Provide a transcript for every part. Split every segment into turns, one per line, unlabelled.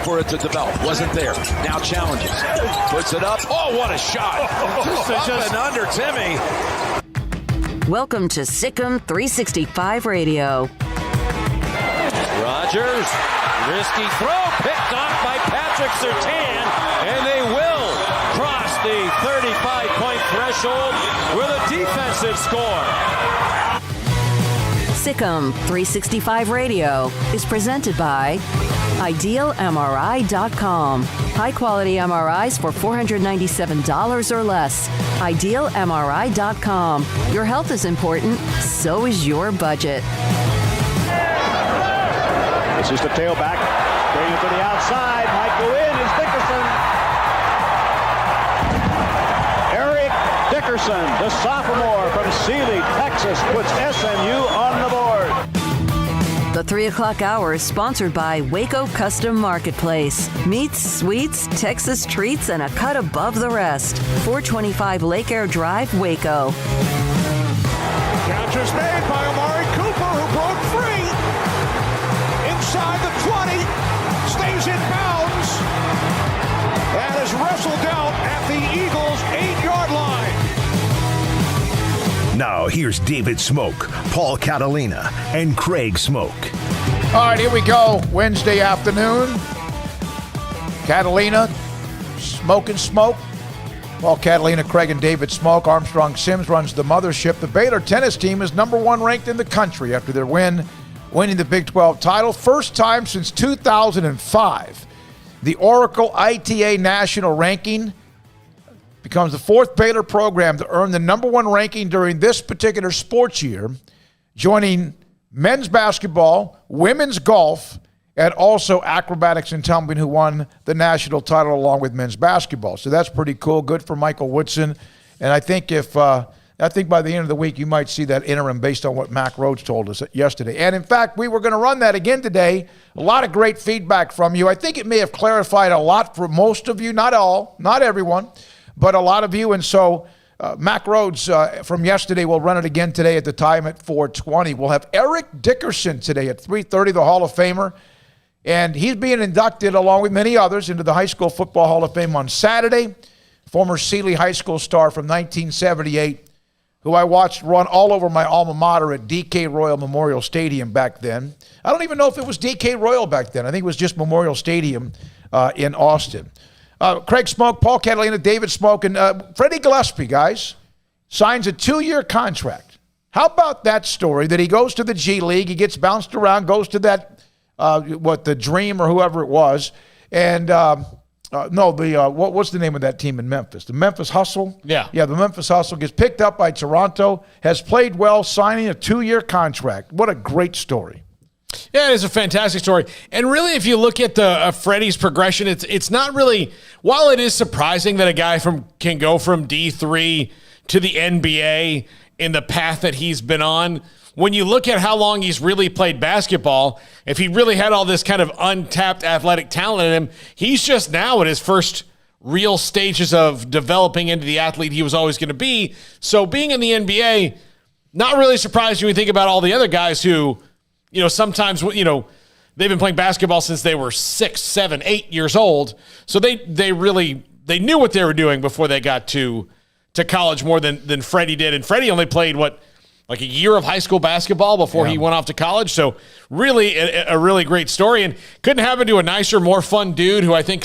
for it to develop. Wasn't there. Now challenges. Puts it up. Oh, what a shot. Just and under Timmy.
Welcome to SicEm365 Radio.
Rodgers, risky throw, picked off by Patrick Surtain, and they will cross the 35-point threshold with a defensive score.
SicEm365 Radio is presented by IdealMRI.com. High-quality MRIs for $497 or less. IdealMRI.com. Your health is important, so is your budget.
This is the tailback. Going to the outside. Might go in. Is Dickerson. Eric Dickerson, the sophomore from Sealy, Texas, puts SMU on the board.
The 3 o'clock hour is sponsored by Waco Custom Marketplace. Meats, sweets, Texas treats, and a cut above the rest. 425 Lake Air Drive, Waco.
Counter's made by Amari Cooper, who broke free. Inside the 20, stays in bounds, and is wrestled out at the Eagles' 8-yard line.
Now, here's David Smoak, Paul Catalina, and Craig Smoak.
All right, here we go. Wednesday afternoon. Catalina, Smoak and Smoak. Paul Catalina, Craig, and David Smoak. Armstrong Sims runs the mothership. The Baylor tennis team is number 1 ranked in the country after their winning the Big 12 title. First time since 2005. The Oracle ITA National Ranking becomes the 4th Baylor program to earn the number 1 ranking during this particular sports year, joining men's basketball, women's golf, and also acrobatics and tumbling, who won the national title along with men's basketball. So that's pretty cool. Good for Michael Woodson. And I think by the end of the week, you might see that interim based on what Mac Rhodes told us yesterday. And in fact, we were going to run that again today. A lot of great feedback from you. I think it may have clarified a lot for most of you, not all, not everyone, but a lot of you. And so Mac Rhodes from yesterday will run it again today at the time at 4:20. We'll have Eric Dickerson today at 3:30, the Hall of Famer. And he's being inducted, along with many others, into the High School Football Hall of Fame on Saturday. Former Sealy High School star from 1978, who I watched run all over my alma mater at DK Royal Memorial Stadium back then. I don't even know if it was DK Royal back then. I think it was just Memorial Stadium in Austin. Craig Smoak, Paul Catalina, David Smoak, and Freddie Gillespie, guys, signs a 2-year contract. How about that story that he goes to the G League, he gets bounced around, goes to that, the Dream or whoever it was, and what's the name of that team in Memphis? The Memphis Hustle?
Yeah,
the Memphis Hustle gets picked up by Toronto, has played well, signing a 2-year contract. What a great story.
Yeah, it is a fantastic story. And really, if you look at the Freddie's progression, it's not really, while it is surprising that a guy can go from D3 to the NBA in the path that he's been on, when you look at how long he's really played basketball, if he really had all this kind of untapped athletic talent in him, he's just now at his first real stages of developing into the athlete he was always going to be. So being in the NBA, not really surprised when you think about all the other guys who, sometimes, they've been playing basketball since they were 6, 7, 8 years old. So they knew what they were doing before they got to college more than Freddie did. And Freddie only played, like a year of high school basketball before he went off to college. So really a really great story, and couldn't happen to a nicer, more fun dude who I think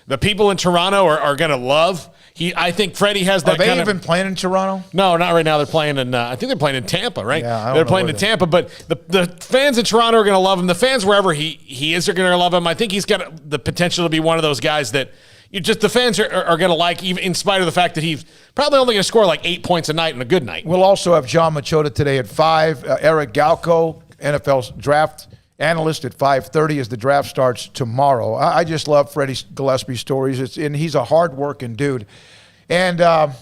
the people in Toronto are going to love. I think Freddie has that.
Are they even playing in Toronto?
No, not right now. They're playing in, I think they're playing in Tampa, right?
Yeah,
they're playing in Tampa, but the fans in Toronto are going to love him. The fans wherever he is are going to love him. I think he's got the potential to be one of those guys that the fans are going to like, even in spite of the fact that he's probably only going to score like 8 points a night on a good night.
We'll also have John Machota today at 5. Eric Galco, NFL's draft analyst, at 5:30 as the draft starts tomorrow. I just love Freddie Gillespie's stories. And he's a hard-working dude. And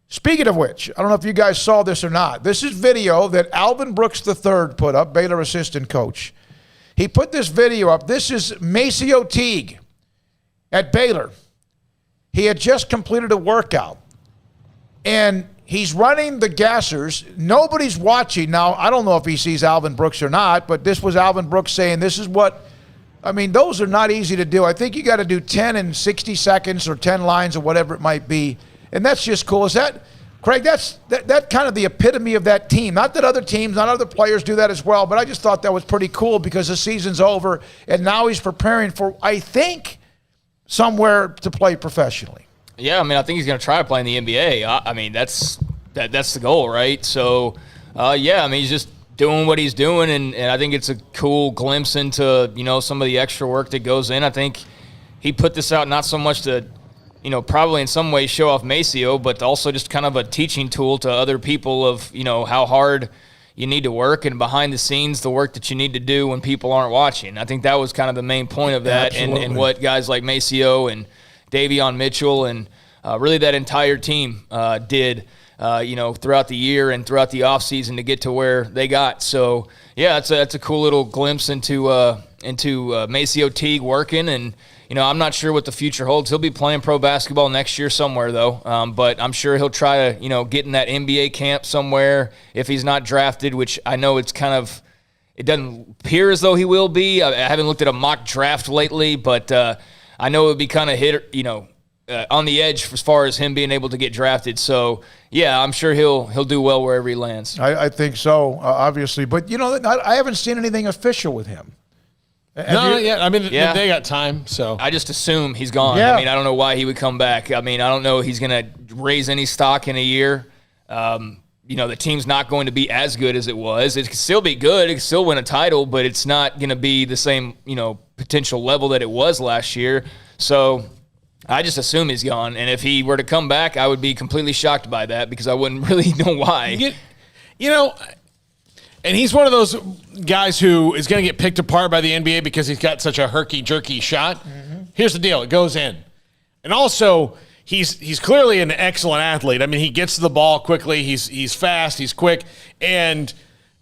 speaking of which, I don't know if you guys saw this or not. This is video that Alvin Brooks III put up, Baylor assistant coach. He put this video up. This is Maceo Teague at Baylor. He had just completed a workout, and he's running the gassers. Nobody's watching. Now, I don't know if he sees Alvin Brooks or not, but this was Alvin Brooks saying this is what I mean, those are not easy to do. I think you got to do 10 in 60 seconds or 10 lines or whatever it might be. And that's just cool. Is that, Craig, that's kind of the epitome of that team. Not that other teams, not other players do that as well, but I just thought that was pretty cool because the season's over, and now he's preparing for, I think, somewhere to play professionally.
Yeah, I mean, I think he's going to try to play in the NBA. I mean, that's the goal, right? So, yeah, I mean, he's just doing what he's doing, and I think it's a cool glimpse into, some of the extra work that goes in. I think he put this out not so much to, probably in some ways show off Maceo, but also just kind of a teaching tool to other people of, how hard you need to work and behind the scenes the work that you need to do when people aren't watching. I think that was kind of the main point of that, and what guys like Maceo and Davion Mitchell and really that entire team did throughout the year and throughout the offseason to get to where they got. So, yeah, that's a cool little glimpse into Maceo Teague working. And, I'm not sure what the future holds. He'll be playing pro basketball next year somewhere, though. But I'm sure he'll try to, get in that NBA camp somewhere if he's not drafted, which I know it doesn't appear as though he will be. I haven't looked at a mock draft lately, but I know it would be kind of on the edge as far as him being able to get drafted. So, yeah, I'm sure he'll do well wherever he lands.
I think so, obviously. But, I haven't seen anything official with him.
Yeah. I mean, they got time, so.
I just assume he's gone.
Yeah.
I mean, I don't know why he would come back. I mean, I don't know he's going to raise any stock in a year. The team's not going to be as good as it was. It could still be good. It could still win a title, but it's not going to be the same, potential level that it was last year. So I just assume he's gone. And if he were to come back, I would be completely shocked by that because I wouldn't really know why.
And he's one of those guys who is going to get picked apart by the NBA because he's got such a herky-jerky shot. Mm-hmm. Here's the deal. It goes in. And also, he's clearly an excellent athlete. I mean, he gets to the ball quickly. He's fast. He's quick. And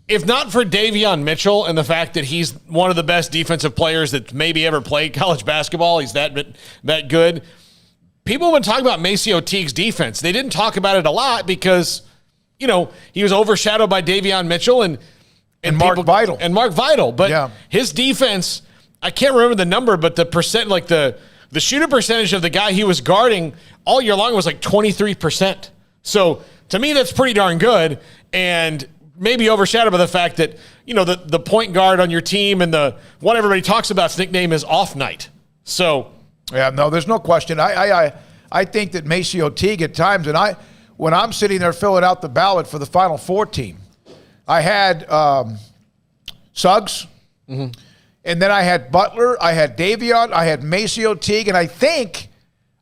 if not for Davion Mitchell and the fact that he's one of the best defensive players that maybe ever played college basketball, he's that good, people have been talking about Maceo Teague's defense. They didn't talk about it a lot because, he was overshadowed by Davion Mitchell and
Mark Vital.
And Mark Vital. But his defense, I can't remember the number, but the percent, like the shooter percentage of the guy he was guarding all year long was like 23%. So to me, that's pretty darn good. And maybe overshadowed by the fact that, the point guard on your team and the what everybody talks about's nickname is Off Night. So.
Yeah, no, there's no question. I think that Maceo Teague at times, and when I'm sitting there filling out the ballot for the Final Four team, I had Suggs, and then I had Butler, I had Davion, I had Maceo Teague, and I think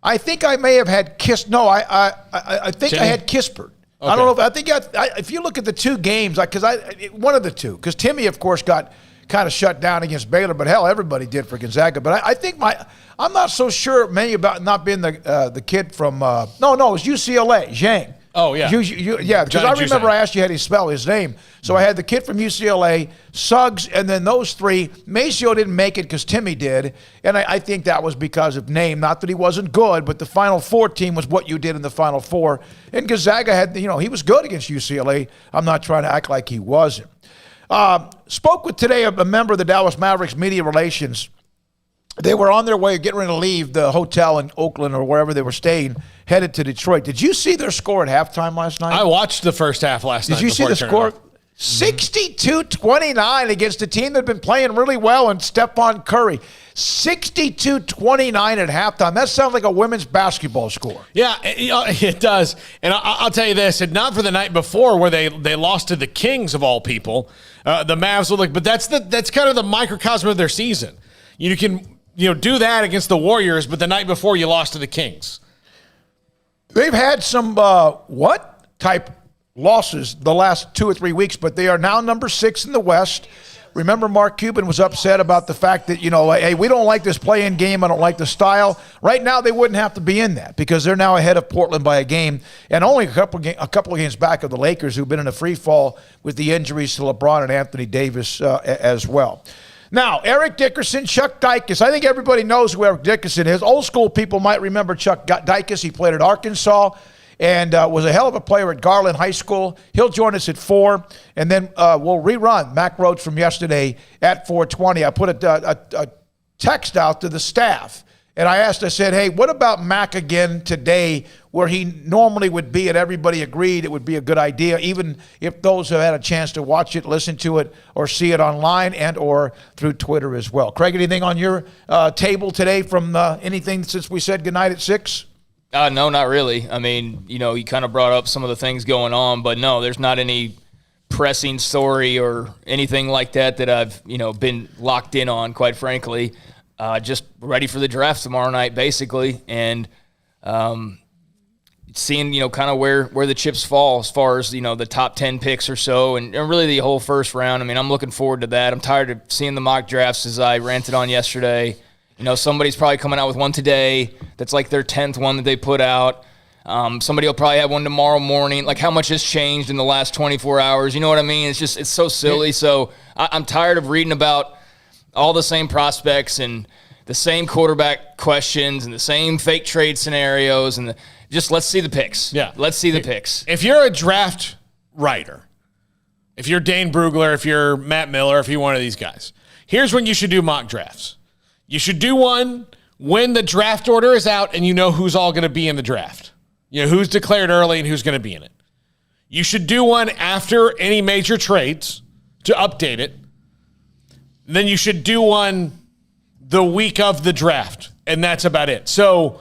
I may have had I think I had Kispert. Okay. I don't know if if you look at the two games, one of the two, because Timmy, of course, got kind of shut down against Baylor, but hell, everybody did for Gonzaga. But I think I'm not so sure many about not being the kid from it was UCLA, Zhang.
Oh, yeah.
Because I remember I asked you how to spell his name. So I had the kid from UCLA, Suggs, and then those three. Maceo didn't make it because Timmy did, and I think that was because of name. Not that he wasn't good, but the Final Four team was what you did in the Final Four. And Gonzaga had, he was good against UCLA. I'm not trying to act like he wasn't. Spoke with today a member of the Dallas Mavericks media relations. They were on their way, getting ready to leave the hotel in Oakland or wherever they were staying, headed to Detroit. Did you see their score at halftime last night?
I watched the first half last night.
Did you see the score? 62-29 against a team that had been playing really well and Stephon Curry. 62-29 at halftime. That sounds like a women's basketball score.
Yeah, it does. And I'll tell you this, and not for the night before where they lost to the Kings of all people. The Mavs will look, but that's kind of the microcosm of their season. You can do that against the Warriors, but the night before you lost to the Kings.
They've had some type losses the last 2 or 3 weeks, but they are now number 6 in the West. Remember, Mark Cuban was upset about the fact that, hey, we don't like this play-in game. I don't like the style. Right now, they wouldn't have to be in that because they're now ahead of Portland by a game and only a couple of games back of the Lakers, who've been in a free fall with the injuries to LeBron and Anthony Davis as well. Now, Eric Dickerson, Chuck Dicus. I think everybody knows who Eric Dickerson is. Old school people might remember Chuck Dicus. He played at Arkansas and was a hell of a player at Garland High School. He'll join us at 4, and then we'll rerun Mac Rhodes from yesterday at 4:20. I put a text out to the staff. And I said, hey, what about Mac again today, where he normally would be, and everybody agreed it would be a good idea, even if those who had a chance to watch it, listen to it, or see it online and or through Twitter as well. Craig, anything on your table today from anything since we said goodnight at 6?
No, not really. I mean, you kind of brought up some of the things going on, but no, there's not any pressing story or anything like that I've, been locked in on, quite frankly. Just ready for the draft tomorrow night, basically, and seeing, kind of where the chips fall as far as, the top 10 picks or so, and really the whole first round. I mean, I'm looking forward to that. I'm tired of seeing the mock drafts, as I ranted on yesterday. Somebody's probably coming out with one today that's like their 10th one that they put out. Somebody will probably have one tomorrow morning. Like, how much has changed in the last 24 hours? You know what I mean? It's so silly. So I'm tired of reading about all the same prospects and the same quarterback questions and the same fake trade scenarios, and just let's see the picks.
Yeah.
Let's see the picks.
If you're a draft writer, if you're Dane Brugler, if you're Matt Miller, if you're one of these guys, here's when you should do mock drafts. You should do one when the draft order is out and you know who's all going to be in the draft. Who's declared early and who's going to be in it. You should do one after any major trades to update it. Then you should do one the week of the draft, and that's about it. So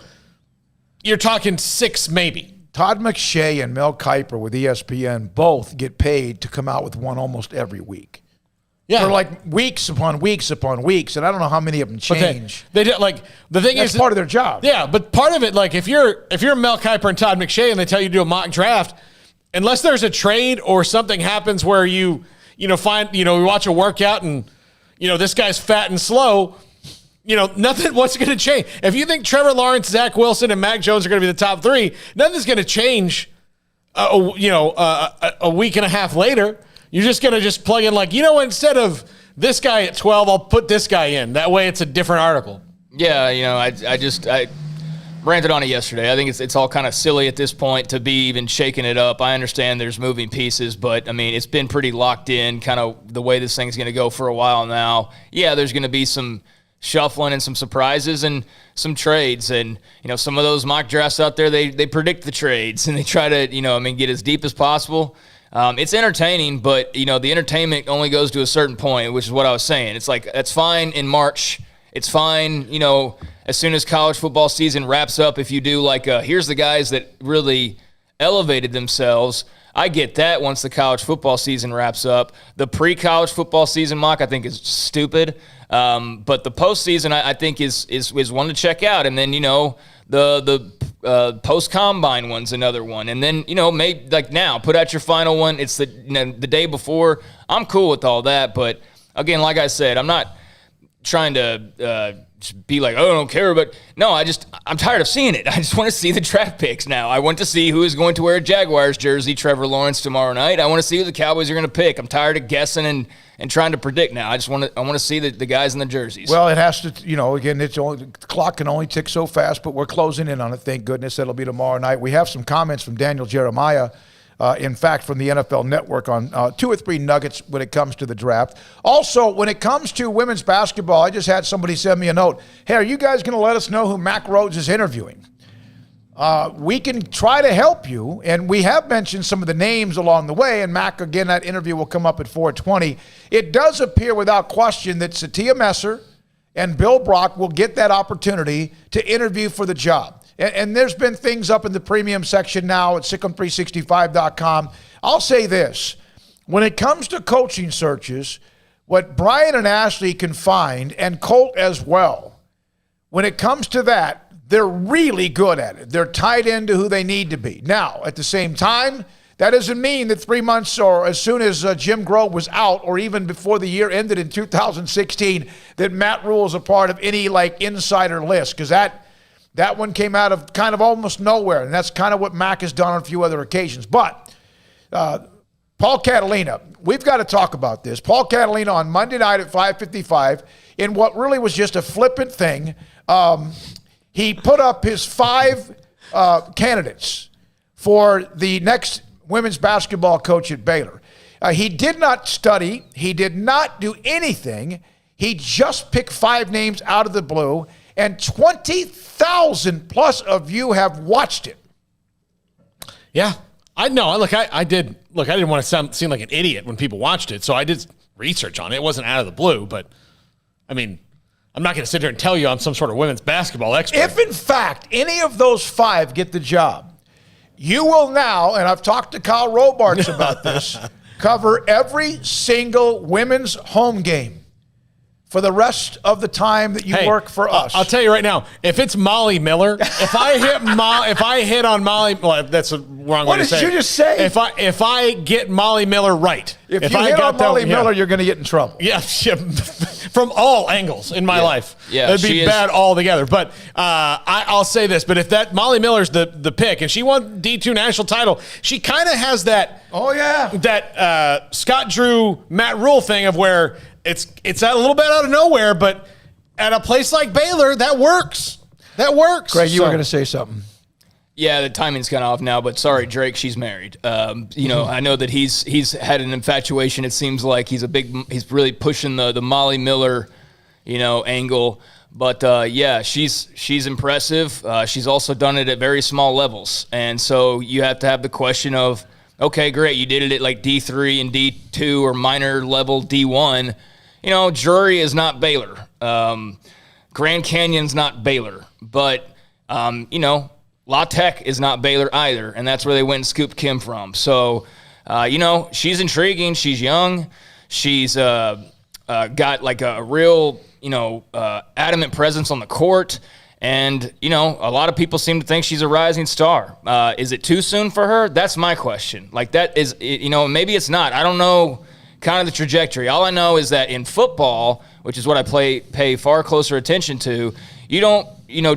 you're talking 6 maybe.
Todd McShay and Mel Kiper with ESPN both get paid to come out with one almost every week.
Yeah.
For like weeks upon weeks upon weeks, and I don't know how many of them change.
They do, like, the thing
That's
is
part of their job.
Yeah, but part of it, like, if you're Mel Kiper and Todd McShay and they tell you to do a mock draft, unless there's a trade or something happens where you find, we watch a workout and this guy's fat and slow, nothing, what's going to change? If you think Trevor Lawrence, Zach Wilson, and Mac Jones are going to be the top 3, nothing's going to change, a week and a half later. You're just going to plug in, like, instead of this guy at 12, I'll put this guy in. That way it's a different article.
Yeah, I ranted on it yesterday. I think it's all kind of silly at this point to be even shaking it up. I understand there's moving pieces, but, I mean, it's been pretty locked in, kind of the way this thing's going to go for a while now. Yeah, there's going to be some shuffling and some surprises and some trades. And, some of those mock drafts out there, they predict the trades and they try to, get as deep as possible. It's entertaining, but, the entertainment only goes to a certain point, which is what I was saying. It's like, that's fine in March. It's fine, as soon as college football season wraps up, if you do like, here's the guys that really elevated themselves. I get that once the college football season wraps up. The pre-college football season mock, I think, is stupid. But the postseason, I think, is one to check out. And then, the post-combine one's another one. And then, maybe like now, put out your final one. It's the day before. I'm cool with all that. But, again, like I said, I'm not trying to be like, oh, I don't care. But, no, I'm tired of seeing it. I just want to see the draft picks now. I want to see who is going to wear a Jaguars jersey, Trevor Lawrence, tomorrow night. I want to see who the Cowboys are going to pick. I'm tired of guessing and trying to predict now. I want to see the guys in the jerseys.
Well, it has to, again, the clock can only tick so fast, but we're closing in on it. Thank goodness. That'll be tomorrow night. We have some comments from Daniel Jeremiah, in fact, from the NFL Network on 2 or 3 nuggets when it comes to the draft. Also, when it comes to women's basketball, I just had somebody send me a note. Hey, are you guys going to let us know who Mack Rhodes is interviewing? We can try to help you, and we have mentioned some of the names along the way, and Mac, again, that interview will come up at 4:20. It does appear without question that Satia Messer and Bill Brock will get that opportunity to interview for the job. And there's been things up in the premium section now at SicEm365.com. I'll say this. When it comes to coaching searches, what Brian and Ashley can find, and Colt as well, when it comes to that, they're really good at it. They're tied into who they need to be. Now, at the same time, that doesn't mean that 3 months or as soon as Jim Grove was out or even before the year ended in 2016 that Matt Rule is a part of any insider list, because that one came out of kind of almost nowhere, and that's kind of what Mac has done on a few other occasions. But Paul Catalina, we've got to talk about this. Paul Catalina on Monday night at 5:55 in what really was just a flippant thing. He put up his 5 candidates for the next women's basketball coach at Baylor. He did not study. He did not do anything. He just picked 5 names out of the blue, and 20,000 plus of you have watched it.
Yeah, I know. Look, I did. Look, I didn't want to seem like an idiot when people watched it, so I did research on it. It wasn't out of the blue, but I mean, I'm not going to sit here and tell you I'm some sort of women's basketball expert.
If, in fact, any of those 5 get the job, you will now, and I've talked to Kyle Robarts about this, cover every single women's home game for the rest of the time that you work for us.
I'll tell you right now, if it's Molly Miller, if I hit on Molly, well, that's a wrong way to say it.
What did you just say?
If I get Molly Miller right,
if you hit on Molly Miller, you're going to get in trouble.
Yeah, from all angles in my life.
Yeah,
it'd be bad altogether. But I'll say this: but if that Molly Miller's the pick, and she won D2 national title, she kind of has that.
Oh yeah,
that Scott Drew, Matt Rule thing of where. It's a little bit out of nowhere, but at a place like Baylor, that works. That works.
Craig, you were going to say something.
Yeah, the timing's kind of off now, but sorry, Drake, she's married. I know that he's had an infatuation. It seems like he's really pushing the Molly Miller, angle. But yeah, she's impressive. She's also done it at very small levels, and so you have to have the question of, okay, great, you did it at like D3 and D2 or minor level D1. Drury is not Baylor. Grand Canyon's not Baylor. But, La Tech is not Baylor either, and that's where they went and scooped Kim from. So, she's intriguing. She's young. She's got like a real, adamant presence on the court. And, a lot of people seem to think she's a rising star. Is it too soon for her? That's my question. Like, that is, maybe it's not. I don't know kind of the trajectory. All I know is that in football, which is what I pay far closer attention to, you don't,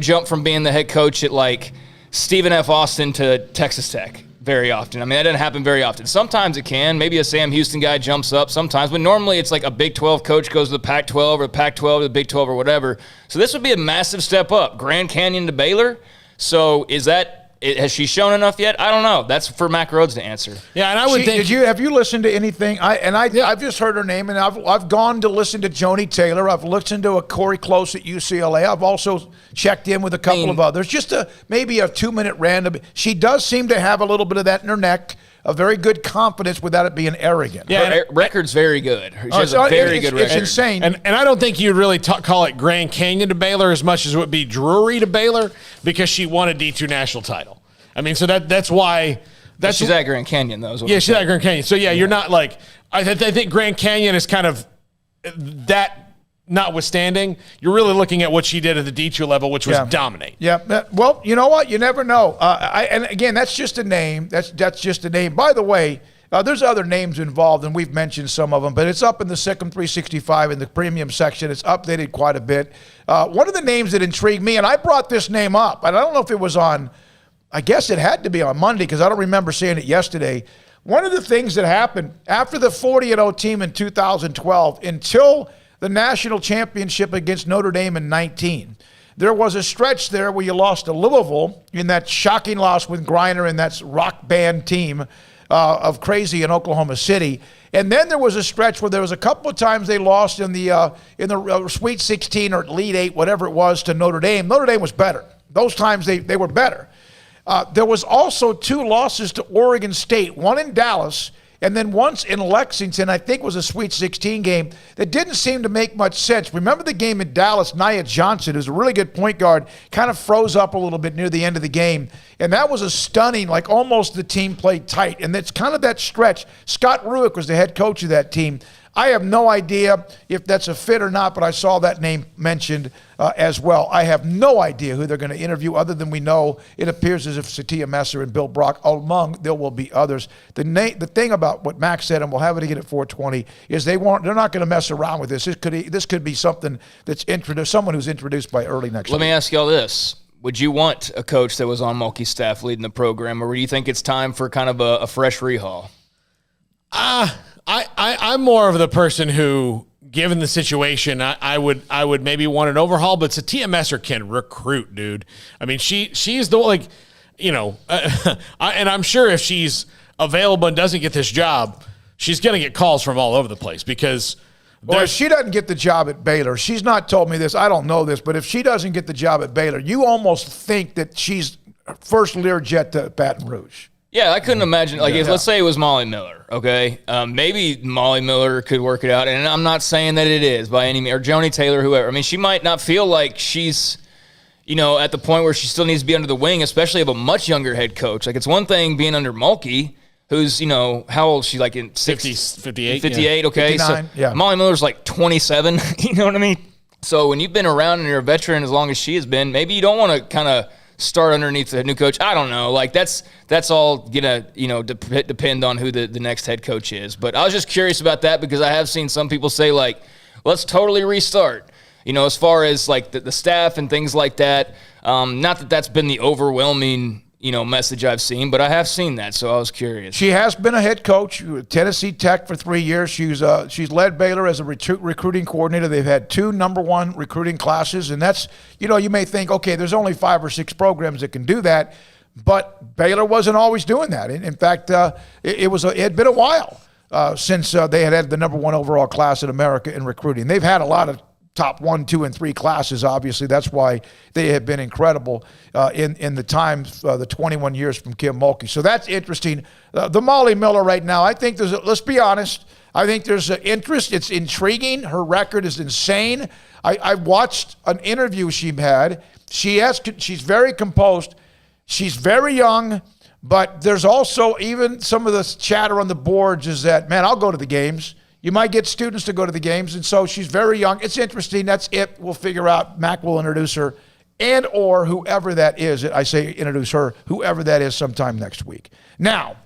jump from being the head coach at, like, Stephen F. Austin to Texas Tech very often. I mean, that doesn't happen very often. Sometimes it can. Maybe a Sam Houston guy jumps up sometimes, but normally it's like a Big 12 coach goes to the Pac-12 or Pac-12 to the Big 12 or whatever. So this would be a massive step up. Grand Canyon to Baylor. So has she shown enough yet? I don't know. That's for Mac Rhodes to answer.
Yeah, and I would think.
Have you listened to anything? I've just heard her name, and I've gone to listen to Joni Taylor. I've listened to a Corey Close at UCLA. I've also checked in with a couple of others. Just maybe a 2-minute random. She does seem to have a little bit of that in her neck. A very good confidence without it being arrogant.
Yeah, her record's very good. She has a very good record.
It's insane.
And I don't think you'd really call it Grand Canyon to Baylor as much as it would be Drury to Baylor because she won a D2 national title. I mean, so that's why.
She's at Grand Canyon, though.
Yeah, she's at Grand Canyon. So, yeah, you're not like – I think Grand Canyon is kind of that notwithstanding. You're really looking at what she did at the D2 level, which was dominate.
Yeah. Well, you know what? You never know. And, again, that's just a name. That's just a name. By the way, there's other names involved, and we've mentioned some of them, but it's up in the SicEm365 in the premium section. It's updated quite a bit. One of the names that intrigued me, and I brought this name up, and I don't know if it was on – I guess it had to be on Monday because I don't remember seeing it yesterday. One of the things that happened after the 40-0 team in 2012 until the national championship against Notre Dame in 19, there was a stretch there where you lost to Louisville in that shocking loss with Griner and that rock band team of Crazy in Oklahoma City. And then there was a stretch where there was a couple of times they lost in the Sweet 16 or Elite 8, whatever it was, to Notre Dame. Notre Dame was better. Those times they were better. There was also 2 losses to Oregon State, one in Dallas and then once in Lexington, I think was a Sweet 16 game that didn't seem to make much sense. Remember the game in Dallas, Nia Johnson, who's a really good point guard, kind of froze up a little bit near the end of the game. And that was a stunning, like almost the team played tight. And it's kind of that stretch. Scott Rueck was the head coach of that team. I have no idea if that's a fit or not, but I saw that name mentioned as well. I have no idea who they're going to interview other than we know it appears as if Satia Messer and Bill Brock, among there will be others. The thing about what Max said, and we'll have it again at 420, is they're not going to mess around with this. This could be something that's introduced, someone who's introduced by early next week.
Let me ask y'all this. Would you want a coach that was on Mulkey's staff leading the program, or do you think it's time for kind of a fresh rehaul?
I'm more of the person who, given the situation, I would maybe want an overhaul, but Satia Messer can recruit, dude. I mean, she's the, and I'm sure if she's available and doesn't get this job, she's going to get calls from all over the place because
Or if she doesn't get the job at Baylor, she's not told me this, I don't know this, but if she doesn't get the job at Baylor, you almost think that she's first Learjet to Baton Rouge.
Yeah, I couldn't imagine. Like, let's say it was Molly Miller, okay? Maybe Molly Miller could work it out, and I'm not saying that it is by any means, or Joni Taylor, whoever. I mean, she might not feel like she's, at the point where she still needs to be under the wing, especially of a much younger head coach. Like, it's one thing being under Mulkey, who's, how old is she? Like in
58?
58, yeah. Okay.
59,
so Molly Miller's like 27, you know what I mean? So when you've been around and you're a veteran as long as she has been, maybe you don't want to kind of start underneath the new coach. I don't know. Like, that's all gonna depend on who the next head coach is. But I was just curious about that because I have seen some people say, like, let's totally restart. As far as like the staff and things like that. Not that that's been the overwhelming message I've seen, but I have seen that, so I was curious.
She has been a head coach at Tennessee Tech for 3 years. She's led Baylor as a recruiting coordinator. They've had 2 number 1 recruiting classes, and that's, you may think, okay, there's only 5 or 6 programs that can do that, but Baylor wasn't always doing that. In fact, it had been a while since they had the number 1 overall class in America in recruiting. They've had a lot of top 1, 2, and 3 classes, obviously. That's why they have been incredible in the time, the 21 years from Kim Mulkey. So that's interesting. The Molly Miller right now, I think let's be honest, I think there's an interest. It's intriguing. Her record is insane. I watched an interview she had. She's very composed. She's very young, but there's also even some of the chatter on the boards is that, man, I'll go to the games. You might get students to go to the games, and so she's very young. It's interesting. That's it. We'll figure out. Mac will introduce her, and or whoever that is. I say introduce her, whoever that is, sometime next week. Now,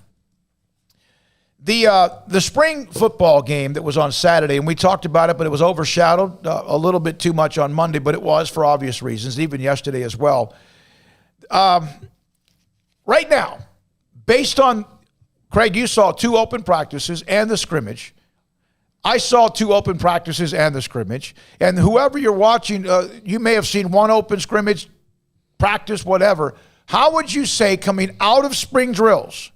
the spring football game that was on Saturday, and we talked about it, but it was overshadowed a little bit too much on Monday, but it was for obvious reasons, even yesterday as well. Right now, based on, Craig, you saw 2 open practices and the scrimmage. I saw 2 open practices and the scrimmage. And whoever you're watching, you may have seen 1 open scrimmage, practice, whatever. How would you say, coming out of spring drills,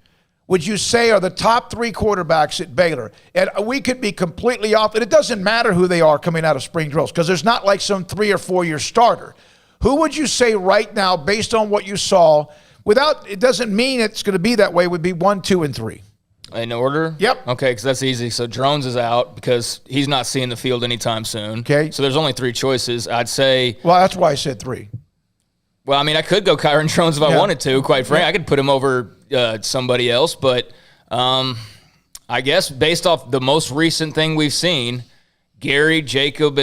would you say are the top 3 quarterbacks at Baylor? And we could be completely off, and it doesn't matter who they are coming out of spring drills because there's not like some 3 or 4 year starter. Who would you say right now, based on what you saw, it doesn't mean it's going to be that way, would be 1, 2, and 3?
In order?
Yep.
Okay, because that's easy. So Drones is out because he's not seeing the field anytime soon.
Okay.
So there's only 3 choices. I'd say.
Well, that's why I said 3.
Well, I mean, I could go Kyron Drones if I wanted to, quite frankly. I could put him over somebody else. But I guess based off the most recent thing we've seen, Gary, Jacob,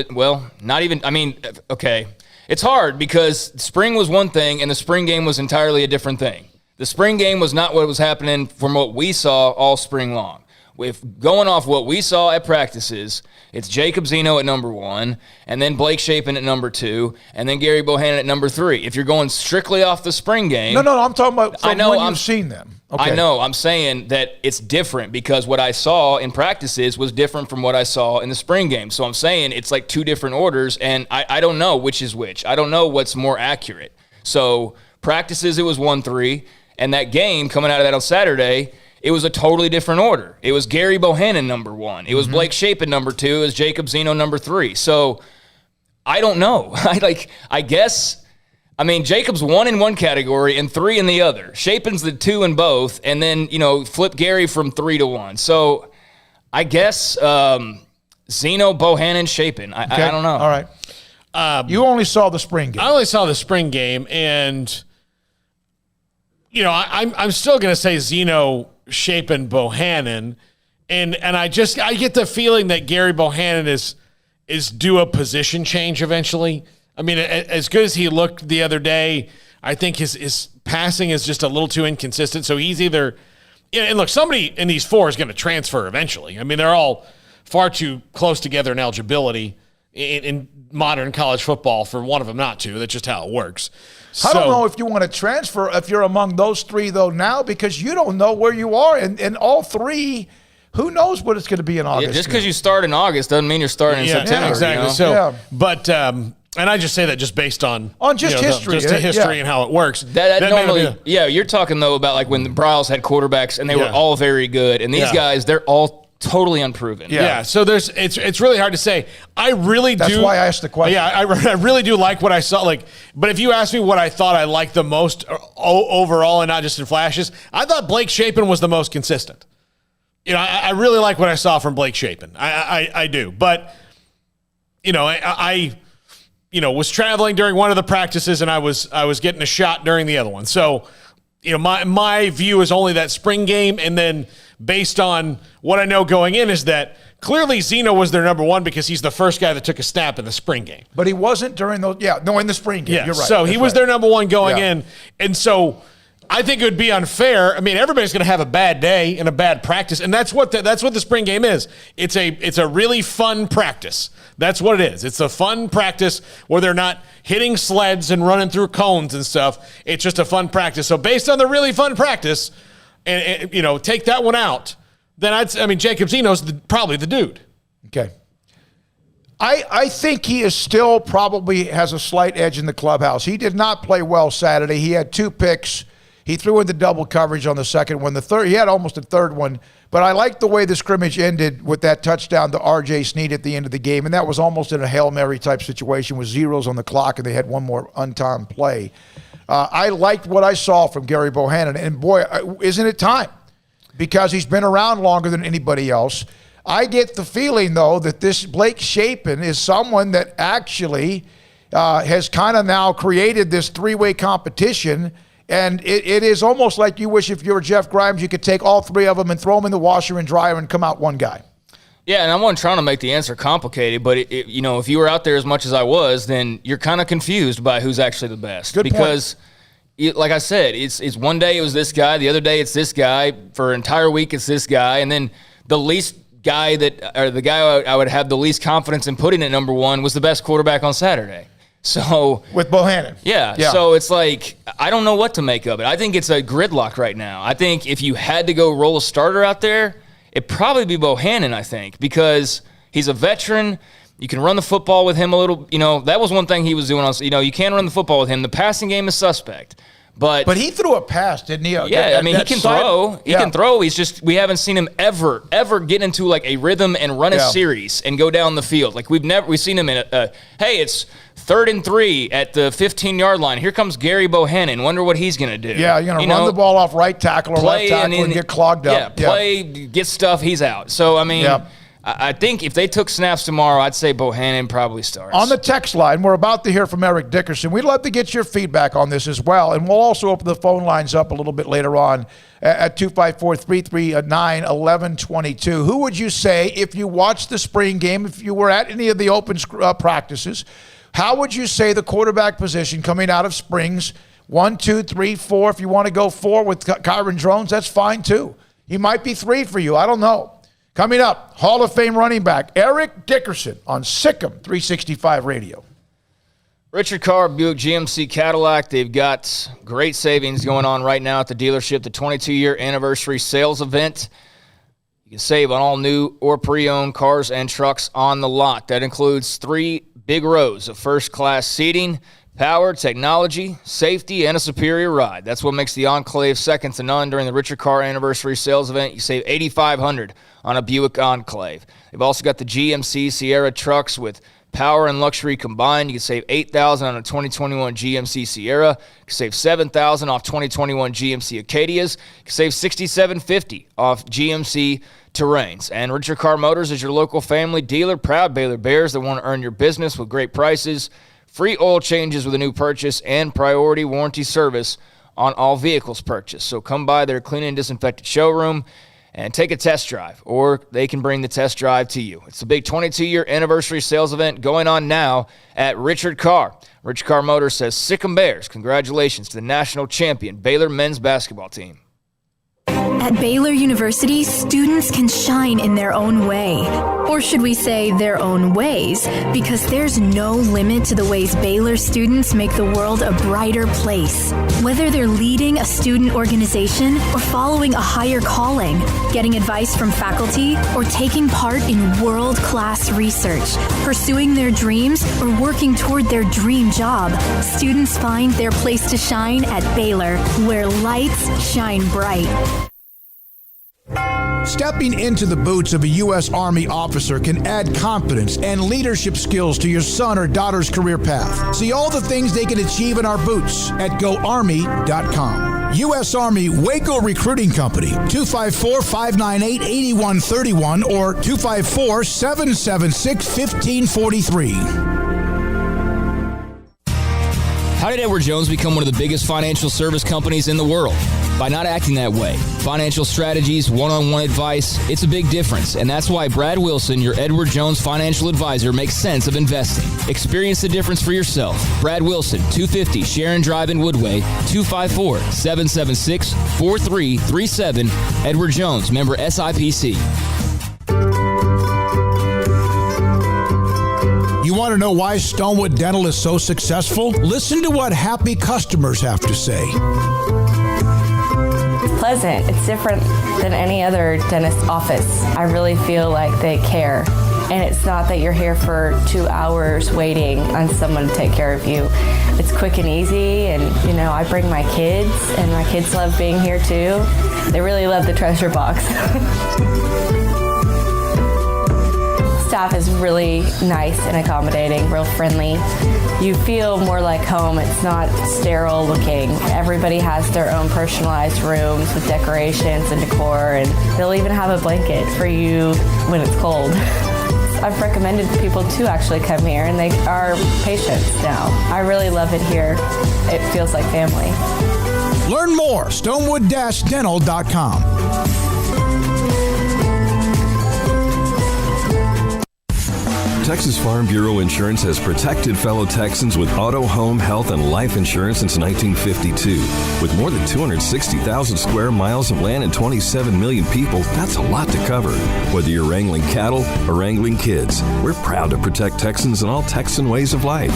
not even, I mean, okay. It's hard because spring was one thing and the spring game was entirely a different thing. The spring game was not what was happening from what we saw all spring long. If going off what we saw at practices, it's Jacob Zeno at number 1, and then Blake Shapen at number 2, and then Gary Bohannon at number 3. If you're going strictly off the spring game.
No, I'm talking about when you've seen them. Okay.
I know. I'm saying that it's different because what I saw in practices was different from what I saw in the spring game. So I'm saying it's like 2 different orders, and I don't know which is which. I don't know what's more accurate. So practices, it was 1-3. And that game coming out of that on Saturday, it was a totally different order. It was Gary Bohannon number 1. It was Blake Shapen number 2. It was Jacob Zeno number 3. So I don't know. I guess, I mean, Jacob's 1 in one category and 3 in the other. Shapen's the 2 in both, and then, flip Gary from 3 to 1. So I guess Zeno, Bohannon, Shapen. I don't know.
All right. You only saw the spring game.
I only saw the spring game, and I'm still going to say Zeno, Shapen, Bohannon, and I get the feeling that Gary Bohannon is due a position change eventually. I mean, as good as he looked the other day, I think his passing is just a little too inconsistent. So he's either, and look, somebody in these 4 is going to transfer eventually. I mean, they're all far too close together in eligibility in modern college football for one of them not to. That's just how it works.
I don't know if you want to transfer if you're among those 3, though, now, because you don't know where you are. And all 3, who knows what it's going to be in August.
Yeah, just because you start in August doesn't mean you're starting in September.
Yeah, exactly. So, but, and I just say that just based on
just history.
And how it works.
That normally, you're talking, though, about like when the Bryles had quarterbacks and they were all very good. And these guys, they're all totally unproven.
Yeah. So it's really hard to say. That's
why I asked the question.
Yeah, I really do like what I saw. But if you ask me what I thought I liked the most overall, and not just in flashes, I thought Blake Shapen was the most consistent. I really like what I saw from Blake Shapen. I do. But I was traveling during one of the practices, and I was getting a shot during the other one. So, my view is only that spring game, and then based on what I know going in is that clearly Zeno was their number one because he's the first guy that took a snap in the spring game.
But he wasn't during those. Yeah, no, in the spring game.
Yeah,
you're right.
So he was their number one going in, and so I think it would be unfair. I mean, everybody's going to have a bad day and a bad practice, and that's what the spring game is. It's a really fun practice. That's what it is. It's a fun practice where they're not hitting sleds and running through cones and stuff. It's just a fun practice. So based on the really fun practice, and take that one out, then Jacob Zeno's probably the dude.
Okay. I think he is still probably has a slight edge in the clubhouse. He did not play well Saturday. He had 2 picks. He threw into double coverage on the second one. The third, he had almost a third one. But I like the way the scrimmage ended with that touchdown to R.J. Snead at the end of the game, and that was almost in a Hail Mary type situation with zeros on the clock, and they had one more untimed play. I liked what I saw from Gary Bohannon, and boy, isn't it time? Because he's been around longer than anybody else. I get the feeling, though, that this Blake Shapen is someone that actually has kind of now created this 3-way competition. And it is almost like you wish if you were Jeff Grimes, you could take all 3 of them and throw them in the washer and dryer and come out one guy.
Yeah, and I wasn't trying to make the answer complicated, but if you were out there as much as I was, then you're kind of confused by who's actually the best.
Good
because, like I said, it's one day it was this guy, the other day it's this guy, for an entire week it's this guy, and then the guy I would have the least confidence in putting at number one was the best quarterback on Saturday. So
with Bohannon.
Yeah. So it's like, I don't know what to make of it. I think it's a gridlock right now. I think if you had to go roll a starter out there, it'd probably be Bohannon, I think, because he's a veteran. You can run the football with him a little. That was one thing he was doing. You can run the football with him. The passing game is suspect. But
he threw a pass, didn't he?
Yeah, he can throw. He can throw. He's just, we haven't seen him ever get into like a rhythm and run a series and go down the field. Like we've seen him in hey, it's 3rd and 3 at the 15-yard line. Here comes Gary Bohannon. Wonder what he's going to do.
Yeah, you're going to run the ball off right tackle or left tackle and get clogged up.
Yeah, get stuff, he's out. So, I think if they took snaps tomorrow, I'd say Bohannon probably starts.
On the text line, we're about to hear from Eric Dickerson. We'd love to get your feedback on this as well, and we'll also open the phone lines up a little bit later on at 254-339-1122. Who would you say, if you watched the spring game, if you were at any of the open practices, how would you say the quarterback position coming out of springs, 1, 2, 3, 4, if you want to go 4 with Kyron Drones, that's fine too. He might be 3 for you. I don't know. Coming up, Hall of Fame running back Eric Dickerson on SicEm365 Radio.
Richard Carr, Buick GMC Cadillac. They've got great savings going on right now at the dealership. The 22-year anniversary sales event. You can save on all new or pre-owned cars and trucks on the lot. That includes 3 big rows of first-class seating, power, technology, safety, and a superior ride. That's what makes the Enclave second to none during the Richard Carr anniversary sales event. You save $8,500 on a Buick Enclave. They've also got the GMC Sierra trucks with power and luxury combined. You can save $8,000 on a 2021 GMC Sierra. You can save $7,000 off 2021 GMC Acadias. You can save $6,750 off GMC Terrains. And Richard Carr Motors is your local family dealer. Proud Baylor Bears that want to earn your business with great prices, free oil changes with a new purchase, and priority warranty service on all vehicles purchased. So come by their clean and disinfected showroom and take a test drive, or they can bring the test drive to you. It's the big 22-year anniversary sales event going on now at Richard Carr. Richard Carr Motors says, Sic'em Bears, congratulations to the national champion Baylor men's basketball team.
At Baylor University, students can shine in their own way. Or should we say their own ways? Because there's no limit to the ways Baylor students make the world a brighter place. Whether they're leading a student organization or following a higher calling, getting advice from faculty, or taking part in world-class research, pursuing their dreams, or working toward their dream job, students find their place to shine at Baylor, where lights shine bright.
Stepping into the boots of a U.S. Army officer can add confidence and leadership skills to your son or daughter's career path. See all the things they can achieve in our boots at GoArmy.com. U.S. Army Waco Recruiting Company, 254-598-8131 or 254-776-1543.
How did Edward Jones become one of the biggest financial service companies in the world? By not acting that way. Financial strategies, one-on-one advice, it's a big difference. And that's why Brad Wilson, your Edward Jones financial advisor, makes sense of investing. Experience the difference for yourself. Brad Wilson, 250 Sharon Drive in Woodway, 254-776-4337. Edward Jones, member SIPC.
You want to know why Stonewood Dental is so successful? Listen to what happy customers have to say.
Pleasant. It's different than any other dentist office. I really feel like they care. And it's not that you're here for 2 hours waiting on someone to take care of you. It's quick and easy, and I bring my kids, and my kids love being here too. They really love the treasure box. Staff is really nice and accommodating, real friendly. You feel more like home. It's not sterile looking. Everybody has their own personalized rooms with decorations and decor, and they'll even have a blanket for you when it's cold. I've recommended people to actually come here, and they are patients now. I really love it here. It feels like family.
Learn more, stonewood-dental.com.
Texas Farm Bureau Insurance has protected fellow Texans with auto, home, health, and life insurance since 1952. With more than 260,000 square miles of land and 27 million people, that's a lot to cover. Whether you're wrangling cattle or wrangling kids, we're proud to protect Texans in all Texan ways of life.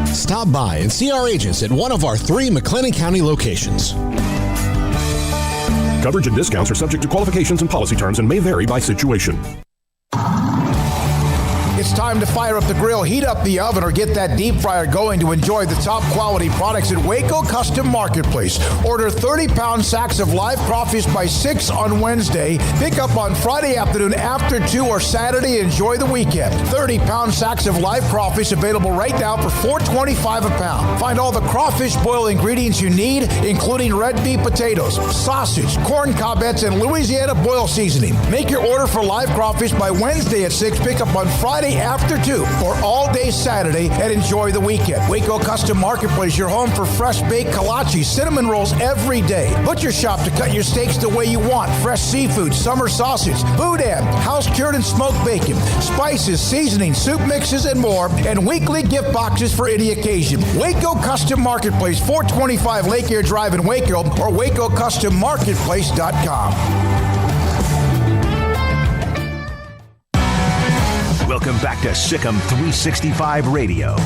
Stop by and see our agents at one of our 3 McLennan County locations.
Coverage and discounts are subject to qualifications and policy terms and may vary by situation.
It's time to fire up the grill, heat up the oven, or get that deep fryer going to enjoy the top quality products at Waco Custom Marketplace. Order 30-pound sacks of live crawfish by 6 on Wednesday. Pick up on Friday afternoon after 2 or Saturday. Enjoy the weekend. 30-pound sacks of live crawfish available right now for $4.25 a pound. Find all the crawfish boil ingredients you need, including red beef potatoes, sausage, corn cobbettes, and Louisiana boil seasoning. Make your order for live crawfish by Wednesday at 6. Pick up on Friday after 2 or all day Saturday, and enjoy the weekend. Waco Custom Marketplace, your home for fresh baked kolache, cinnamon rolls every day. Butcher shop to cut your steaks the way you want. Fresh seafood, summer sausage, boudin, house cured and smoked bacon, spices, seasoning, soup mixes, and more, and weekly gift boxes for any occasion. Waco Custom Marketplace, 425 Lake Air Drive in Waco, or WacoCustomMarketplace.com.
Welcome back to SicEm365 Radio.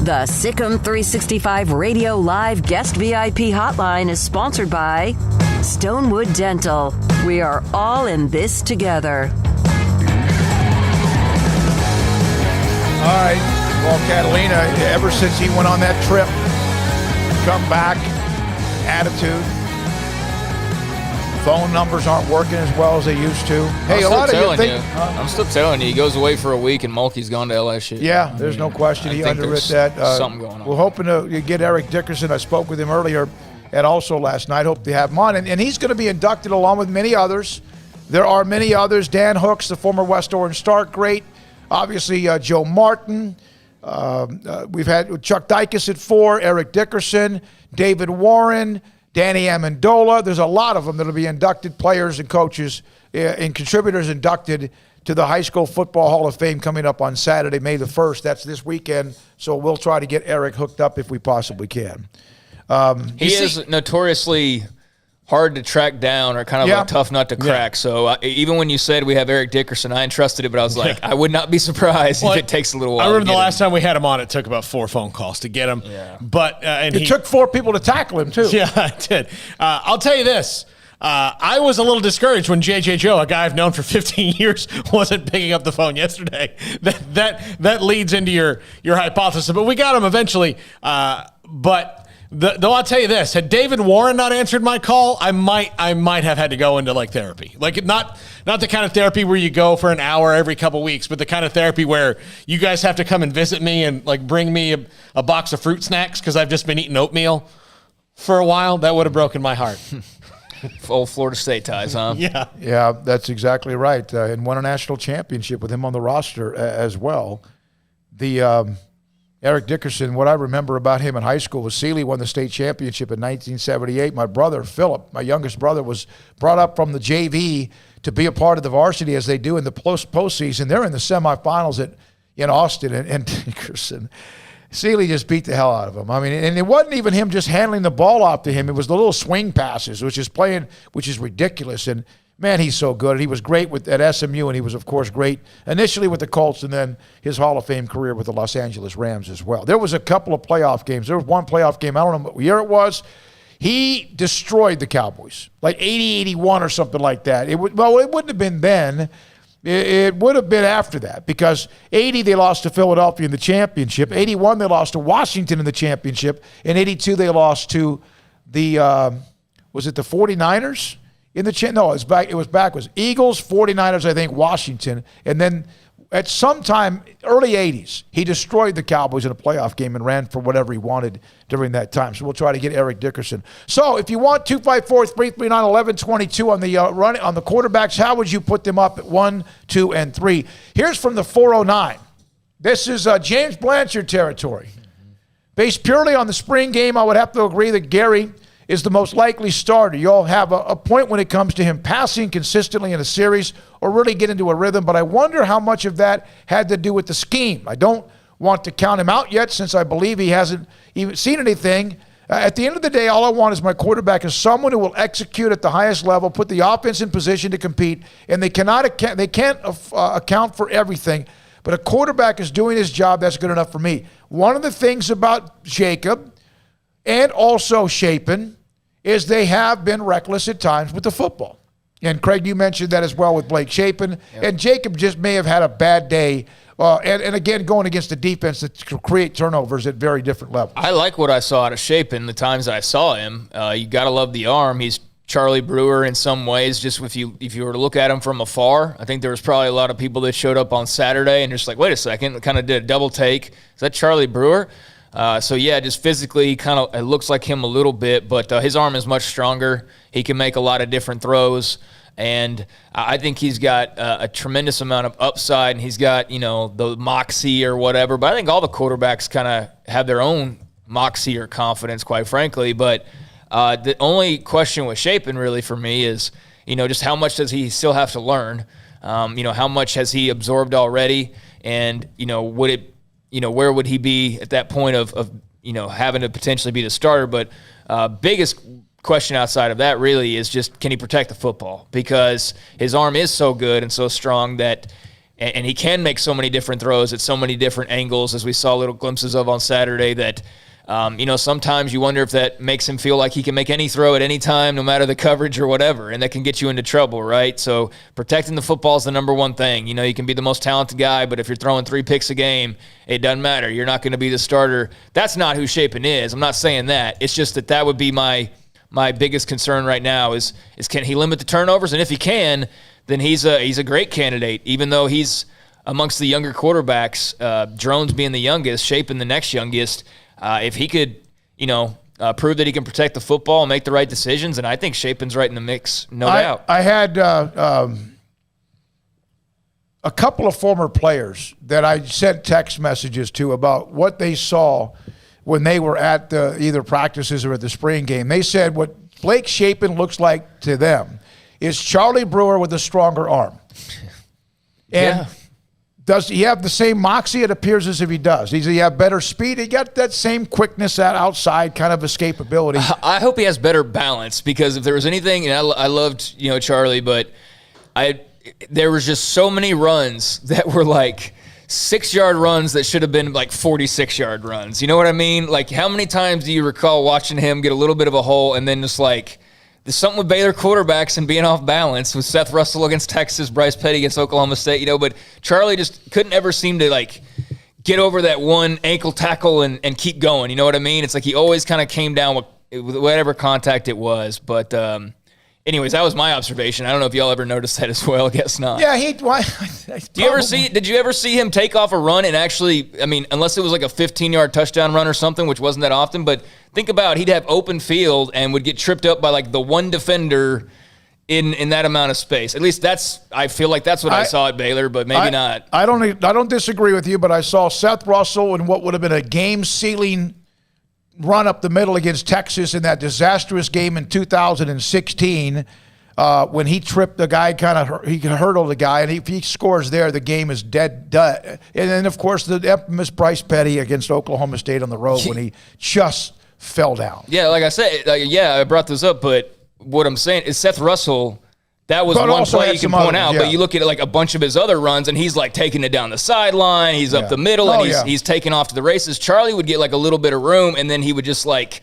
The SicEm365 Radio Live Guest VIP Hotline is sponsored by Stonewood Dental. We are all in this together.
All right. Well, Catalina, ever since he went on that trip, come back, attitude. Phone numbers aren't working as well as they used to. Hey, a lot of you think...
I'm still telling you, he goes away for a week and Mulkey's gone to LSU.
Yeah, there's no question. He underwrit that.
Something going on.
We're hoping to get Eric Dickerson. I spoke with him earlier and also last night. Hope to have him on. And he's going to be inducted along with many others. There are many others. Dan Hooks, the former West Orange Star great. Obviously, Joe Martin. We've had Chuck Dykes at 4, Eric Dickerson, David Warren, Danny Amendola. There's a lot of them that will be inducted, players and coaches and contributors inducted to the High School Football Hall of Fame coming up on Saturday, May the 1st. That's this weekend, so we'll try to get Eric hooked up if we possibly can.
He is notoriously hard to track down or kind of a tough nut to crack. So even when you said we have Eric Dickerson, I entrusted it, but I was like, I would not be surprised if it takes a little while.
I remember the last time we had him on, it took about 4 phone calls to get him. Yeah. But and
it took 4 people to tackle him, too.
Yeah, it did. I'll tell you this. I was a little discouraged when J.J. Joe, a guy I've known for 15 years, wasn't picking up the phone yesterday. That leads into your hypothesis. But we got him eventually. But Though I'll tell you this, had David Warren not answered my call, I might have had to go into like therapy. Like not the kind of therapy where you go for an hour every couple weeks, but the kind of therapy where you guys have to come and visit me and like bring me a box of fruit snacks because I've just been eating oatmeal for a while. That would have broken my heart.
Old Florida State ties, huh?
Yeah.
Yeah, that's exactly right. And won a national championship with him on the roster as well. The Eric Dickerson, what I remember about him in high school was Sealy won the state championship in 1978. My brother, Philip, my youngest brother, was brought up from the JV to be a part of the varsity as they do in the postseason. They're in the semifinals in Austin, and Dickerson, Sealy just beat the hell out of him. I mean, and it wasn't even him just handling the ball off to him. It was the little swing passes, which is ridiculous. And man, he's so good. He was great at SMU, and he was, of course, great initially with the Colts and then his Hall of Fame career with the Los Angeles Rams as well. There was a couple of playoff games. There was one playoff game, I don't know what year it was. He destroyed the Cowboys, like 80-81 or something like that. It wouldn't have been then. It would have been after that because 80 they lost to Philadelphia in the championship. 81 they lost to Washington in the championship. In 82 they lost to the was it the 49ers in the no, it was backwards. Eagles, 49ers, I think, Washington, and then at some time early 80s he destroyed the Cowboys in a playoff game and ran for whatever he wanted during that time. So we'll try to get Eric Dickerson. So if you want 254-339-1122 on the on the quarterbacks, how would you put them up at 1, 2, and 3? Here's from the 409. This is James Blanchard territory. Based purely on the spring game, I would have to agree that Gary is the most likely starter. You'll have a point when it comes to him passing consistently in a series or really get into a rhythm, but I wonder how much of that had to do with the scheme. I don't want to count him out yet since I believe he hasn't even seen anything. At the end of the day, all I want is my quarterback is someone who will execute at the highest level, put the offense in position to compete, and they can't account for everything, but a quarterback is doing his job. That's good enough for me. One of the things about Jacob and also Shapen is they have been reckless at times with the football. And Craig, you mentioned that as well with Blake Shapen. Yep. And Jacob just may have had a bad day. And again, going against the defense that create turnovers at very different levels.
I like what I saw out of Shapen the times I saw him. You got to love the arm. He's Charlie Brewer in some ways. Just if you were to look at him from afar, I think there was probably a lot of people that showed up on Saturday and just like, wait a second, kind of did a double take. Is that Charlie Brewer? So, yeah, just physically it looks like him a little bit, but his arm is much stronger. He can make a lot of different throws, and I think he's got a tremendous amount of upside, and he's got, the moxie or whatever. But I think all the quarterbacks kind of have their own moxie or confidence, quite frankly. But the only question with Shapen really for me is, just how much does he still have to learn? How much has he absorbed already? And, where would he be at that point of having to potentially be the starter? But biggest question outside of that really is just, can he protect the football? Because his arm is so good and so strong that, and he can make so many different throws at so many different angles, as we saw little glimpses of on Saturday, that sometimes you wonder if that makes him feel like he can make any throw at any time, no matter the coverage or whatever, and that can get you into trouble, right? So protecting the football is the number one thing. You can be the most talented guy, but if you're throwing 3 picks a game, it doesn't matter. You're not going to be the starter. That's not who Shapen is. I'm not saying that. It's just that would be my biggest concern right now is can he limit the turnovers? And if he can, then he's a great candidate, even though he's amongst the younger quarterbacks, Drones being the youngest, Shapen the next youngest. If he could, prove that he can protect the football and make the right decisions, and I think Shapen's right in the mix, no doubt.
I had a couple of former players that I sent text messages to about what they saw when they were at either practices or at the spring game. They said what Blake Shapen looks like to them is Charlie Brewer with a stronger arm. And yeah. Does he have the same moxie? It appears as if he does. Does he have better speed? He got that same quickness, that outside kind of escapability.
I hope he has better balance, because if there was anything, and I loved Charlie, but there was just so many runs that were like 6-yard runs that should have been like 46-yard runs. You know what I mean? Like, how many times do you recall watching him get a little bit of a hole and then just like, there's something with Baylor quarterbacks and being off balance, with Seth Russell against Texas, Bryce Petty against Oklahoma State, but Charlie just couldn't ever seem to like get over that one ankle tackle and keep going. You know what I mean? It's like he always kind of came down with whatever contact it was. But anyways, that was my observation. I don't know if y'all ever noticed that as well. I guess not.
Yeah,
Did you ever see him take off a run and actually, I mean, unless it was like a 15-yard touchdown run or something, which wasn't that often, but think about he'd have open field and would get tripped up by like the one defender in that amount of space. At least I feel like that's what I saw at Baylor, but maybe not.
I don't disagree with you, but I saw Seth Russell in what would have been a game-sealing run up the middle against Texas in that disastrous game in 2016 when he tripped the guy, he hurdled the guy, and if he scores there, the game is dead. And then, of course, the infamous Bryce Petty against Oklahoma State on the road when he just fell down.
Yeah, like I said, I brought this up, but what I'm saying is Seth Russell, that was one play you can point out, but you look at it like a bunch of his other runs, and he's like taking it down the sideline, he's up the middle, and he's taking off to the races. Charlie would get like a little bit of room, and then he would just like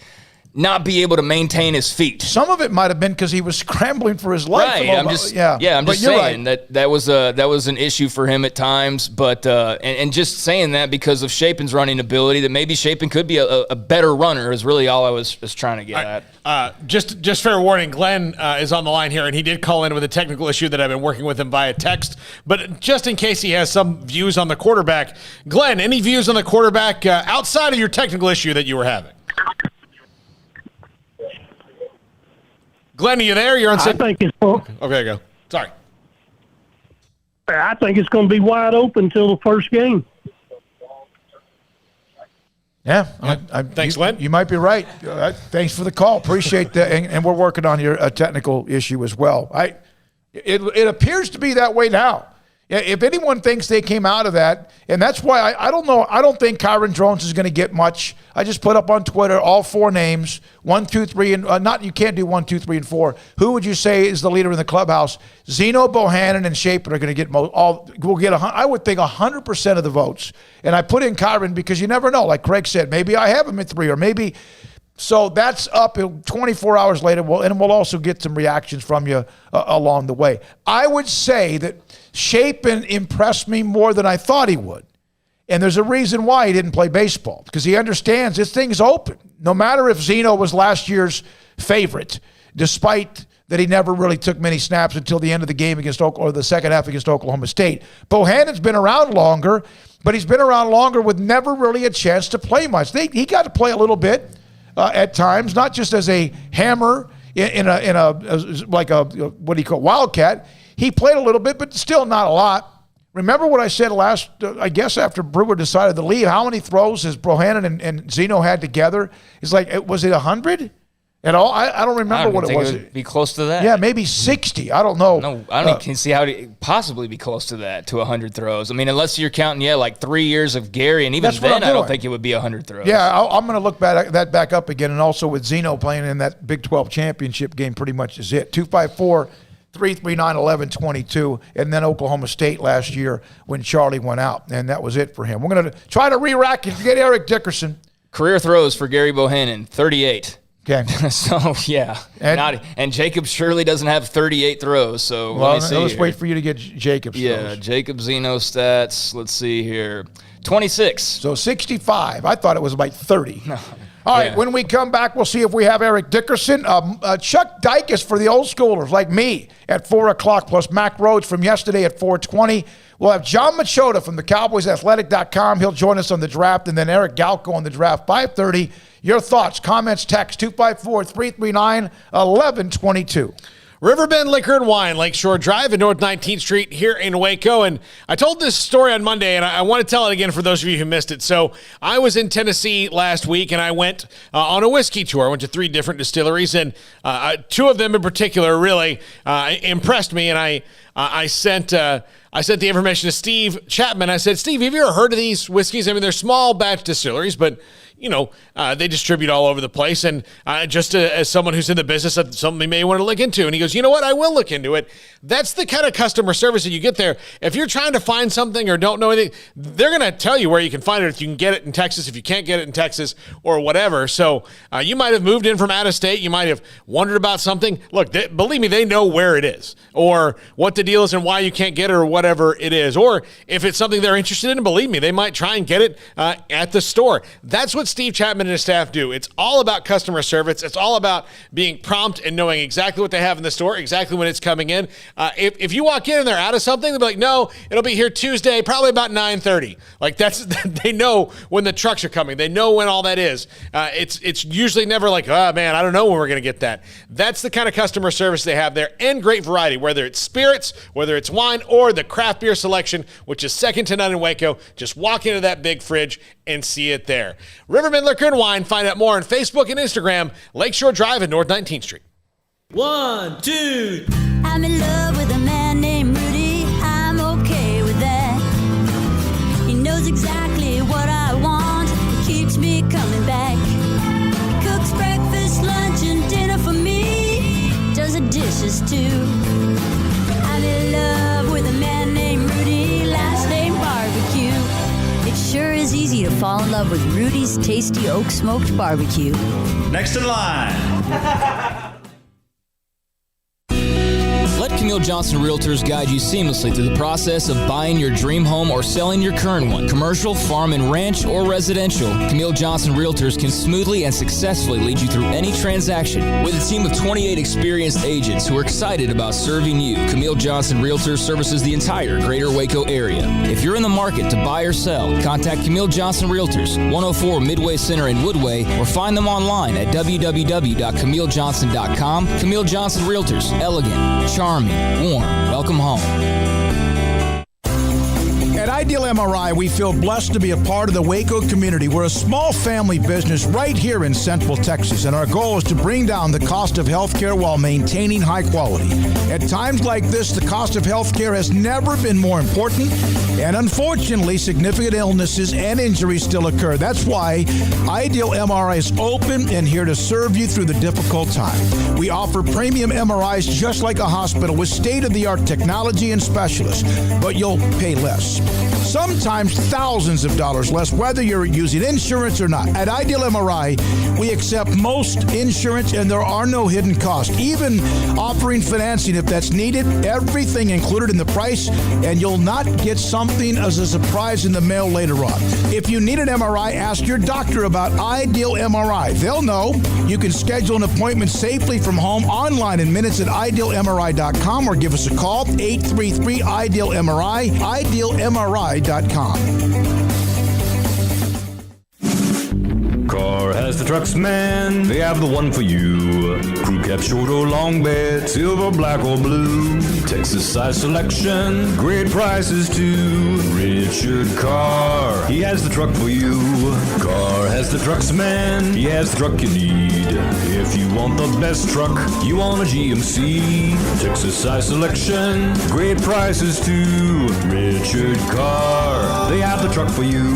not be able to maintain his feet.
Some of it might have been because he was scrambling for his life.
Right. I'm just saying that was an issue for him at times, but and just saying that because of Shapen's running ability, that maybe Shapen could be a better runner is really all I was trying to get at.
Just fair warning, Glenn is on the line here, and he did call in with a technical issue that I've been working with him via text. But just in case he has some views on the quarterback, Glenn, any views on the quarterback outside of your technical issue that you were having? Glenn, are you there? You're on.
I think it's.
Okay, go. Sorry.
I think it's going to be wide open until the first game.
Yeah.
Thanks, Glenn.
You might be right. Thanks for the call. Appreciate that. And we're working on your technical issue as well. It appears to be that way now. If anyone thinks they came out of that, and that's why I don't know. I don't think Kyron Drones is going to get much. I just put up on Twitter all four names, 1, 2, 3, and not. You can't do 1, 2, 3, and 4. Who would you say is the leader in the clubhouse? Zeno, Bohannon, and Shapen are going to get We'll get I would think 100% of the votes. And I put in Kyron because you never know. Like Craig said, maybe I have him at 3, or maybe. So that's up 24 hours later, and we'll also get some reactions from you along the way. I would say that Shapen impressed me more than I thought he would. And there's a reason why he didn't play baseball, because he understands this thing's open. No matter if Zeno was last year's favorite, despite that he never really took many snaps until the end of the game or the second half against Oklahoma State. Bohannon's been around longer, but he's been around longer with never really a chance to play much. He got to play a little bit. At times, not just as a hammer in a what do you call wildcat. He played a little bit, but still not a lot. Remember what I said last, I guess after Brewer decided to leave, how many throws has Bohannon and Zeno had together? It's like, was it 100 at all? I don't remember what it was.
It would be close to that.
Yeah, maybe 60. I don't know.
No, I don't even see how to possibly be close to that, to 100 throws. I mean, unless you're counting, like 3 years of Gary, and even then I don't think it would be 100 throws.
Yeah, I'm going to look that back up again, and also with Zeno playing in that Big 12 championship game pretty much is it. 254-339-1122, and then Oklahoma State last year when Charlie went out, and that was it for him. We're going to try to re-rack and get Eric Dickerson.
Career throws for Gary Bohannon, 38.
Okay.
So, yeah. And Jacob surely doesn't have 38 throws, so let me see.
Let's wait for you to get Jacob's throws.
Jacob Zeno stats. Let's see here. 26.
So 65. I thought it was like 30. No. All right, when we come back, we'll see if we have Eric Dickerson. Chuck Dykes for the old schoolers like me at 4 o'clock, plus Mac Rhodes from yesterday at 4:20. We'll have John Machota from the CowboysAthletic.com. He'll join us on the draft, and then Eric Galko on the draft, 5:30. Your thoughts, comments, text, 254-339-1122.
Riverbend Liquor and Wine, Lakeshore Drive and North 19th Street here in Waco. And I told this story on Monday, and I want to tell it again for those of you who missed it. So I was in Tennessee last week, and I went on a whiskey tour. I went to 3 different distilleries, and 2 of them in particular really impressed me. And I sent the information to Steve Chapman. I said, Steve, have you ever heard of these whiskeys? I mean, they're small batch distilleries, but they distribute all over the place. And just as someone who's in the business, that's something they may want to look into. And he goes, you know what? I will look into it. That's the kind of customer service that you get there. If you're trying to find something or don't know anything, they're going to tell you where you can find it. If you can get it in Texas, if you can't get it in Texas or whatever. So you might have moved in from out of state. You might have wondered about something. Look, believe me, they know where it is or what the deal is and why you can't get it or whatever it is. Or if it's something they're interested in, believe me, they might try and get it at the store. That's what Steve Chapman and his staff do. It's all about customer service. It's all about being prompt and knowing exactly what they have in the store, exactly when it's coming in. If you walk in and they're out of something, they'll be like, no, it'll be here Tuesday, probably about 9:30. Like they know when the trucks are coming. They know when all that is. It's usually never like, oh man, I don't know when we're going to get that. That's the kind of customer service they have there, and great variety, whether it's spirits, whether it's wine, or the craft beer selection, which is second to none in Waco. Just walk into that big fridge and see it there. Riverman Liquor and Wine. Find out more on Facebook and Instagram. Lakeshore Drive at North 19th Street.
1, 2.
I'm in love with a man named Rudy. I'm okay with that. He knows exactly what I want. He keeps me coming back. Cooks breakfast, lunch, and dinner for me. Does the dishes too. I'm in love with a man named Rudy. Last name Barbecue. It sure is easy to fall in love with Rudy's tasty oak smoked barbecue.
Next in line.
Let Camille Johnson Realtors guide you seamlessly through the process of buying your dream home or selling your current one. Commercial, farm and ranch, or residential, Camille Johnson Realtors can smoothly and successfully lead you through any transaction. With a team of 28 experienced agents who are excited about serving you, Camille Johnson Realtors services the entire greater Waco area. If you're in the market to buy or sell, contact Camille Johnson Realtors, 104 Midway Center in Woodway, or find them online at www.camillejohnson.com. Camille Johnson Realtors, elegant, charming, warm. Welcome home.
At Ideal MRI, we feel blessed to be a part of the Waco community. We're a small family business right here in Central Texas, and our goal is to bring down the cost of healthcare while maintaining high quality. At times like this, the cost of healthcare has never been more important, and unfortunately, significant illnesses and injuries still occur. That's why Ideal MRI is open and here to serve you through the difficult time. We offer premium MRIs just like a hospital with state-of-the-art technology and specialists, but you'll pay less. Sometimes thousands of dollars less, whether you're using insurance or not. At Ideal MRI, we accept most insurance and there are no hidden costs, even offering financing if that's needed. Everything included in the price, and you'll not get something as a surprise in the mail later on. If you need an MRI, ask your doctor about Ideal MRI. They'll know. You can schedule an appointment safely from home online in minutes at idealmri.com or give us a call, 833-IDEAL-MRI, idealmri.com.
Car has the trucks, man. They have the one for you. Crew cab, short or long bed, silver, black or blue. Texas size selection, great prices too. Richard Carr, he has the truck for you. Carr has the trucks, man. He has the truck you need. If you want the best truck, you want a GMC. Texas size selection, great prices too. Richard Carr, they have the truck for you.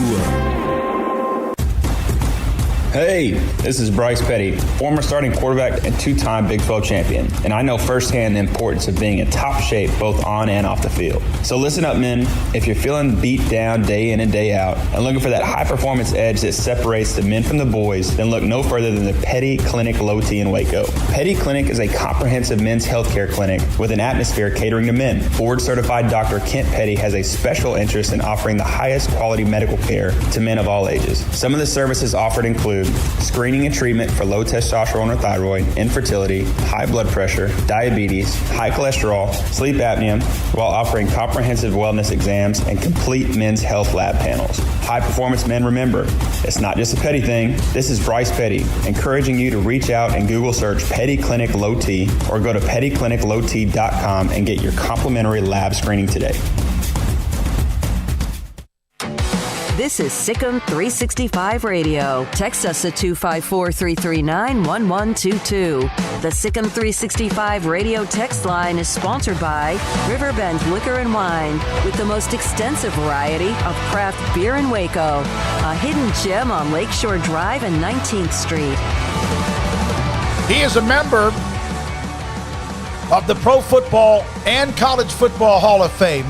Hey, this is Bryce Petty, former starting quarterback and two-time Big 12 champion, and I know firsthand the importance of being in top shape both on and off the field. So listen up, men. If you're feeling beat down day in and day out and looking for that high-performance edge that separates the men from the boys, then look no further than the Petty Clinic Low T in Waco. Petty Clinic is a comprehensive men's healthcare clinic with an atmosphere catering to men. Board-certified Dr. Kent Petty has a special interest in offering the highest quality medical care to men of all ages. Some of the services offered include screening and treatment for low testosterone or thyroid, infertility, high blood pressure, diabetes, high cholesterol, sleep apnea, while offering comprehensive wellness exams and complete men's health lab panels. High performance men, remember, it's not just a Petty thing. This is Bryce Petty, encouraging you to reach out and Google search Petty Clinic Low T or go to pettycliniclowt.com and get your complimentary lab screening today.
This is SicEm365 Radio. Text us at 254-339-1122. The SicEm365 Radio text line is sponsored by Riverbend Liquor and Wine, with the most extensive variety of craft beer in Waco. A hidden gem on Lakeshore Drive and 19th Street.
He is a member of the Pro Football and College Football Hall of Fame,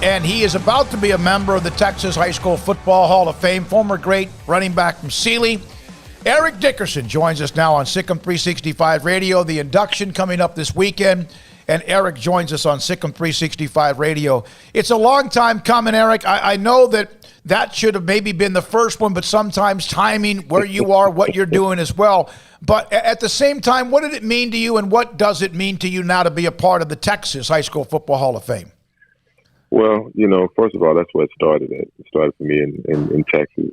and he is about to be a member of the Texas High School Football Hall of Fame. Former great running back from Sealy, Eric Dickerson, joins us now on SicEm365 Radio. The induction coming up this weekend, and Eric joins us on SicEm365 Radio. It's a long time coming, Eric. I know that should have maybe been the first one, but sometimes timing, where you are, what you're doing as well. But at the same time, what did it mean to you, and what does it mean to you now to be a part of the Texas High School Football Hall of Fame?
Well, first of all, that's where it started at. It started for me in Texas,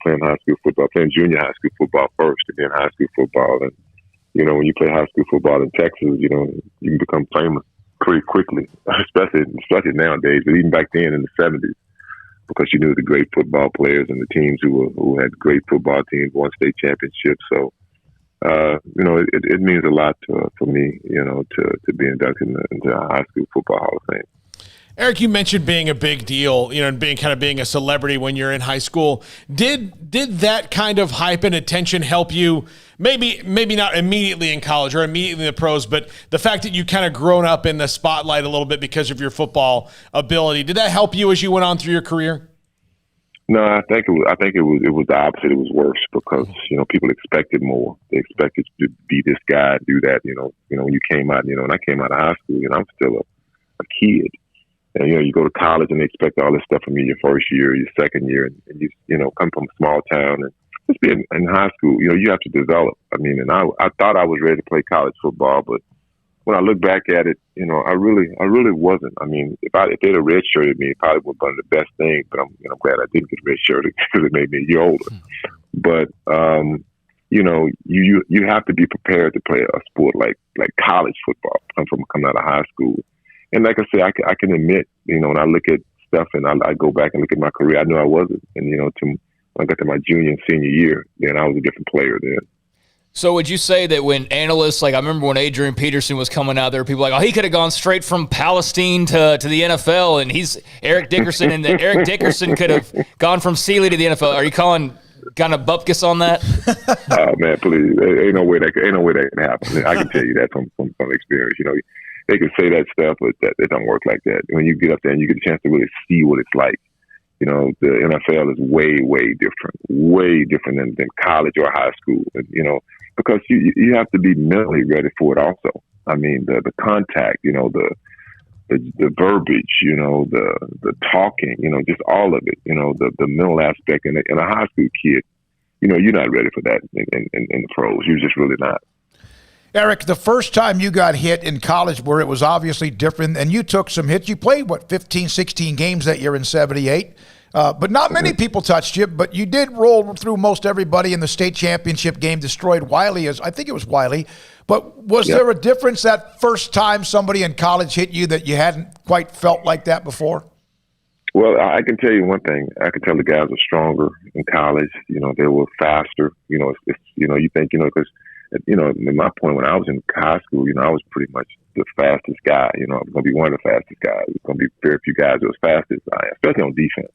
playing high school football, playing junior high school football first, and then high school football. And, when you play high school football in Texas, you can become famous pretty quickly, especially nowadays, but even back then in the 70s, because you knew the great football players and the teams who had great football teams, won state championships. So, it means a lot for me, to be inducted into the High School Football Hall of Fame.
Eric, you mentioned being a big deal, and being a celebrity when you're in high school. Did that kind of hype and attention help you? Maybe not immediately in college or immediately in the pros, but the fact that you kind of grown up in the spotlight a little bit because of your football ability, did that help you as you went on through your career?
No, I think it was the opposite. It was worse because people expected more. They expected you to be this guy, do that. When you came out, when I came out of high school, I'm still a kid. And, you go to college and they expect all this stuff from you your first year, your second year, and you come from a small town and just be in high school, you have to develop. And I thought I was ready to play college football, but when I look back at it, I really wasn't. If they'd have redshirted me, it probably would have been the best thing, but I'm glad I didn't get redshirted because it made me a year older. But, you have to be prepared to play a sport like college football, coming out of high school. And like I say, I can admit, when I look at stuff and I go back and look at my career, I knew I wasn't. And, when I got to my junior and senior year, then I was a different player then.
So would you say that when analysts, I remember when Adrian Peterson was coming out there, people were like, he could have gone straight from Palestine to the NFL, and he's Eric Dickerson, and Eric Dickerson could have gone from Sealy to the NFL. Are you calling kind of bupkis on that?
Oh, man, please. Ain't no way that can happen. I can tell you that from experience. They can say that stuff, but it don't work like that. When you get up there and you get a chance to really see what it's like, the NFL is way, way different than college or high school. And, because you have to be mentally ready for it also. The contact, the verbiage, the talking, just all of it, the mental aspect. And a high school kid, you're not ready for that in the pros. You're just really not.
Eric, the first time you got hit in college where it was obviously different, and you took some hits, you played, 15, 16 games that year in 78, but not many people touched you, but you did roll through most everybody in the state championship game, destroyed Wiley, I think it was Wiley, but was there a difference that first time somebody in college hit you that you hadn't quite felt like that before?
Well, I can tell you one thing. I can tell the guys were stronger in college. They were faster. You think, because in my point, when I was in high school, I was pretty much the fastest guy. I was going to be one of the fastest guys. There's going to be very few guys that was fast as I am, especially on defense.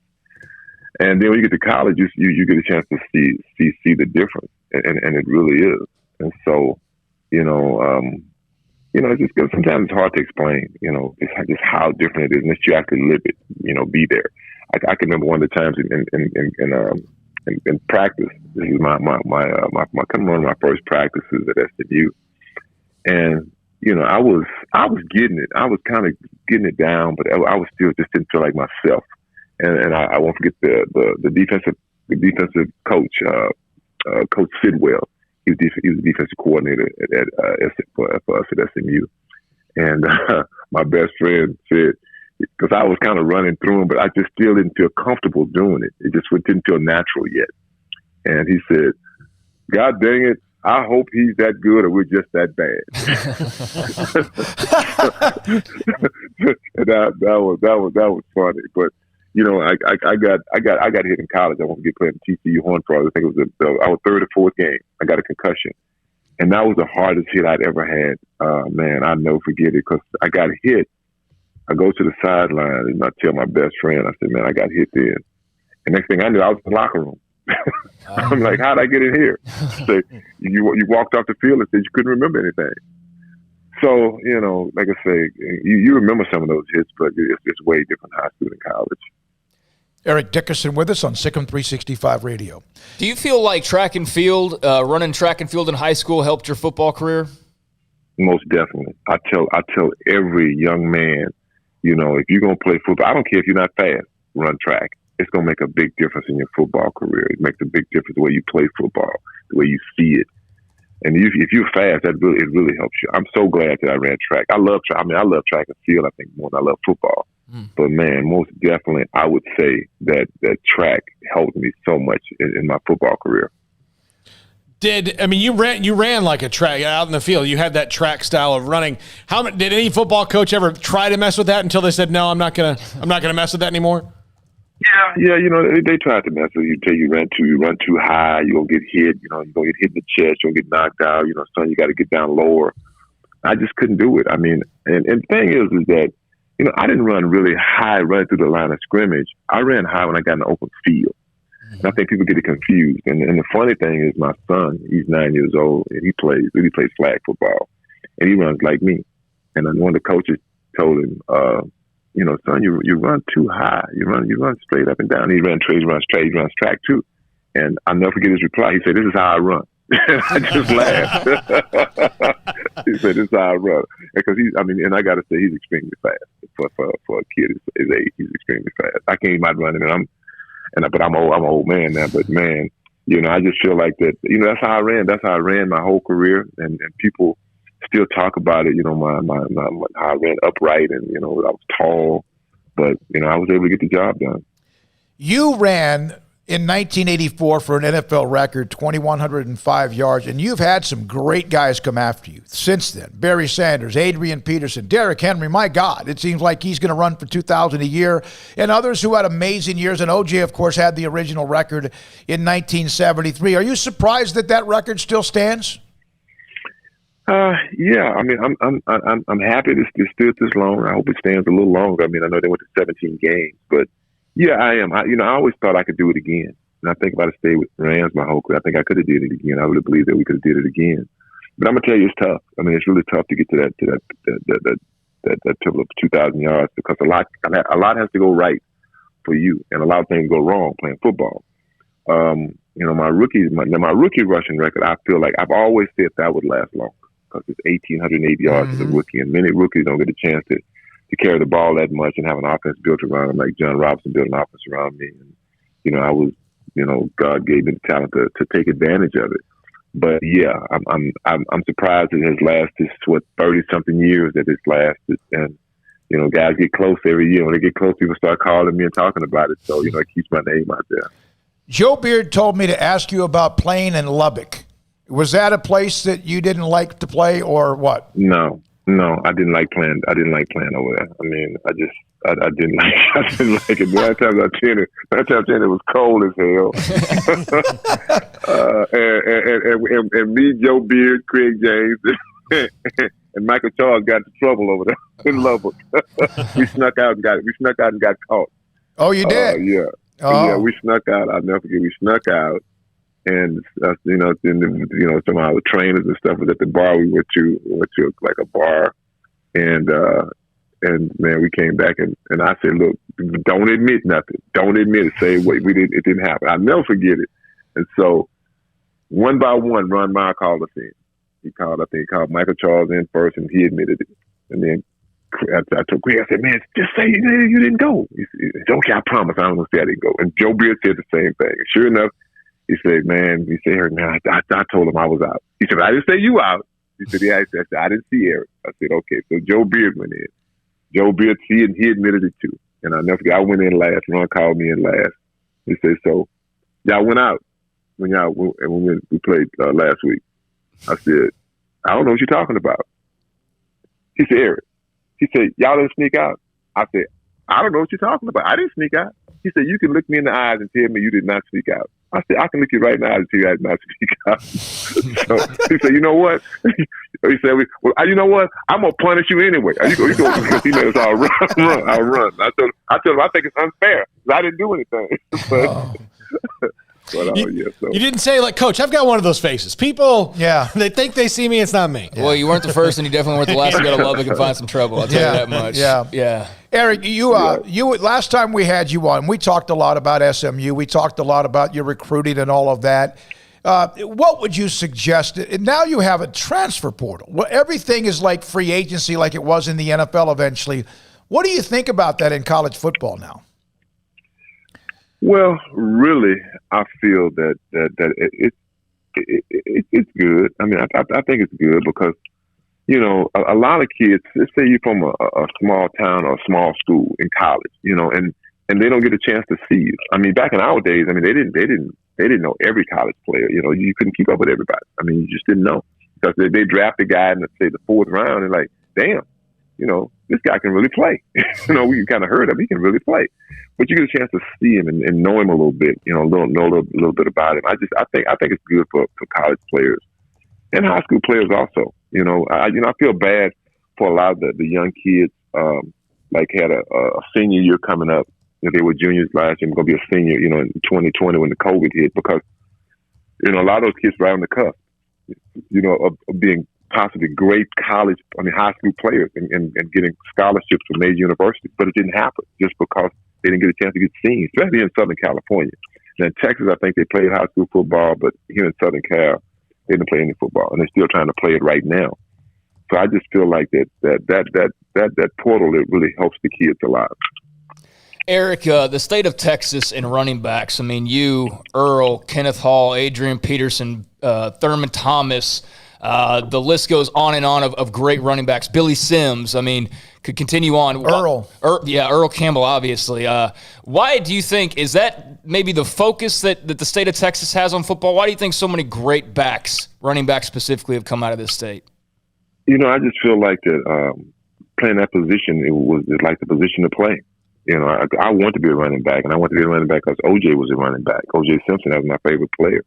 And then when you get to college, you get a chance to see the difference, and it really is. And so, it's just sometimes it's hard to explain. Just how different it is, unless you actually live it. Be there. I can remember one of the times in practice. This is one of my first practices at SMU, and I was getting it. I was kind of getting it down, but I was still just didn't feel like myself. And I won't forget the defensive coach, Coach Sidwell. He was the defensive coordinator for us at SMU, and my best friend said, because I was kind of running through him, but I just still didn't feel comfortable doing it. It just didn't feel natural yet. And he said, "God dang it, I hope he's that good or we're just that bad." And that was funny. But I got hit in college. I won't get playing TCU Horned Frogs. I think it was our third or fourth game. I got a concussion, and that was the hardest hit I'd ever had. Man, I'll never forget it because I got hit. I go to the sideline and I tell my best friend, I said, "Man, I got hit then." And next thing I knew, I was in the locker room. I'm like, "How'd I get in here?" So you walked off the field and said you couldn't remember anything. So, like I say, you remember some of those hits, but it's way different high school and college.
Eric Dickerson with us on SicEm365 Radio.
Do you feel like track and field, running track and field in high school helped your football career?
Most definitely. I tell every young man, if you're going to play football, I don't care if you're not fast, run track. It's going to make a big difference in your football career. It makes a big difference the way you play football, the way you see it. And if you're fast, it really helps you. I'm so glad that I ran track. I love track. I love track and field, I think, more than I love football. But, man, most definitely, I would say that track helped me so much in my football career.
You ran like a track out in the field. You had that track style of running. Did any football coach ever try to mess with that until they said, "No, I'm not gonna mess with that anymore"?
Yeah, they tried to mess with you until you run too high, you're gonna get hit, you're gonna get hit in the chest, you're gonna get knocked out, son, you gotta get down lower. I just couldn't do it. I mean, and the thing is that, I didn't run really high running through the line of scrimmage. I ran high when I got in the open field. And I think people get it confused. And the funny thing is my son, he's 9 years old and he plays flag football and he runs like me. And then one of the coaches told him, son, you run too high. You run straight up and down. He runs track too. And I'll never forget his reply. He said, "This is how I run." I just laughed. He said, "This is how I run." Because and I got to say, he's extremely fast for a kid his age. He's extremely fast. I can't even run him, but I'm an old man now. But man, I just feel like that. That's how I ran. That's how I ran my whole career, and people still talk about it, my how I ran upright and, I was tall, but, I was able to get the job done.
You ran in 1984 for an NFL record, 2,105 yards, and you've had some great guys come after you since then. Barry Sanders, Adrian Peterson, Derrick Henry, my God, it seems like he's going to run for 2,000 a year, and others who had amazing years, and OJ, of course, had the original record in 1973. Are you surprised that record still stands?
Yeah, I'm happy it stood this long. I hope it stands a little longer. I know they went to 17 games, but yeah, I am. I always thought I could do it again. And I think if I'd stayed with Rams my whole career, I think I could have did it again. I would have believed that we could have did it again. But I'm gonna tell you, it's tough. It's really tough to get to that total of 2,000 yards because a lot has to go right for you, and a lot of things go wrong playing football. My rookie rushing record, I feel like I've always said that would last longer. Because it's 1,880 yards as a rookie, and many rookies don't get a chance to carry the ball that much and have an offense built around them, like John Robinson built an offense around me. And, I was, God gave me the talent to take advantage of it. But yeah, I'm surprised it has lasted 30-something years that it's lasted, and guys get close every year. When they get close, people start calling me and talking about it. So it keeps my name out there.
Joe Beard told me to ask you about playing in Lubbock. Was that a place that you didn't like to play, or what?
No, I didn't like playing. I didn't like playing over there. I didn't like it. Nine times out of 10, it was cold as hell. and me, Joe Beard, Craig James, and Michael Charles got into trouble over there in Lubbock. We snuck out and got caught.
Oh, you did?
Yeah. Oh. Yeah, we snuck out. I'll never forget. We snuck out. And some of our trainers and stuff was at the bar we went to like a bar, and man, we came back and I said, "Look, don't admit nothing. Don't admit it. Say wait, it didn't happen." I'll never forget it. And so, one by one, Ron Meyer called us in. He called Michael Charles in first, and he admitted it. And then I told Greg, I said, "Man, just say you didn't go." He said, "Okay, I promise I don't want to say I didn't go." And Joe Beard said the same thing. And sure enough. He said, "Man," I told him I was out. He said, "I didn't say you out." He said, "Yeah." I said, "I didn't see Eric." I said, "Okay." So Joe Beard went in. Joe Beard, he admitted it too. And I never forget, I went in last. Ron called me in last. He said, "So y'all went out when we played last week." I said, "I don't know what you're talking about." He said, "Eric." He said, "Y'all didn't sneak out." I said, "I don't know what you're talking about. I didn't sneak out." He said, you can look me in the eyes and tell me you did not speak out. I said, I can look you right in the eyes and tell you I did not speak out. So he said, you know what? He said, well, you know what? I'm going to punish you anyway. He made us all run. I'll run. I told him, I think it's unfair. I didn't do anything.
You didn't say, like, Coach, I've got one of those faces. People, they think they see me. It's not me.
Well, you weren't the first, and you definitely weren't the last to go to Lubbock and find some trouble. I'll tell you that much.
Yeah. Eric, you last time we had you on, we talked a lot about SMU. We talked a lot about your recruiting and all of that. What would you suggest? Now you have a transfer portal. Well, everything is like free agency, like it was in the NFL eventually. What do you think about that in college football now?
Well, really, I feel that it's good. I mean, I think it's good because, you know, a lot of kids, let's say you're from a small town or a small school in college, you know, and they don't get a chance to see you. I mean, back in our days, I mean, they didn't know every college player. You know, you couldn't keep up with everybody. I mean, you just didn't know because they draft a guy in, say, the fourth round and like, damn, you know, this guy can really play. You know, we kind of heard of him. He can really play. But you get a chance to see him and know him a little bit, you know, know a little bit about him. I think it's good for college players and high school players also. You know, I feel bad for a lot of the young kids, like had a senior year coming up. You know, they were juniors last year, going to be a senior, you know, in 2020 when the COVID hit, because, you know, a lot of those kids were right on the cusp, you know, of being possibly great high school players and getting scholarships from major universities. But it didn't happen just because they didn't get a chance to get seen, especially in Southern California. And in Texas, I think they played high school football, but here in Southern Cal, they didn't play any football, and they're still trying to play it right now. So I just feel like that portal, it really helps the kids a lot.
Eric, the state of Texas and running backs, I mean, you, Earl, Kenneth Hall, Adrian Peterson, Thurman Thomas, the list goes on and on of great running backs. Billy Sims, I mean, could continue on. Earl Campbell, obviously. Why do you think, is that maybe the focus that the state of Texas has on football? Why do you think so many great backs, running backs specifically, have come out of this state?
You know, I just feel like that playing that position, it's like the position to play. You know, I want to be a running back, and I want to be a running back because OJ was a running back. OJ Simpson was my favorite player.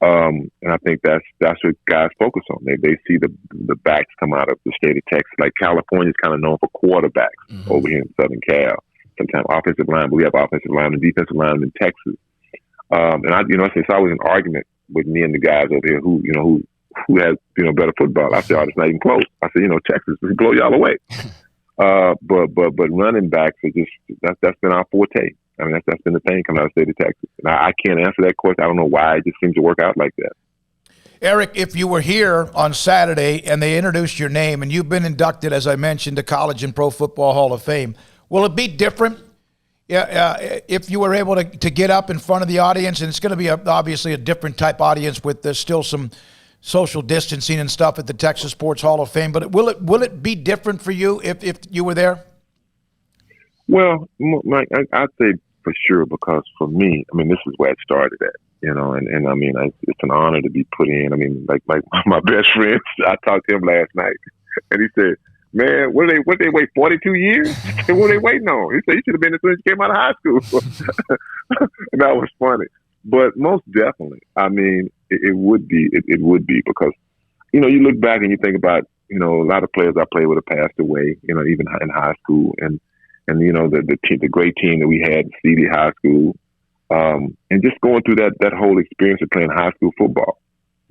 And I think that's what guys focus on. They see the backs come out of the state of Texas. Like California's kind of known for quarterbacks over here in Southern Cal. Sometimes offensive line, but we have offensive line and defensive line in Texas. And it's always an argument with me and the guys over here who has, you know, better football. I said, it's not even close. I said, you know, Texas will blow y'all away. But running backs are just that's been our forte. I mean, that's been the thing coming out of the state of Texas. And I can't answer that question. I don't know why it just seems to work out like that.
Eric, if you were here on Saturday and they introduced your name and you've been inducted, as I mentioned, to College and Pro Football Hall of Fame, will it be different if you were able to get up in front of the audience? And it's going to be obviously a different type audience with still some social distancing and stuff at the Texas Sports Hall of Fame. But will it be different for you if you were there?
Well, Mike, I'd say for sure, because for me, I mean, this is where it started at, you know, and I mean, it's an honor to be put in. I mean, like my best friend, I talked to him last night, and he said, man, what they wait 42 years? I said, what are they waiting on? He said, you should have been as soon as you came out of high school. And that was funny. But most definitely, I mean, it would be because, you know, you look back and you think about, you know, a lot of players I played with have passed away, you know, even in high school, and you know, the great team that we had at CD High School, and just going through that whole experience of playing high school football.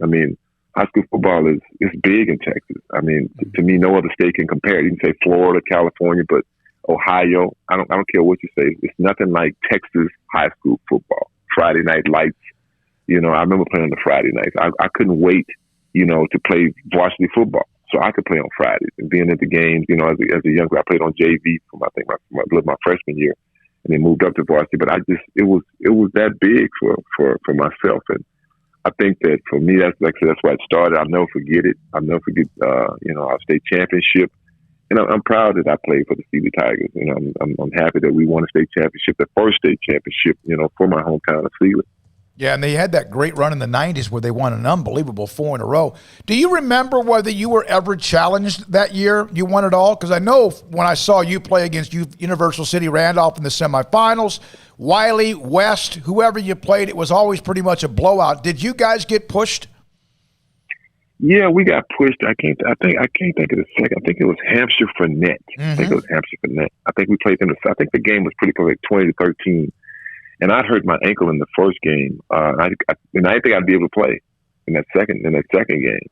I mean, high school football is big in Texas. I mean, to me, no other state can compare. You can say Florida, California, but Ohio, I don't care what you say. It's nothing like Texas high school football. Friday night lights. You know, I remember playing on the Friday nights. I couldn't wait, you know, to play varsity football, so I could play on Fridays. And being at the games, you know, as a young guy, I played on JV from I think my freshman year, and then moved up to varsity. But it was that big for myself, and I think that for me, that's why it started. I'll never forget it. I'll never forget, you know, our state championship. And I'm proud that I played for the Sealy Tigers. You know, I'm happy that we won a state championship, the first state championship, you know, for my hometown of Sealy.
Yeah, and they had that great run in the 90s where they won an unbelievable 4 in a row. Do you remember whether you were ever challenged that year? You won it all? Because I know when I saw you play against Universal City Randolph in the semifinals, Wiley, West, whoever you played, it was always pretty much a blowout. Did you guys get pushed?
Yeah, we got pushed. I can't think of the second. I think it was Hampshire Fournette. I think it was Hampshire Fournette. I think we played them. I think the game was pretty close, like 20-13. And I'd hurt my ankle in the first game. And I didn't think I'd be able to play in that second game.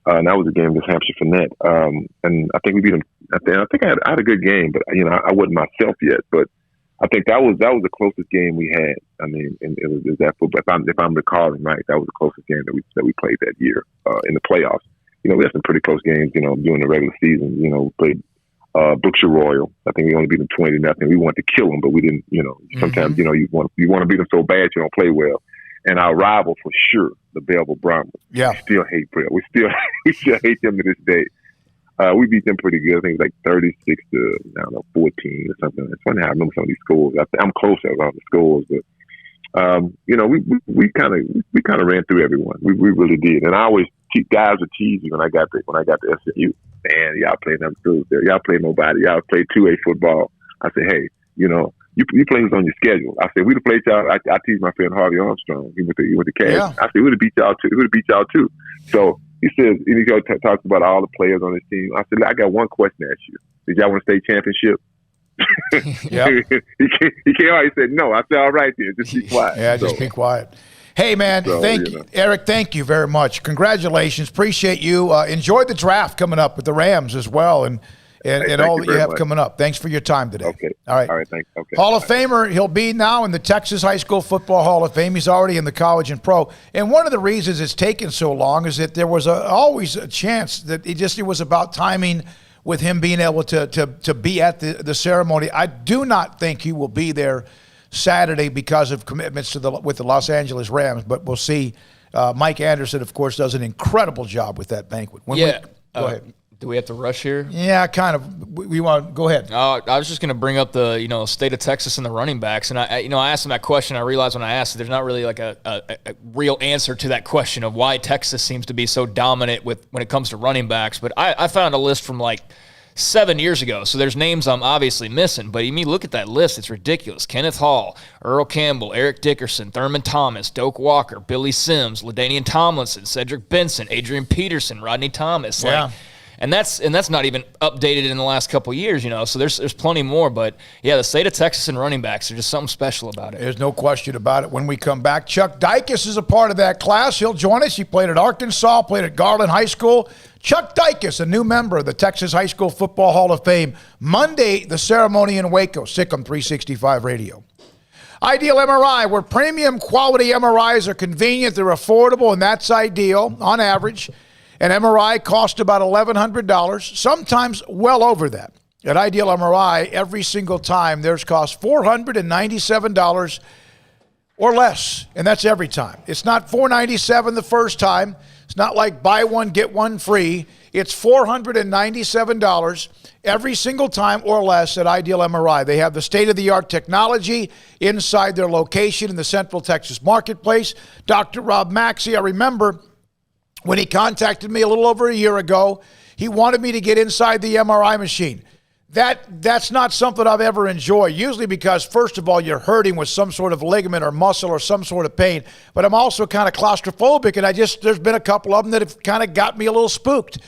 And that was a game against Hampshire Fournette. And I think we beat them. I think I had a good game, but I wasn't myself yet. But I think that was the closest game we had. I mean, and it was that football. If I'm recalling right, that was the closest game that we played that year in the playoffs. We had some pretty close games. During the regular season. We played Brookshire Royal. I think we only beat them 20-0. We wanted to kill them, but we didn't. Sometimes you want to beat them so bad you don't play well. And our rival for sure, the Belleville Brahmas.
Yeah,
we still hate Bell. We still hate them to this day. We beat them pretty good. I think it was like 36-14 or something. It's funny how I remember some of these scores. I'm closer on the scores, but we kind of ran through everyone. We really did. And I always guys would tease me when I got to SMU. Man, y'all play them schools there. Y'all play nobody. Y'all play 2A football. I said, hey, you play who's on your schedule. I said, we'd have played y'all. I teased my friend Harvey Armstrong. He went to Cass. Yeah. I said, we'd have beat y'all too. So he says, he talks about all the players on his team. I said, I got one question to ask you. Did y'all win a state championship? He came out. He said, no. I said, all right then. Just be quiet.
Yeah, just be quiet. Hey, man, thank you. Eric, thank you very much. Congratulations. Appreciate you. Enjoy the draft coming up with the Rams as well and all that you have coming up. Thanks for your time today.
Okay.
All right,
thanks. Okay.
Hall of Famer, he'll be now in the Texas High School Football Hall of Fame. He's already in the college and pro. And one of the reasons it's taken so long is that there was always a chance that it was about timing with him being able to be at the ceremony. I do not think he will be there Saturday because of commitments with the Los Angeles Rams, but we'll see. Mike Anderson, of course, does an incredible job with that banquet. Go ahead.
Do we have to rush here?
Yeah, kind of. We want to go ahead.
I was just going to bring up the state of Texas and the running backs, and I asked him that question. I realized when I asked it, there's not really like a real answer to that question of why Texas seems to be so dominant when it comes to running backs. But I found a list from like 7 years ago, so there's names I'm obviously missing, but you mean look at that list, it's ridiculous. Kenneth Hall, Earl Campbell, Eric Dickerson, Thurman Thomas, Doak Walker, Billy Sims, LaDainian Tomlinson, Cedric Benson, Adrian Peterson, Rodney Thomas.
Yeah.
And that's not even updated in the last couple of years, so there's plenty more. But, yeah, the state of Texas and running backs, there's just something special about it.
There's no question about it. When we come back, Chuck Dykes is a part of that class. He'll join us. He played at Arkansas, played at Garland High School. Chuck Dykes, a new member of the Texas High School Football Hall of Fame. Monday, the ceremony in Waco, SicEm365 Radio. Ideal MRI, where premium quality MRIs are convenient, they're affordable, and that's ideal on average. An MRI costs about $1,100, sometimes well over that. At Ideal MRI, every single time theirs costs $497 or less, and that's every time. It's not $497 the first time. It's not like buy one, get one free. It's $497 every single time or less at Ideal MRI. They have the state-of-the-art technology inside their location in the Central Texas Marketplace. Dr. Rob Maxey, I remember when he contacted me a little over a year ago, he wanted me to get inside the MRI machine. That's not something I've ever enjoyed, usually because, first of all, you're hurting with some sort of ligament or muscle or some sort of pain, but I'm also kind of claustrophobic, and there's been a couple of them that have kind of got me a little spooked.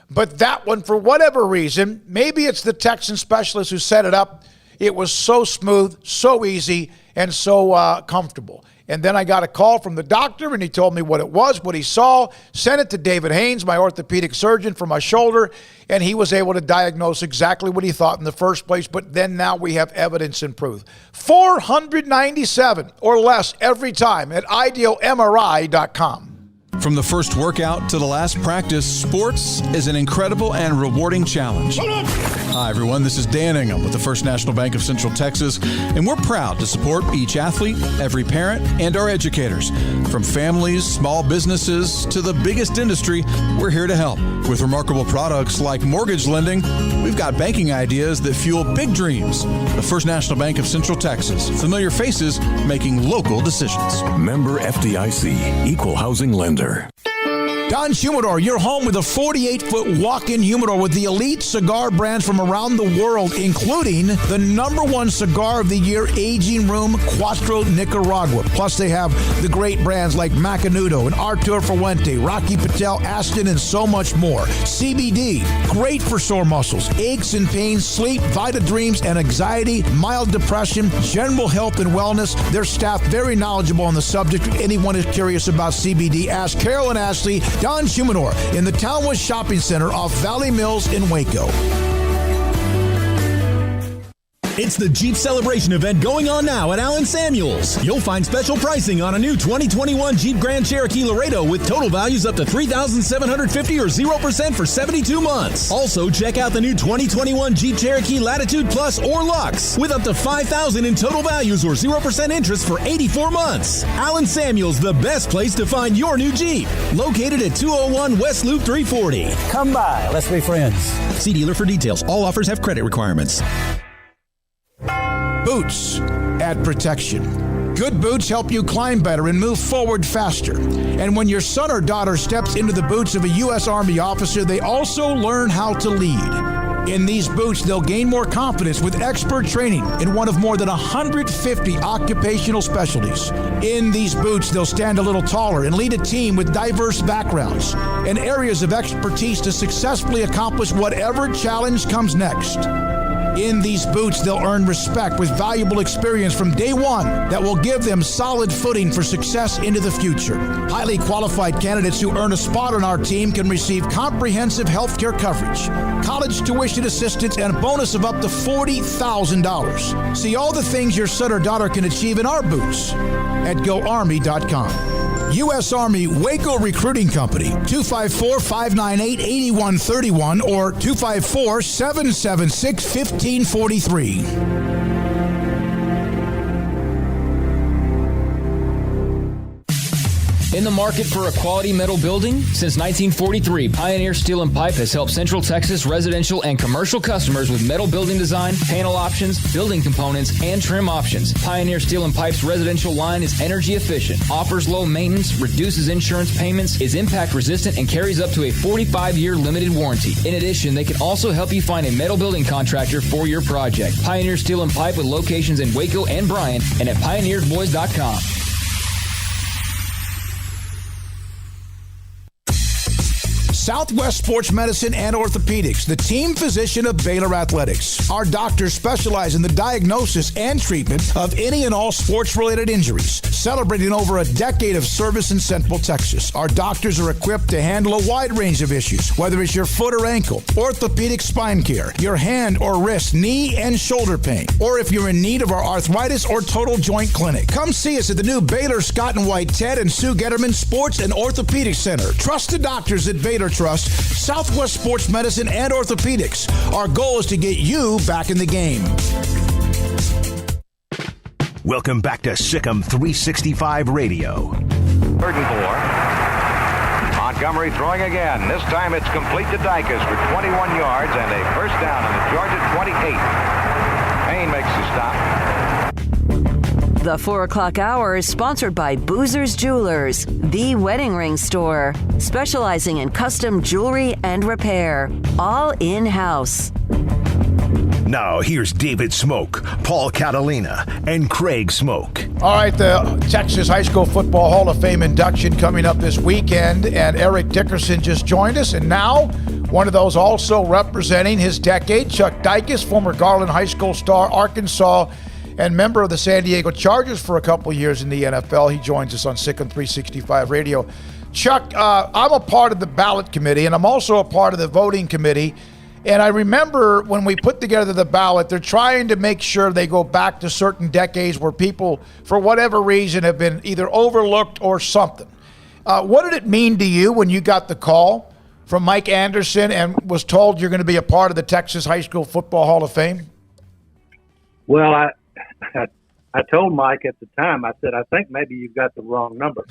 But that one, for whatever reason, maybe it's the Texan specialist who set it up, it was so smooth, so easy, and so comfortable. And then I got a call from the doctor, and he told me what it was, what he saw, sent it to David Haynes, my orthopedic surgeon, for my shoulder, and he was able to diagnose exactly what he thought in the first place. But then now we have evidence and proof. $497 or less every time at idealmri.com.
From the first workout to the last practice, sports is an incredible and rewarding challenge. Hi, everyone. This is Dan Ingham with the First National Bank of Central Texas, and we're proud to support each athlete, every parent, and our educators. From families, small businesses, to the biggest industry, we're here to help. With remarkable products like mortgage lending, we've got banking ideas that fuel big dreams. The First National Bank of Central Texas. Familiar faces making local decisions.
Member FDIC, Equal Housing Lender.
Don's Humidor, your home with a 48-foot walk-in humidor with the elite cigar brands from around the world, including the #1 cigar of the year, Aging Room Cuatro Nicaragua. Plus, they have the great brands like Macanudo and Artur Fuente, Rocky Patel, Aston, and so much more. CBD, great for sore muscles, aches and pains, sleep, Vita Dreams, and anxiety, mild depression, general health and wellness. Their staff very knowledgeable on the subject. If anyone is curious about CBD, ask Carol and Ashley. Don's Humidor in the Townwest Shopping Center off Valley Mills in Waco.
It's the Jeep Celebration event going on now at Allen Samuels. You'll find special pricing on a new 2021 Jeep Grand Cherokee Laredo with total values up to $3,750 or 0% for 72 months. Also, check out the new 2021 Jeep Cherokee Latitude Plus or Luxe with up to $5,000 in total values or 0% interest for 84 months. Allen Samuels, the best place to find your new Jeep. Located at 201 West Loop 340.
Come by, let's be friends.
See dealer for details. All offers have credit requirements.
Boots add protection. Good boots help you climb better and move forward faster. And when your son or daughter steps into the boots of a U.S. Army officer, they also learn how to lead. In these boots, they'll gain more confidence with expert training in one of more than 150 occupational specialties. In these boots, they'll stand a little taller and lead a team with diverse backgrounds and areas of expertise to successfully accomplish whatever challenge comes next. In these boots, they'll earn respect with valuable experience from day one that will give them solid footing for success into the future. Highly qualified candidates who earn a spot on our team can receive comprehensive health care coverage, college tuition assistance, and a bonus of up to $40,000. See all the things your son or daughter can achieve in our boots at GoArmy.com. U.S. Army Waco Recruiting Company, 254-598-8131 or 254-776-1543.
In the market for a quality metal building? Since 1943, Pioneer Steel and Pipe has helped Central Texas residential and commercial customers with metal building design, panel options, building components, and trim options. Pioneer Steel and Pipe's residential line is energy efficient, offers low maintenance, reduces insurance payments, is impact resistant, and carries up to a 45-year limited warranty. In addition, they can also help you find a metal building contractor for your project. Pioneer Steel and Pipe with locations in Waco and Bryan and at pioneersboys.com.
Southwest Sports Medicine and Orthopedics, the team physician of Baylor Athletics. Our doctors specialize in the diagnosis and treatment of any and all sports-related injuries, celebrating over a decade of service in Central Texas. Our doctors are equipped to handle a wide range of issues, whether it's your foot or ankle, orthopedic spine care, your hand or wrist, knee and shoulder pain, or if you're in need of our arthritis or total joint clinic. Come see us at the new Baylor Scott and White Ted and Sue Getterman Sports and Orthopedic Center. Trust the doctors at Baylor Trust, Southwest Sports Medicine and Orthopedics. Our goal is to get you back in the game.
Welcome back to SicEm365 Radio.
3rd and 4. Montgomery throwing again. This time it's complete to Dicus for 21 yards and a first down on the Georgia 28. Payne makes the stop.
The 4 o'clock hour is sponsored by Boozer's Jewelers, the wedding ring store, specializing in custom jewelry and repair, all in-house.
Now here's David Smoak, Paul Catalina, and Craig Smoak.
All right, the Texas High School Football Hall of Fame induction coming up this weekend, and Eric Dickerson just joined us, and now one of those also representing his decade, Chuck Dicus, former Garland High School star, Arkansas, and member of the San Diego Chargers for a couple years in the NFL. He joins us on SicEm365 Radio. Chuck, I'm a part of the ballot committee, and I'm also a part of the voting committee. And I remember when we put together the ballot, they're trying to make sure they go back to certain decades where people, for whatever reason, have been either overlooked or something. What did it mean to you when you got the call from Mike Anderson and was told you're going to be a part of the Texas High School Football Hall of Fame?
Well, I told Mike at the time, I said, I think maybe you've got the wrong number.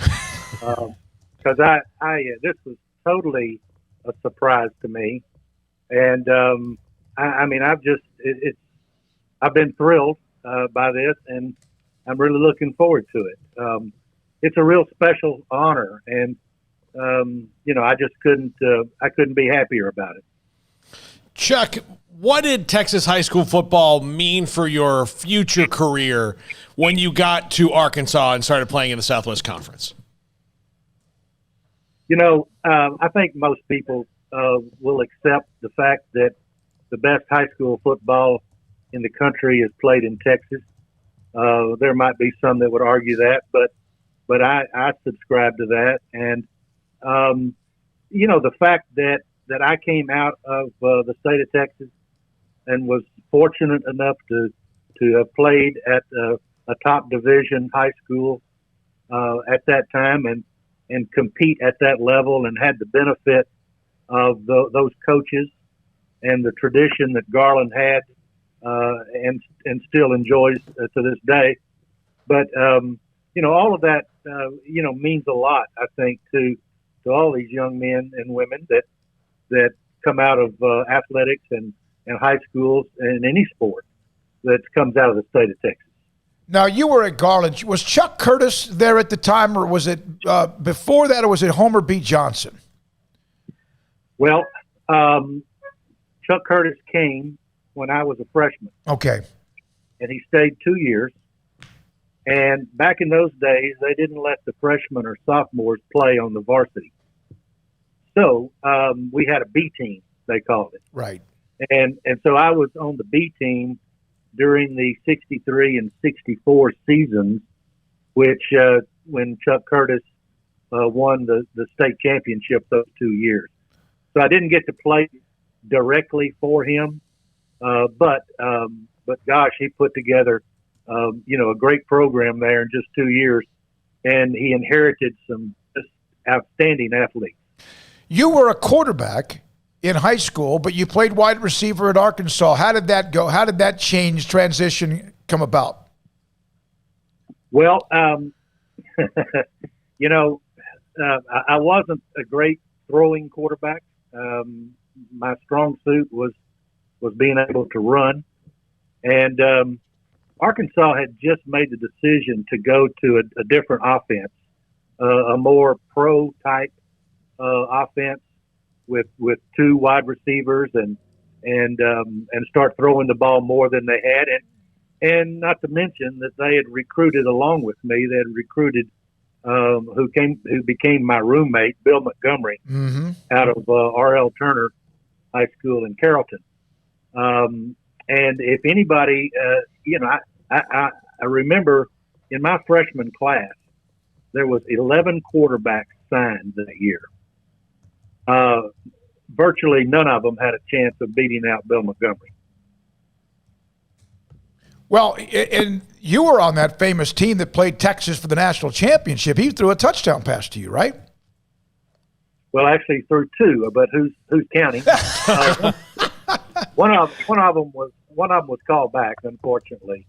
Because this was totally a surprise to me. And, I've been thrilled by this, and I'm really looking forward to it. It's a real special honor, and, I just couldn't be happier about it.
Chuck, what did Texas high school football mean for your future career when you got to Arkansas and started playing in the Southwest Conference?
I think most people will accept the fact that the best high school football in the country is played in Texas. There might be some that would argue that, but I subscribe to that. And, the fact that I came out of the state of Texas and was fortunate enough to have played at a top division high school at that time and compete at that level and had the benefit of those coaches and the tradition that Garland had and still enjoys to this day. But, all of that, means a lot, I think, to all these young men and women that come out of athletics and high schools and any sport that comes out of the state of Texas.
Now, you were at Garland. Was Chuck Curtis there at the time, or was it before that, or was it Homer B. Johnson?
Well, Chuck Curtis came when I was a freshman.
Okay.
And he stayed 2 years. And back in those days, they didn't let the freshmen or sophomores play on the varsity. So we had a B team, they called it.
Right.
And so I was on the B team during the 63 and 64 seasons, which when Chuck Curtis won the state championship those 2 years. So I didn't get to play directly for him, but gosh, he put together a great program there in just 2 years, and he inherited some just outstanding athletes.
You were a quarterback in high school, but you played wide receiver at Arkansas. How did that go? How did that transition come about?
Well, I wasn't a great throwing quarterback. My strong suit was being able to run. And Arkansas had just made the decision to go to a different offense, a more pro-type offense with two wide receivers and start throwing the ball more than they had. And not to mention that they had recruited along with me. They had recruited who became my roommate, Bill Montgomery, out of R.L. Turner High School in Carrollton. And if anybody, I remember in my freshman class, there was 11 quarterbacks signed that year. Virtually none of them had a chance of beating out Bill Montgomery.
Well, and you were on that famous team that played Texas for the national championship. He threw a touchdown pass to you, right?
Well, actually threw two, but who's counting? One of them was called back, unfortunately,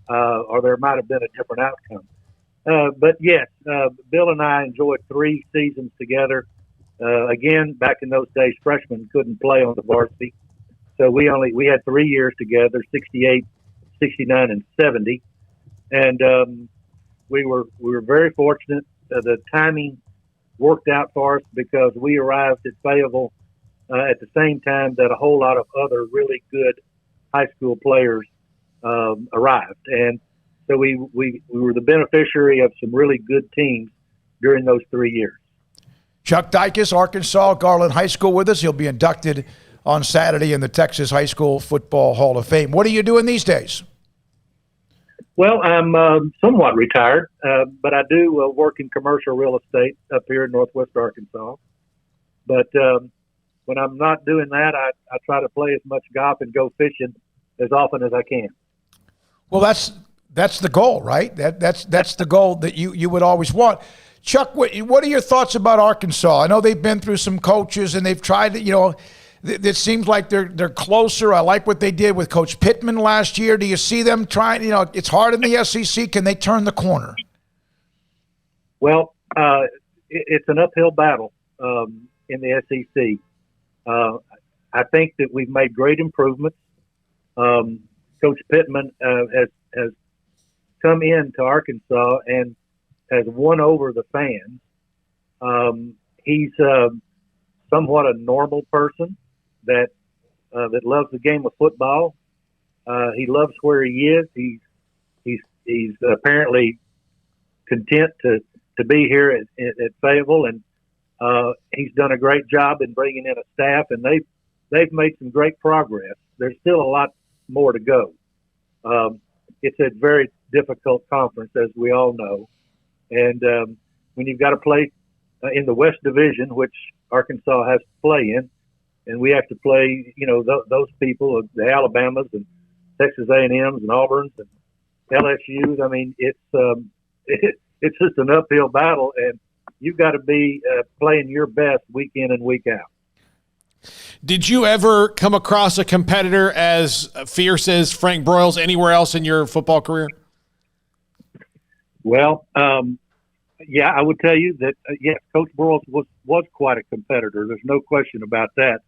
or there might have been a different outcome. But yes, Bill and I enjoyed 3 seasons together. Again, back in those days, freshmen couldn't play on the varsity, so we had 3 years together, 68, 69, and 70, and we were very fortunate. The timing worked out for us because we arrived at Fayetteville at the same time that a whole lot of other really good high school players arrived, and so we were the beneficiary of some really good teams during those 3 years.
Chuck Dykes, Arkansas, Garland High School with us. He'll be inducted on Saturday in the Texas High School Football Hall of Fame. What are you doing these days?
Well, I'm somewhat retired, but I do work in commercial real estate up here in Northwest Arkansas. But when I'm not doing that, I try to play as much golf and go fishing as often as I can.
Well, that's the goal, right? That's the goal that you would always want. Chuck, what are your thoughts about Arkansas? I know they've been through some coaches and they've tried to, it seems like they're closer. I like what they did with Coach Pittman last year. Do you see them trying, it's hard in the SEC. Can they turn the corner?
Well, it's an uphill battle in the SEC. I think that we've made great improvements. Coach Pittman has come into Arkansas and has won over the fans. He's somewhat a normal person that loves the game of football. He loves where he is. He's apparently content to be here at Fayetteville, and he's done a great job in bringing in a staff, and they've made some great progress. There's still a lot more to go. It's a very difficult conference, as we all know. And when you've got to play in the West Division, which Arkansas has to play in, and we have to play, those people, the Alabamas and Texas A&Ms and Auburns and LSUs. I mean, it's just an uphill battle, and you've got to be playing your best week in and week out.
Did you ever come across a competitor as fierce as Frank Broyles anywhere else in your football career?
Well, yeah, I would tell you that, yes, Coach Broyles was quite a competitor. There's no question about that.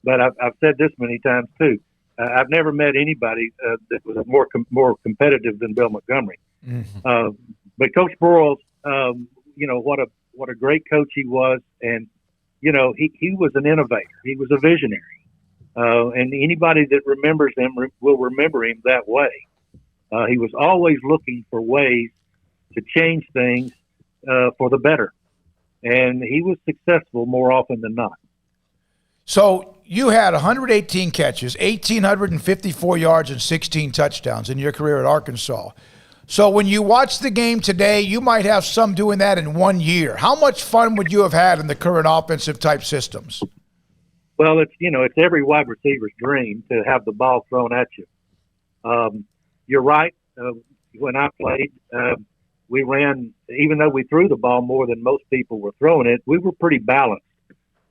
But I've said this many times, too. I've never met anybody that was more competitive than Bill Montgomery. Mm-hmm. But Coach Broyles, what a great coach he was. And, he was an innovator. He was a visionary. And anybody that remembers him will remember him that way. He was always looking for ways to change things for the better. And he was successful more often than not.
So you had 118 catches, 1,854 yards, and 16 touchdowns in your career at Arkansas. So when you watch the game today, you might have some doing that in 1 year. How much fun would you have had in the current offensive type systems?
Well, it's every wide receiver's dream to have the ball thrown at you. You're right. When I played, we ran, even though we threw the ball more than most people were throwing it, we were pretty balanced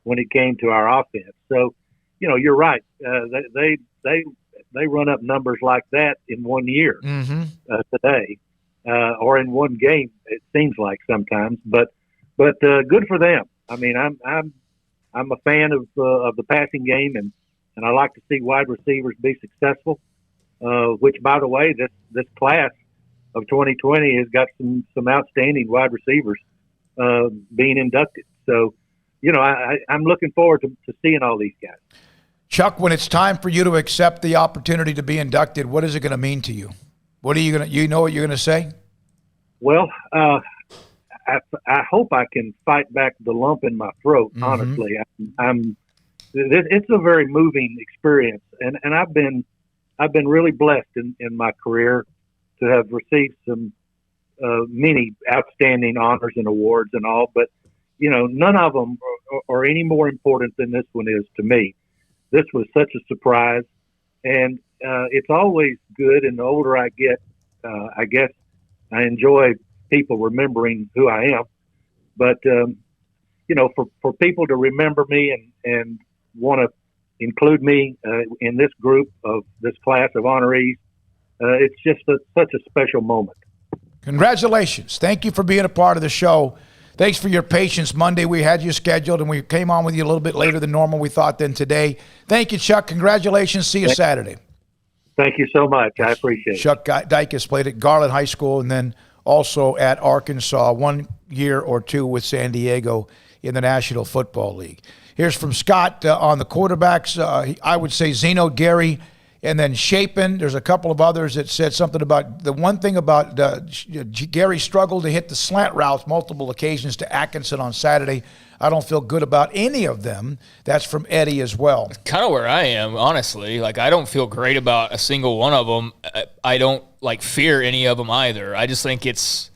when it came to our offense. So, you're right. They run up numbers like that in 1 year today, or in one game. It seems like sometimes, but good for them. I mean, I'm a fan of the passing game, and I like to see wide receivers be successful. Which, by the way, this class of 2020 has got some outstanding wide receivers being inducted. So, I'm looking forward to seeing all these guys.
Chuck, when it's time for you to accept the opportunity to be inducted, what is it going to mean to you? What are you going to? You know what you're going to say?
Well, I hope I can fight back the lump in my throat. Mm-hmm. Honestly, it's a very moving experience, and I've been really blessed in my career to have received some many outstanding honors and awards and all, but none of them are any more important than this one is to me. This was such a surprise, and it's always good. And the older I get, I guess I enjoy people remembering who I am. But for people to remember me and want to include me in this group of this class of honorees, it's just such a special moment.
Congratulations! Thank you for being a part of the show. Thanks for your patience. Monday we had you scheduled, and we came on with you a little bit later than normal, we thought, than today. Thank you, Chuck. Congratulations. See you Saturday.
Thank you so much. I appreciate it.
Chuck Dykes played at Garland High School and then also at Arkansas 1 year or two with San Diego in the National Football League. Here's from Scott on the quarterbacks. I would say Zeno, Gary, and then Chapin. There's a couple of others that said something about the one thing about Gary struggled to hit the slant routes multiple occasions to Atkinson on Saturday. I don't feel good about any of them. That's from Eddie as well.
Kind of where I am, honestly. Like, I don't feel great about a single one of them. I don't, fear any of them either. I just think it's,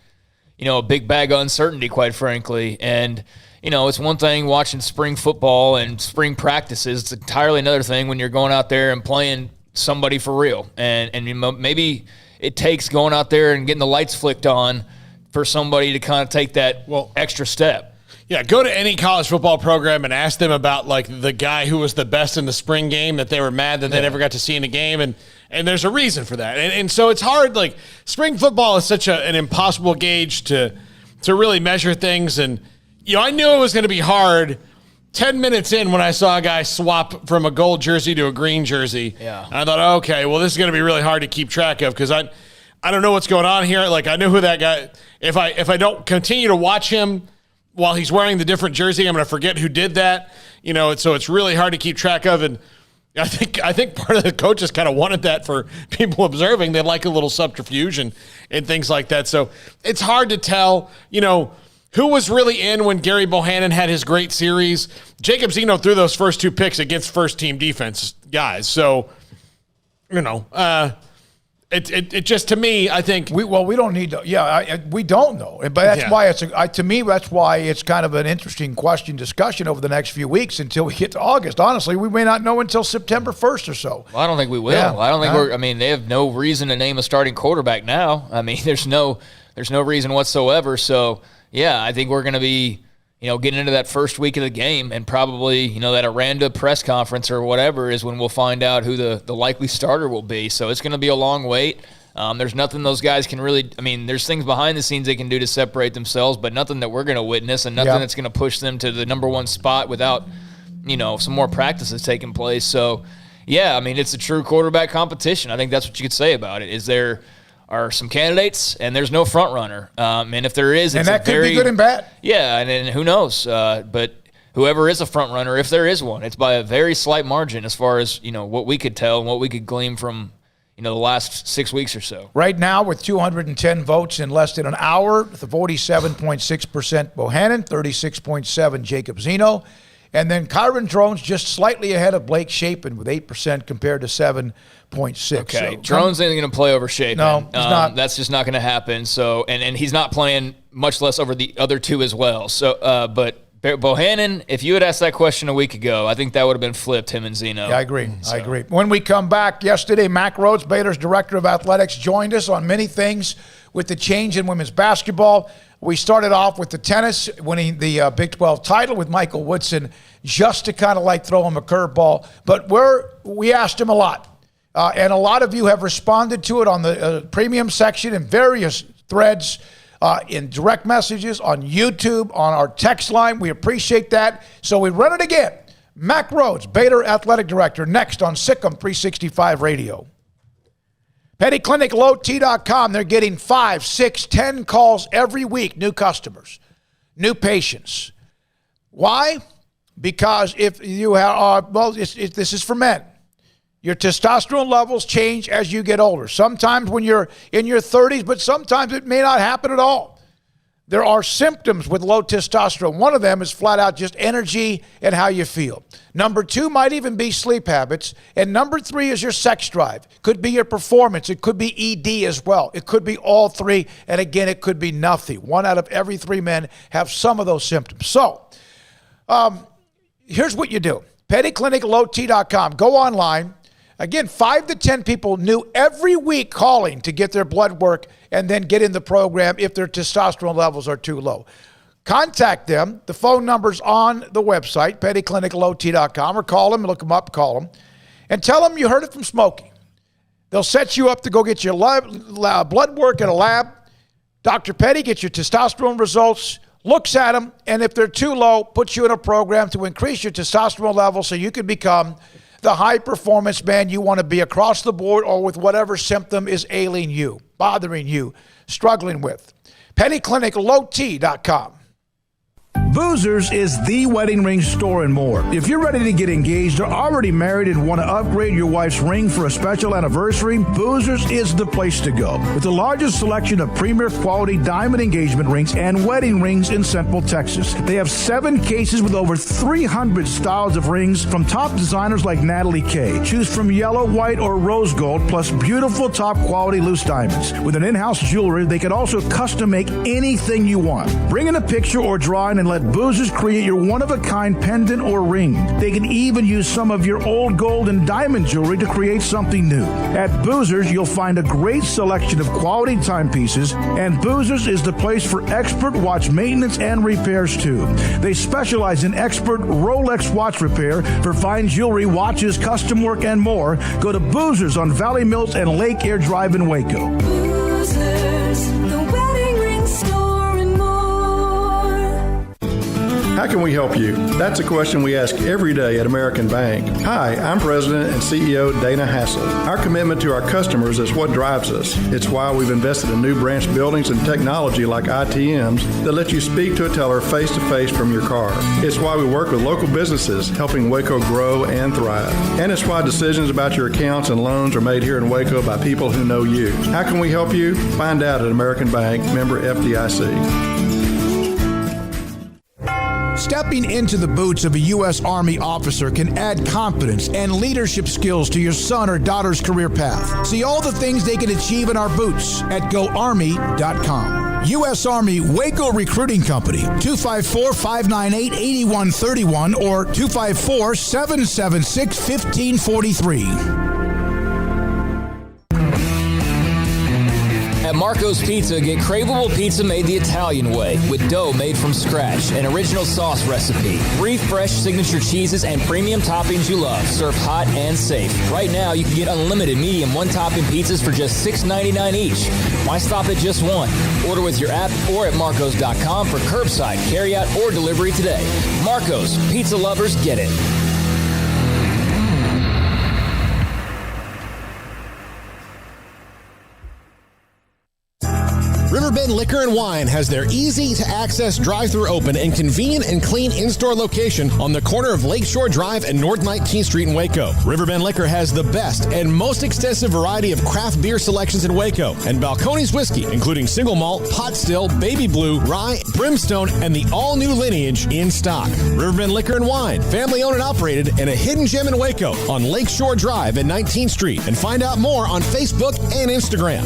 a big bag of uncertainty, quite frankly. And, it's one thing watching spring football and spring practices. It's entirely another thing when you're going out there and playing somebody for real. And maybe it takes going out there and getting the lights flicked on for somebody to kind of take that extra step.
Yeah, go to any college football program and ask them about like the guy who was the best in the spring game that they were mad that they never got to see in a game, and there's a reason for that. And so it's hard. Like spring football is such an impossible gauge to really measure things. And I knew it was going to be hard 10 minutes in when I saw a guy swap from a gold jersey to a green jersey.
Yeah,
and I thought, okay, well, this is going to be really hard to keep track of because I don't know what's going on here. Like I know who that guy. If I don't continue to watch him while he's wearing the different jersey, I'm going to forget who did that. So it's really hard to keep track of. And I think part of the coaches kind of wanted that for people observing. They like a little subterfuge and things like that. So it's hard to tell, who was really in when Gary Bohannon had his great series. Jacob Zeno threw those first 2 picks against first-team defense guys. So, It just, to me, I think
we don't need to. Yeah, we don't know, but that's why to me that's why it's kind of an interesting discussion over the next few weeks until we get to August. Honestly, we may not know until September 1st or so.
Well, I don't think we will.
Yeah.
I don't think they have no reason to name a starting quarterback now. I mean, there's no reason whatsoever. So yeah, I think we're going to be getting into that first week of the game, and probably, that Aranda press conference or whatever is when we'll find out who the likely starter will be. So it's going to be a long wait. There's nothing those guys can really – there's things behind the scenes they can do to separate themselves, but nothing that we're going to witness and nothing that's going to push them to the number 1 spot without, some more practices taking place. So, yeah, it's a true quarterback competition. I think that's what you could say about it. Is there – are some candidates, and there's no front runner. And if there is, it's
that could be good and bad.
Yeah, and who knows? But whoever is a front runner, if there is one, it's by a very slight margin as far as what we could tell and what we could glean from the last 6 weeks or so.
Right now, with 210 votes in less than an hour, the 47.6% Bohannon, 36.7% Jacob Zeno. And then Kyron Drones just slightly ahead of Blake Shapen with 8% compared to 7.6%.
Okay, so, Drones ain't going to play over Shapen.
No, he's not.
That's just not going to happen. So, and he's not playing, much less over the other 2 as well. So, but Bohannon, if you had asked that question a week ago, I think that would have been flipped, him and Zeno.
Yeah, I agree. I agree. When we come back, yesterday, Mack Rhoades, Baylor's Director of Athletics, joined us on many things with the change in women's basketball. We started off with the tennis, winning the Big 12 title with Michael Woodson, just to kind of throw him a curveball. But we asked him a lot, and a lot of you have responded to it on the premium section in various threads, in direct messages, on YouTube, on our text line. We appreciate that. So we run it again. Mack Rhoades, Baylor Athletic Director, next on SicEm365 Radio. PettyClinicLowT.com, they're getting 5, 6, 10 calls every week, new customers, new patients. Why? Because if you have, this is for men. Your testosterone levels change as you get older. Sometimes when you're in your 30s, but sometimes it may not happen at all. There are symptoms with low testosterone. One of them is flat out just energy and how you feel. Number 2 might even be sleep habits. And number 3 is your sex drive. Could be your performance. It could be ED as well. It could be all 3. And again, it could be nothing. 1 out of every 3 men have some of those symptoms. So here's what you do. PettyClinicLowT.com. Go online. Again, 5 to 10 people new every week calling to get their blood work and then get in the program if their testosterone levels are too low. Contact them. The phone number's on the website, PettyClinicLowT.com, or call them, look them up, call them, and tell them you heard it from Smokey. They'll set you up to go get your blood work at a lab. Dr. Petty gets your testosterone results, looks at them, and if they're too low, puts you in a program to increase your testosterone level so you can become the high-performance man you want to be across the board or with whatever symptom is ailing you, bothering you, struggling with. PettyClinicLowT.com.
Boozers is the wedding ring store and more. If you're ready to get engaged or already married and want to upgrade your wife's ring for a special anniversary, Boozers is the place to go. With the largest selection of premier quality diamond engagement rings and wedding rings in Central Texas. They have 7 cases with over 300 styles of rings from top designers like Natalie Kay. Choose from yellow, white, or rose gold, plus beautiful top quality loose diamonds. With an in-house jeweler, they can also custom make anything you want. Bring in a picture or drawing and let Boozers create your one-of-a-kind pendant or ring. They can even use some of your old gold and diamond jewelry to create something new. At Boozers, you'll find a great selection of quality timepieces, and Boozers is the place for expert watch maintenance and repairs, too. They specialize in expert Rolex watch repair for fine jewelry, watches, custom work, and more. Go to Boozers on Valley Mills and Lake Air Drive in Waco.
Boozers, the wedding ring store and more.
How can we help you? That's a question we ask every day at American Bank. Hi, I'm President and CEO Dana Hassel. Our commitment to our customers is what drives us. It's why we've invested in new branch buildings and technology like ITMs that let you speak to a teller face-to-face from your car. It's why we work with local businesses, helping Waco grow and thrive. And it's why decisions about your accounts and loans are made here in Waco by people who know you. How can we help you? Find out at American Bank, member FDIC.
Stepping into the boots of a U.S. Army officer can add confidence and leadership skills to your son or daughter's career path. See all the things they can achieve in our boots at GoArmy.com. U.S. Army Waco Recruiting Company, 254-598-8131 or 254-776-1543.
At Marco's Pizza, get craveable pizza made the Italian way with dough made from scratch, an original sauce recipe, 3 fresh signature cheeses, and premium toppings you love, served hot and safe. Right now, you can get unlimited medium one-topping pizzas for just $6.99 each. Why stop at just one? Order with your app or at marcos.com for curbside, carryout, or delivery today. Marco's, pizza lovers get it.
Riverbend Liquor and Wine has their easy-to-access drive-thru open and convenient and clean in-store location on the corner of Lakeshore Drive and North 19th Street in Waco. Riverbend Liquor has the best and most extensive variety of craft beer selections in Waco, and Balcones whiskey, including single malt, pot still, baby blue, rye, brimstone, and the all-new lineage in stock. Riverbend Liquor and Wine, family-owned and operated, and a hidden gem in Waco on Lakeshore Drive and 19th Street. And find out more on Facebook and Instagram.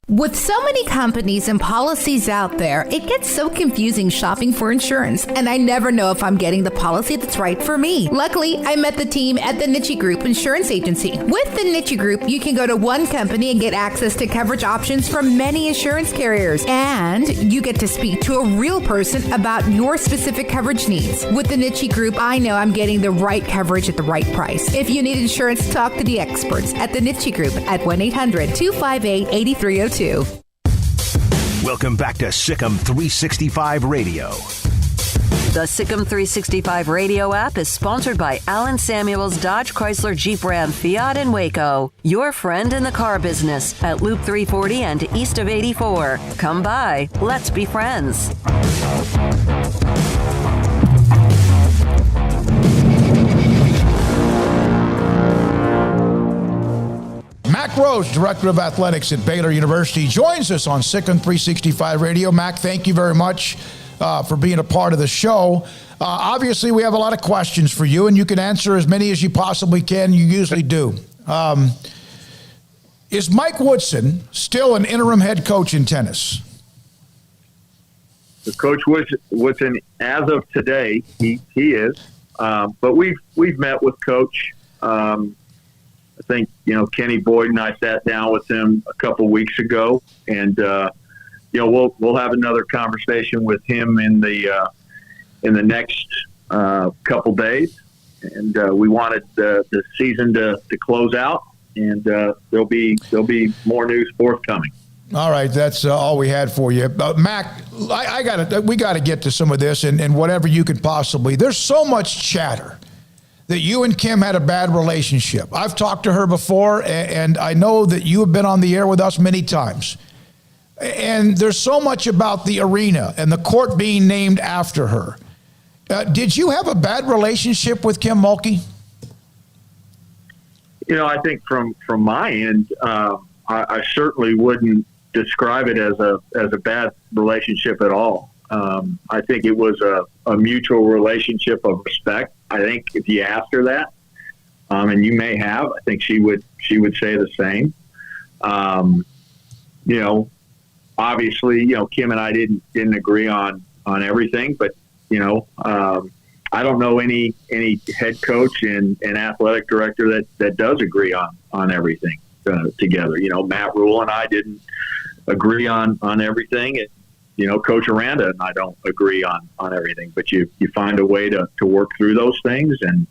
With so many companies and policies out there, it gets so confusing shopping for insurance, and I never know if I'm getting the policy that's right for me. Luckily, I met the team at the Niche Group Insurance Agency. With the Niche Group, you can go to one company and get access to coverage options from many insurance carriers, and you get to speak to a real person about your specific coverage needs. With the Niche Group, I know I'm getting the right coverage at the right price. If you need insurance, talk to the experts at the Niche Group at 1-800-258-8302.
Welcome back to SicEm365 Radio.
The Sic'em365 Radio app is sponsored by Alan Samuels Dodge Chrysler Jeep Ram Fiat in Waco. Your friend in the car business at Loop 340 and east of 84. Come by. Let's be friends.
Mac Rose, Director of Athletics at Baylor University, joins us on Sic'em365 Radio. Mac, thank you very much for being a part of the show. Obviously, we have a lot of questions for you, and you can answer as many as you possibly can. You usually do. Is Mike Woodson still an interim head coach in tennis?
The Coach Woodson, as of today, he is. But we've met with Coach. I think, Kenny Boyd and I sat down with him a couple weeks ago, and, we'll have another conversation with him in the next couple days. And we wanted the season to close out, and there'll be more news forthcoming.
All right, that's all we had for you. Mac, we got to get to some of this and whatever you could possibly. There's so much chatter that you and Kim had a bad relationship. I've talked to her before, and I know that you have been on the air with us many times. And there's so much about the arena and the court being named after her. Did you have a bad relationship with Kim Mulkey?
I think from my end, I certainly wouldn't describe it as a bad relationship at all. I think it was a mutual relationship of respect. I think if you asked her that, and you may have, I think she would say the same. Obviously, Kim and I didn't agree on everything, but I don't know any head coach and athletic director that does agree on everything together. Matt Rule and I didn't agree on everything, and Coach Aranda and I don't agree on everything. But you find a way to work through those things, and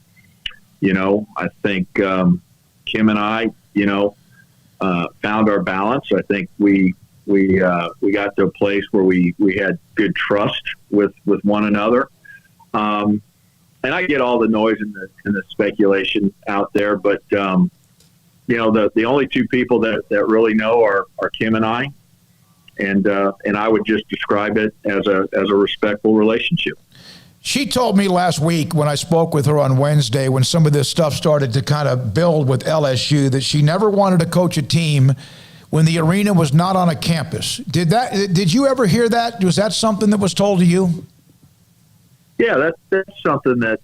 I think Kim and I found our balance. I think we got to a place where we had good trust with one another. And I get all the noise and the speculation out there, but the only two people that really know are Kim and I, and I would just describe it as a respectful relationship.
She told me last week when I spoke with her on Wednesday, when some of this stuff started to kind of build with LSU, that she never wanted to coach a team when the arena was not on a campus. Did you ever hear that? Was that something that was told to you?
Yeah, that's something that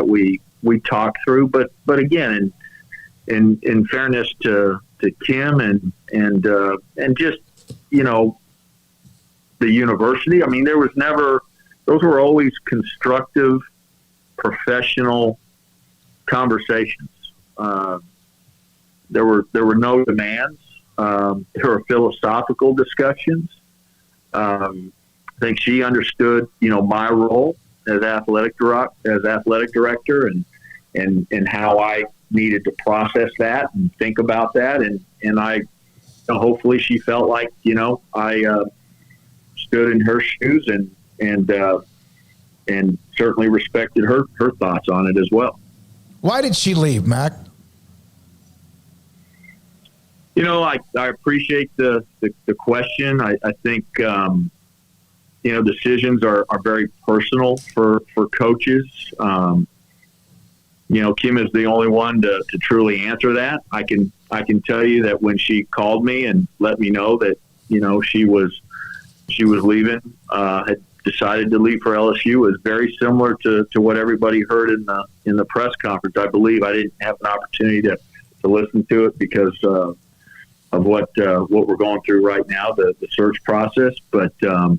we talk through. But again, in fairness to Kim and just the university, I mean, there was never. Those were always constructive, professional conversations. There were no demands. There were philosophical discussions. I think she understood, my role as athletic director, and how I needed to process that and think about that, and I hopefully she felt like I stood in her shoes and certainly respected her thoughts on it as well.
Why did she leave, Mac?
I appreciate the question. I think decisions are very personal for coaches. Kim is the only one to truly answer that. I can tell you that when she called me and let me know that she was leaving, had decided to leave for LSU, was very similar to what everybody heard in the press conference. I believe I didn't have an opportunity to listen to it because of what we're going through right now, the search process. But I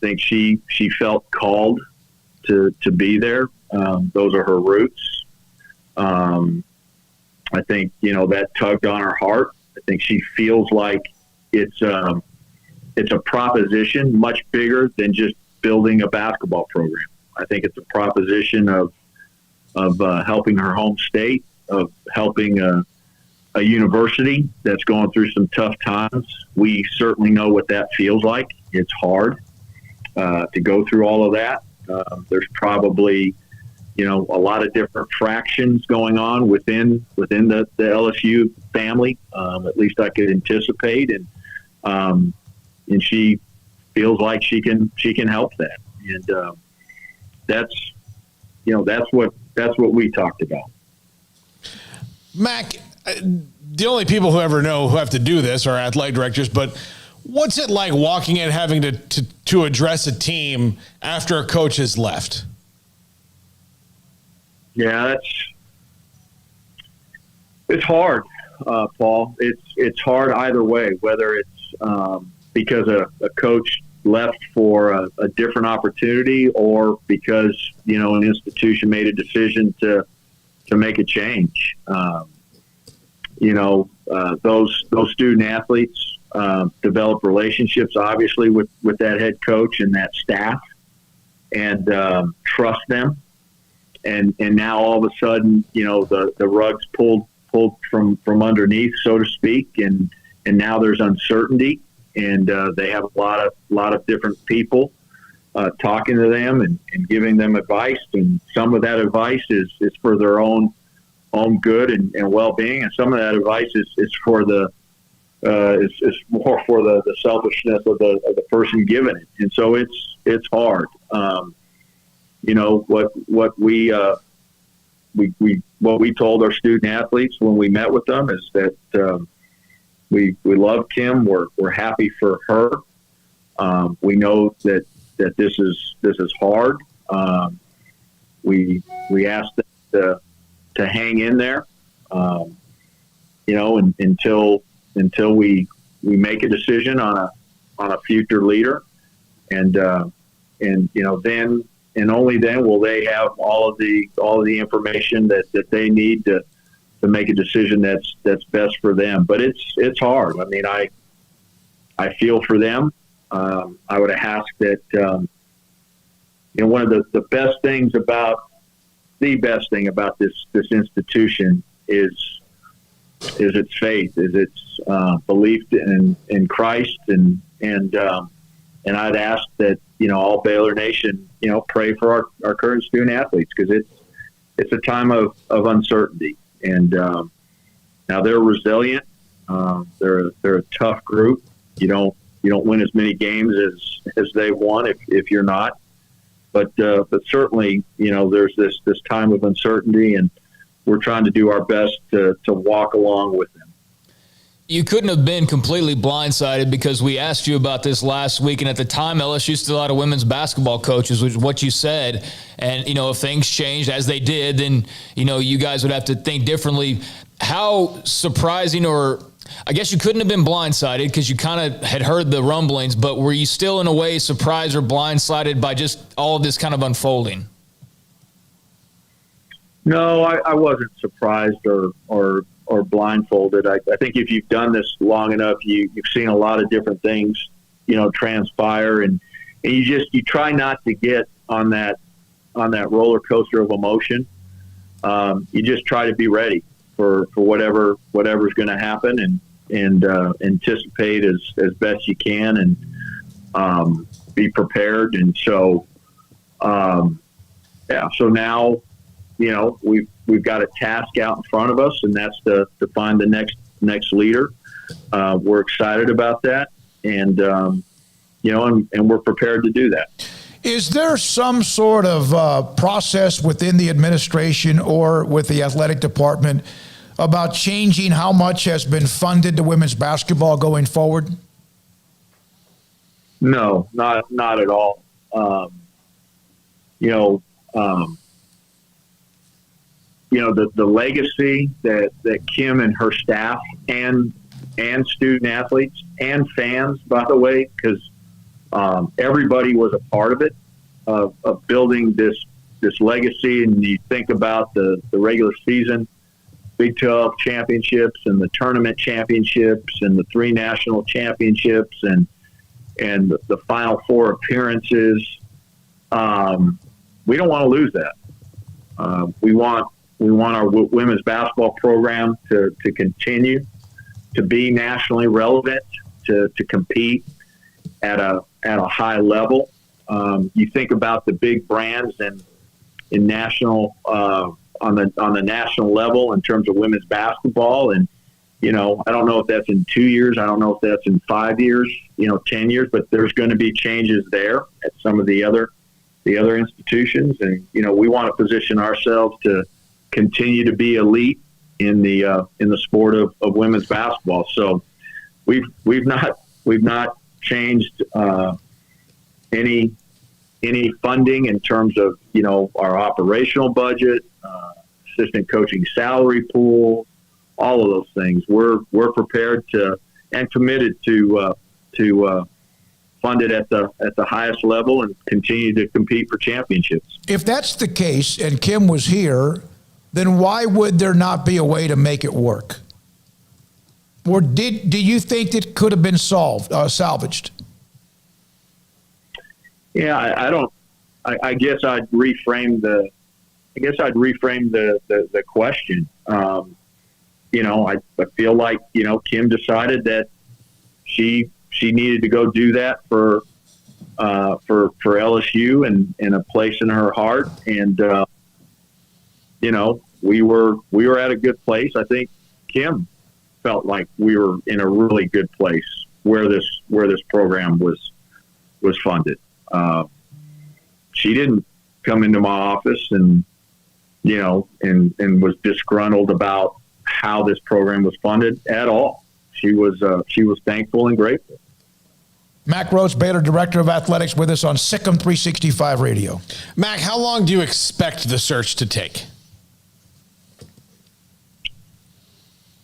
think she felt called to be there. Those are her roots. I think that tugged on her heart. I think she feels like it's a proposition much bigger than just building a basketball program. I think it's a proposition of helping her home state, of helping a university that's going through some tough times. We certainly know what that feels like. It's hard to go through all of that. There's probably a lot of different fractions going on within the LSU family. At least I could anticipate, and she feels like she can help that, and that's what we talked about.
Mac, the only people who ever know who have to do this are athletic directors, but what's it like walking in having to address a team after a coach has left?
Yeah, it's hard, Paul. It's hard either way, whether it's because a coach left for a different opportunity, or because an institution made a decision to make a change. Those student athletes develop relationships, obviously, with that head coach and that staff, and trust them. And now all of a sudden, the rug's pulled from underneath, so to speak, and now there's uncertainty, and they have a lot of different people talking to them and giving them advice, and some of that advice is for their own good and well-being, and some of that advice is for is more for the selfishness of the person giving it, and so it's hard. What we told our student athletes when we met with them is that we love Kim. We're happy for her. We know that this is hard. We asked them to hang in there, until we make a decision on a future leader, and then and only then will they have all of the information that they need to make a decision that's best for them. But it's hard. I mean, I feel for them. I would ask that one of the best thing about this institution is its faith, is its belief in Christ, and I'd ask that all Baylor Nation pray for our current student athletes, because it's a time of uncertainty, and now they're resilient. They're a tough group. You don't win as many games as they've won if you're not. But certainly, there's this time of uncertainty, and we're trying to do our best to walk along with them.
You couldn't have been completely blindsided, because we asked you about this last week, and at the time, LSU still had a women's basketball coaches, which is what you said. And, if things changed as they did, then, you guys would have to think differently. How surprising, or I guess you couldn't have been blindsided because you kind of had heard the rumblings, but were you still in a way surprised or blindsided by just all of this kind of unfolding?
No, I wasn't surprised or blindfolded. I think if you've done this long enough, you've seen a lot of different things, transpire, and you try not to get on that roller coaster of emotion. You just try to be ready for whatever's going to happen, and anticipate as best you can, and be prepared. And so, so now, we've got a task out in front of us, and that's to find the next leader. We're excited about that, and we're prepared to do that.
Is there some sort of process within the administration or with the athletic department about changing how much has been funded to women's basketball going forward?
No, not at all. The legacy that Kim and her staff and student athletes and fans, by the way, because everybody was a part of it, of building this legacy. And you think about the regular season Big 12 championships and the tournament championships and the 3 national championships and the Final Four appearances. We don't want to lose that. We want our women's basketball program to continue to be nationally relevant, to compete at a high level. You think about the big brands and in national on the national level in terms of women's basketball, and I don't know if that's in 2 years, I don't know if that's in 5 years, 10 years, but there's going to be changes there at some of the other institutions, and we want to position ourselves to continue to be elite in the sport of women's basketball. So we've not changed any funding in terms of our operational budget, assistant coaching salary pool, all of those things. We're prepared to and committed to fund it at the highest level and continue to compete for championships.
If that's the case, and Kim was here, then why would there not be a way to make it work? Or do you think it could have been salvaged?
Yeah, I guess I'd reframe the question. I feel like Kim decided that she needed to go do that for LSU and a place in her heart, and we were at a good place. I think Kim felt like we were in a really good place where this program was funded. She didn't come into my office and was disgruntled about how this program was funded at all. She was thankful and grateful.
Mack Rhoades, Baylor Director of Athletics, with us on SicEm365 Radio.
Mack, how long do you expect the search to take?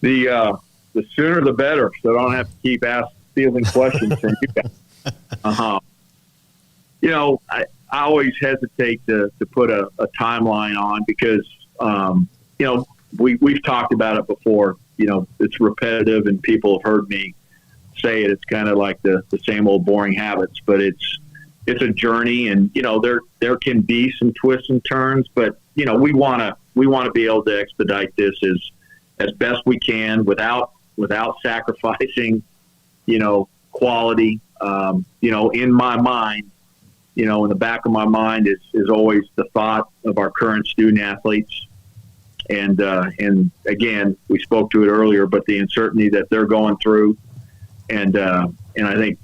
The sooner the better, so I don't have to keep fielding questions from you guys. I always hesitate to put a timeline on because, we've talked about it before. It's repetitive and people have heard me say it. It's kind of like the same old boring habits, but it's a journey, and, there can be some twists and turns, but, we want to be able to expedite this as best we can without sacrificing, quality. In my mind, in the back of my mind is always the thought of our current student athletes. And again, we spoke to it earlier, but the uncertainty that they're going through. And I think,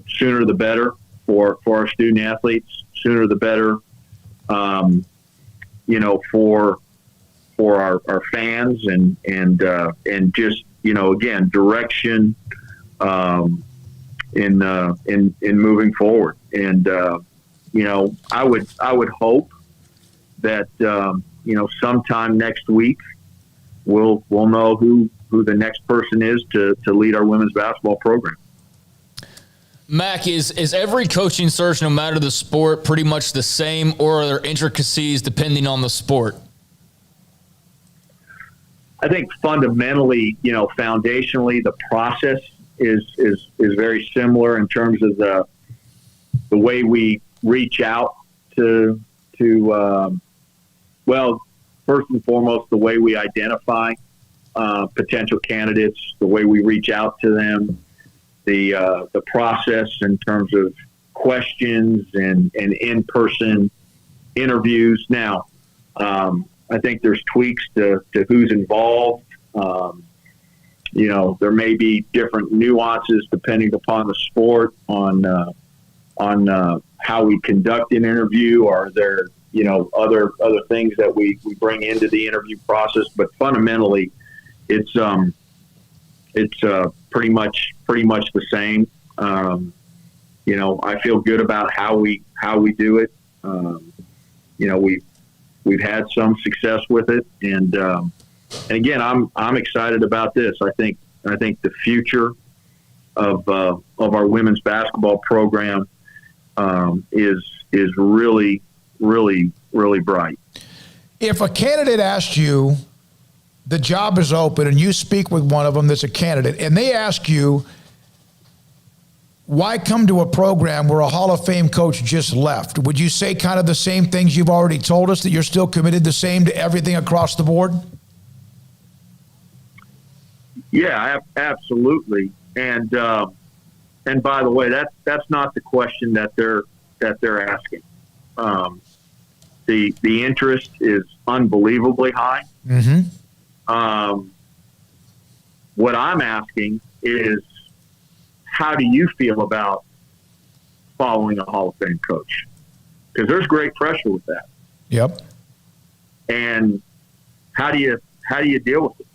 sooner the better for our student athletes, sooner the better, for our fans and just, again, direction, in moving forward. And, I would hope that, sometime next week we'll know who the next person is to lead our women's basketball program.
Mac, is every coaching search, no matter the sport, pretty much the same, or are there intricacies depending on the sport?
I think fundamentally, foundationally, the process is very similar in terms of the way we reach out to first and foremost, the way we identify potential candidates, the way we reach out to them, the process in terms of questions and in-person interviews. Now, I think there's tweaks to who's involved. There may be different nuances depending upon the sport on how we conduct an interview. Are there, other things that we bring into the interview process? But fundamentally, it's pretty much the same. I feel good about how we do it. We've had some success with it, and again, I'm excited about this. I think the future of our women's basketball program is really, really, really bright.
If a candidate asked you, the job is open, and you speak with one of them that's a candidate, and they ask you, why come to a program where a Hall of Fame coach just left? Would you say kind of the same things you've already told us, that you're still committed the same to everything across the board?
Yeah, absolutely. And by the way, that's not the question that they're asking. The interest is unbelievably high.
Mm-hmm.
What I'm asking is, how do you feel about following a Hall of Fame coach? Because there's great pressure with that.
Yep.
And how do you deal with it?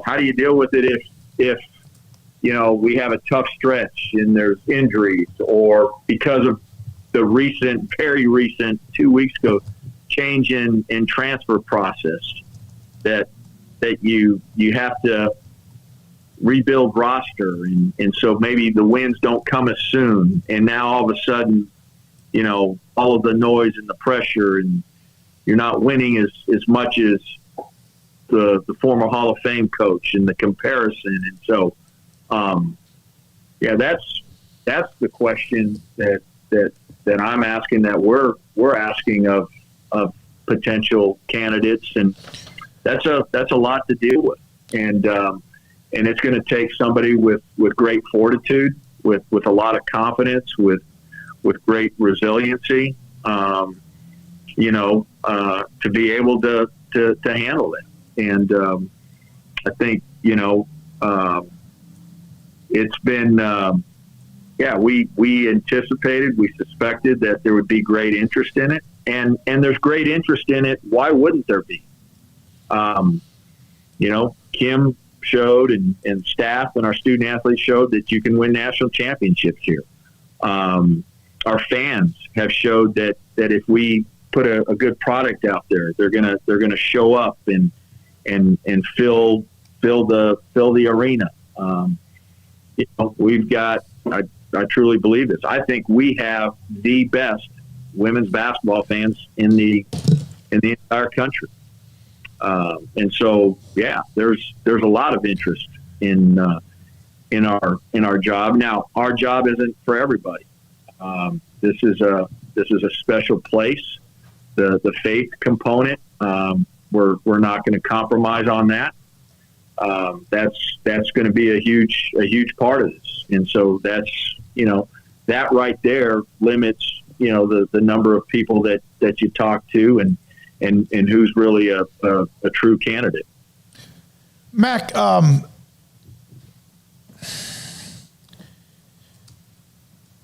How do you deal with it if we have a tough stretch and there's injuries, or because of the very recent 2 weeks ago change in transfer process that you have to rebuild roster, and so maybe the wins don't come as soon, and now all of a sudden, all of the noise and the pressure, and you're not winning as much as the former Hall of Fame coach, and the comparison. And so that's the question that I'm asking, that we're asking of potential candidates, and that's a lot to deal with, and it's going to take somebody with great fortitude, with a lot of confidence, with great resiliency, to be able to handle it. And I think it's been we anticipated, we suspected that there would be great interest in it, and there's great interest in it. Why wouldn't there be? Kim showed, and staff and our student athletes showed that you can win national championships here. Our fans have showed that if we put a good product out there, they're gonna show up and fill the arena. We've got, I truly believe this. I think we have the best women's basketball fans in the entire country. And so, yeah, there's a lot of interest in our job. Now, our job isn't for everybody. This is a special place. The faith component, we're not going to compromise on that. That's going to be a huge part of this. And so that's, that right there limits, the number of people that you talk to and who's really a true candidate.
Mac,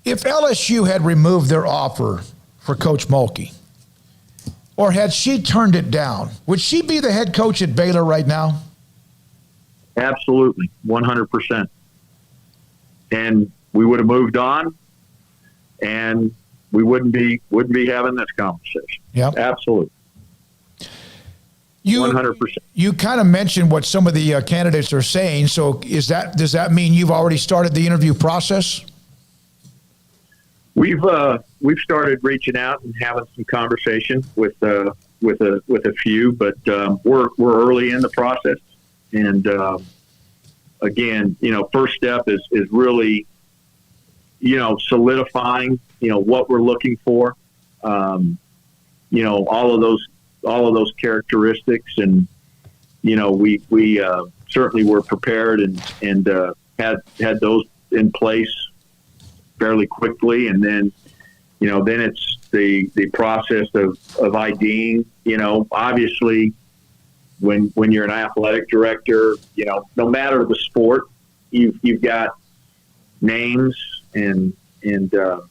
if LSU had removed their offer for Coach Mulkey, or had she turned it down, would she be the head coach at Baylor right now?
Absolutely, 100%. And we would have moved on, and we wouldn't be having this conversation.
Yeah,
absolutely. 100%.
You kind of mentioned what some of the candidates are saying. So does that mean you've already started the interview process?
We've started reaching out and having some conversation with a few, but we're early in the process. And again, first step is really solidifying what we're looking for. All of those characteristics, and we certainly were prepared and had those in place fairly quickly, and then then it's the process of IDing. Obviously, when you're an athletic director, no matter the sport, you've got names and of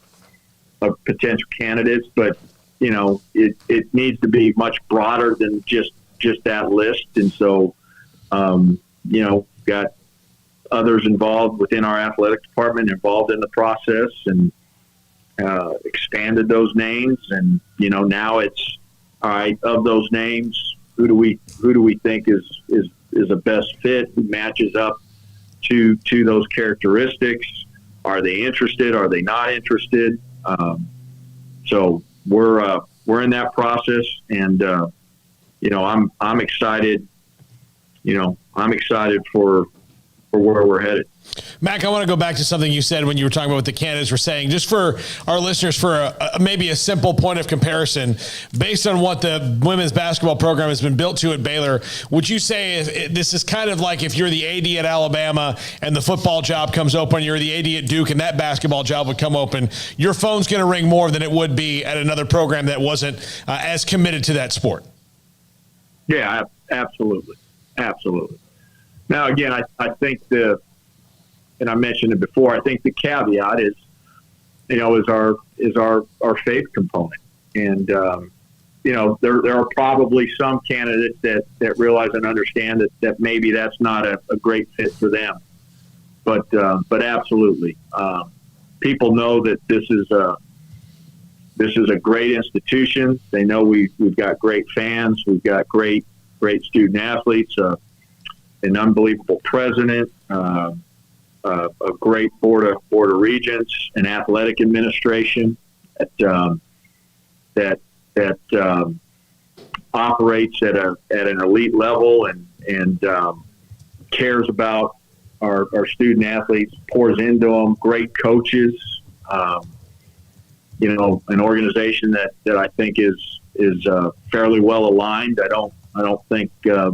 potential candidates, but it needs to be much broader than just that list. And so, got others involved within our athletic department involved in the process, and expanded those names. And, now it's all right, of those names, who do we think is a best fit, who matches up to those characteristics? Are they interested? Are they not interested? So we're in that process, and I'm excited. I'm excited for where we're headed.
Mac, I want to go back to something you said when you were talking about what the candidates were saying, just for our listeners, for maybe a simple point of comparison, based on what the women's basketball program has been built to at Baylor. Would you say this is kind of like if you're the AD at Alabama and the football job comes open, you're the AD at Duke and that basketball job would come open, your phone's going to ring more than it would be at another program that wasn't as committed to that sport?
Yeah, absolutely. Absolutely. Now, again, I think and I mentioned it before, I think the caveat is our faith component. And, there are probably some candidates that realize and understand that maybe that's not a great fit for them. But absolutely. People know that this is a great institution. They know we've got great fans. We've got great student athletes, an unbelievable president, a great board of regents, an athletic administration that operates at an elite level and cares about our student athletes, pours into them. Great coaches, an organization that I think is fairly well aligned. I don't think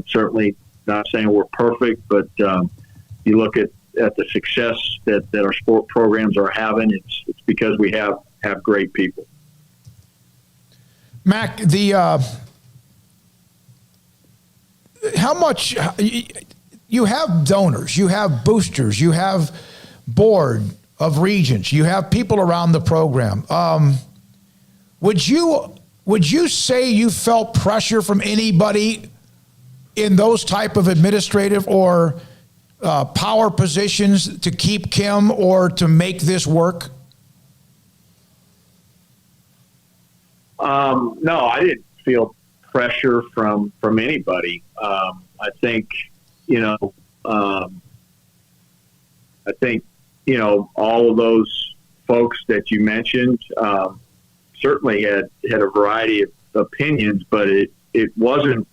certainly. Not saying we're perfect, but you look at the success that our sport programs are having, it's because we have great people.
Mac, how much you have donors, you have boosters, you have board of regents, you have people around the program. Would you say you felt pressure from anybody in those type of administrative or power positions to keep Kim or to make this work?
No, I didn't feel pressure from anybody. I think, all of those folks that you mentioned certainly had a variety of opinions, but it wasn't,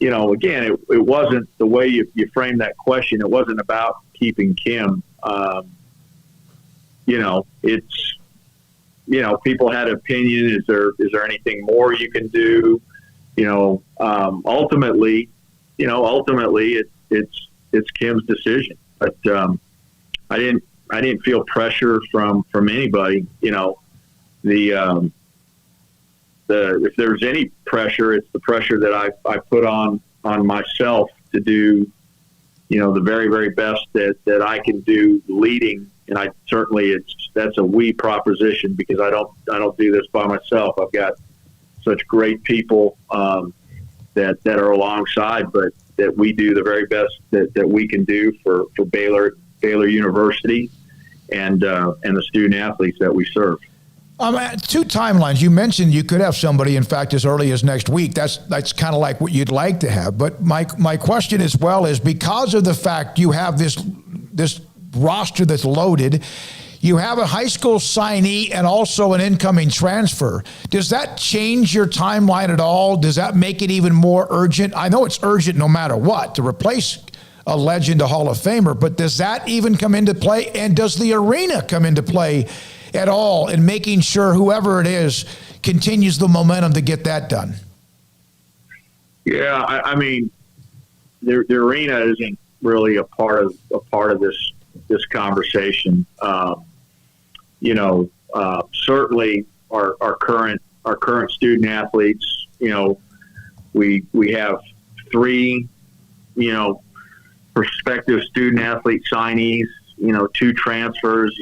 again, it wasn't the way you framed that question. It wasn't about keeping Kim. It's, people had an opinion. Is there anything more you can do? Ultimately it's Kim's decision, but I didn't feel pressure from anybody. If there's any pressure, it's the pressure that I put on myself to do, the very, very best that I can do leading. And I certainly that's a we proposition, because I don't do this by myself. I've got such great people that are alongside, but that we do the very best that we can do for Baylor University and the student athletes that we serve.
Two timelines. You mentioned you could have somebody, in fact, as early as next week. That's kind of like what you'd like to have. But my question as well is, because of the fact you have this roster that's loaded, you have a high school signee and also an incoming transfer. Does that change your timeline at all? Does that make it even more urgent? I know it's urgent no matter what to replace a legend, a Hall of Famer, but does that even come into play? And does the arena come into play at all in making sure whoever it is continues the momentum to get that done?
Yeah, I mean, the arena isn't really a part of this conversation. Certainly our current student athletes. We have 3 prospective student athlete signees. 2 transfers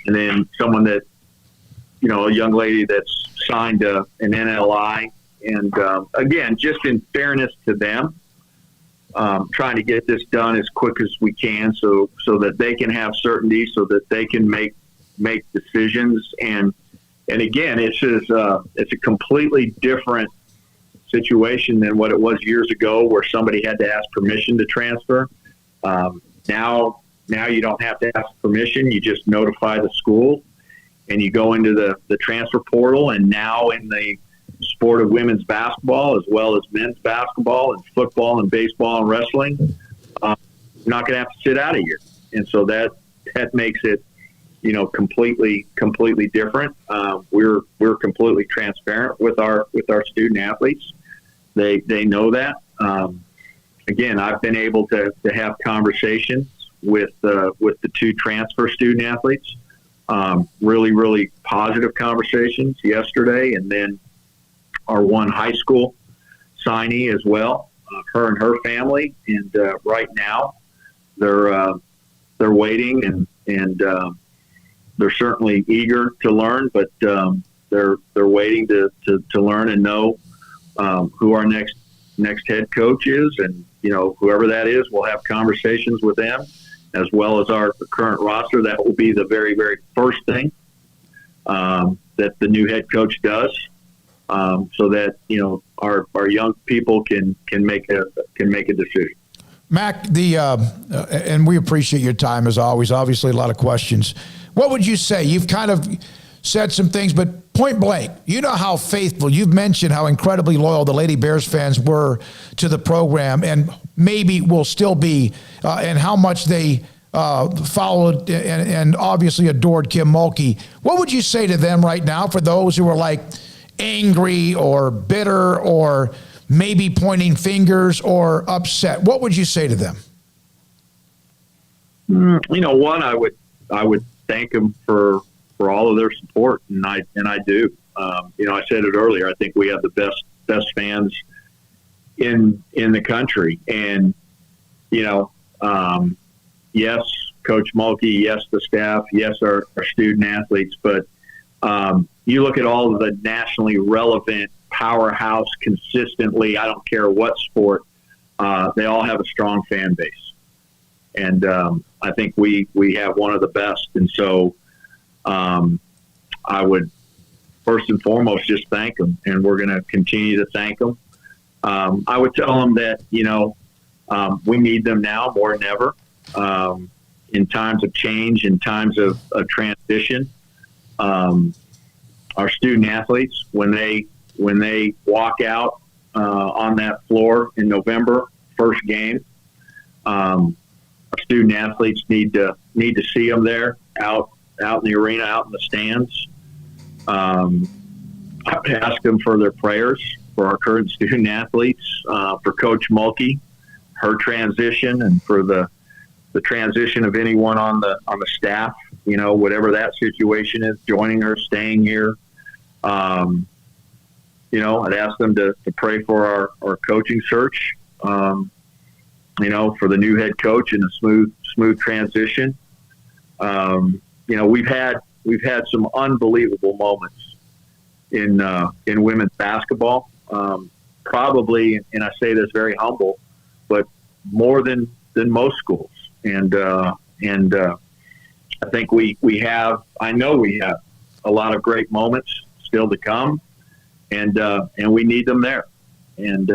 and then someone that, a young lady that's signed an NLI. And, again, just in fairness to them, trying to get this done as quick as we can so that they can have certainty, so that they can make decisions. And again, it's a completely different situation than what it was years ago, where somebody had to ask permission to transfer. Now you don't have to ask permission. You just notify the school and you go into the transfer portal. And now in the sport of women's basketball, as well as men's basketball and football and baseball and wrestling, you're not going to have to sit out a year. And so that makes it, completely different. We're completely transparent with our student athletes. They know that. Again, I've been able to have conversations with the 2 transfer student athletes. Really, really positive conversations yesterday, and then our 1 high school signee as well, her and her family. And right now, they're waiting, and they're certainly eager to learn, but they're waiting to learn and know who our next head coach is, and whoever that is, we'll have conversations with them, as well as our current roster. That will be the very, very first thing that the new head coach does, so that our young people can make a decision.
Mac, and we appreciate your time as always. Obviously, a lot of questions. What would you say? You've kind of said some things, but point blank, you know how faithful, you've mentioned how incredibly loyal the Lady Bears fans were to the program, and maybe will still be, and how much they followed and obviously adored Kim Mulkey. What would you say to them right now, for those who are like angry or bitter or maybe pointing fingers or upset? What would you say to them?
One, I would thank them for all of their support, and I do. I said it earlier. I think we have the best fans in the country, and yes, Coach Mulkey, yes, the staff, yes, our student athletes, but you look at all of the nationally relevant powerhouse consistently, I don't care what sport, they all have a strong fan base. And I think we have one of the best. And so I would first and foremost just thank them, and we're going to continue to thank them. I would tell them that, we need them now more than ever. in times of change, in times of transition. Our student athletes, when they walk out on that floor in November, first game, our student athletes need to see them there, out in the arena, out in the stands. I ask them for their prayers for our current student athletes, for Coach Mulkey, her transition, and for the transition of anyone on the staff, whatever that situation is, joining her, staying here. I'd ask them to pray for our coaching search, for the new head coach and a smooth transition. We've had some unbelievable moments in women's basketball, probably, and I say this very humble, but more than most schools. And I think I know we have a lot of great moments still to come, and we need them there. And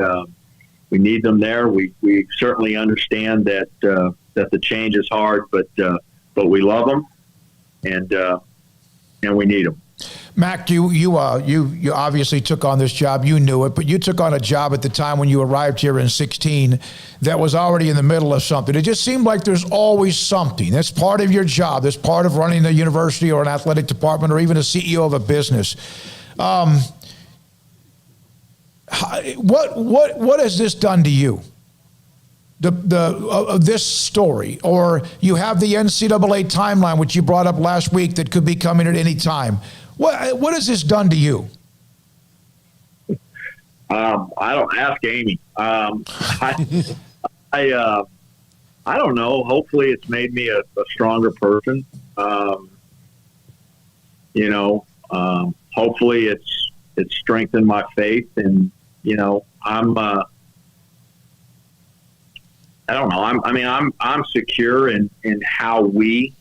we need them there. We certainly understand that the change is hard, but we love them, and we need them.
Mac, you obviously took on this job. You knew it, but you took on a job at the time when you arrived here in 2016 that was already in the middle of something. It just seemed like there's always something. That's part of your job. That's part of running a university or an athletic department or even a CEO of a business. What has this done to you? This story, or you have the NCAA timeline, which you brought up last week, that could be coming at any time. What has this done to you?
I don't ask Amy. I don't know. Hopefully, it's made me a stronger person. Hopefully, it's strengthened my faith, and I don't know. I'm secure in how we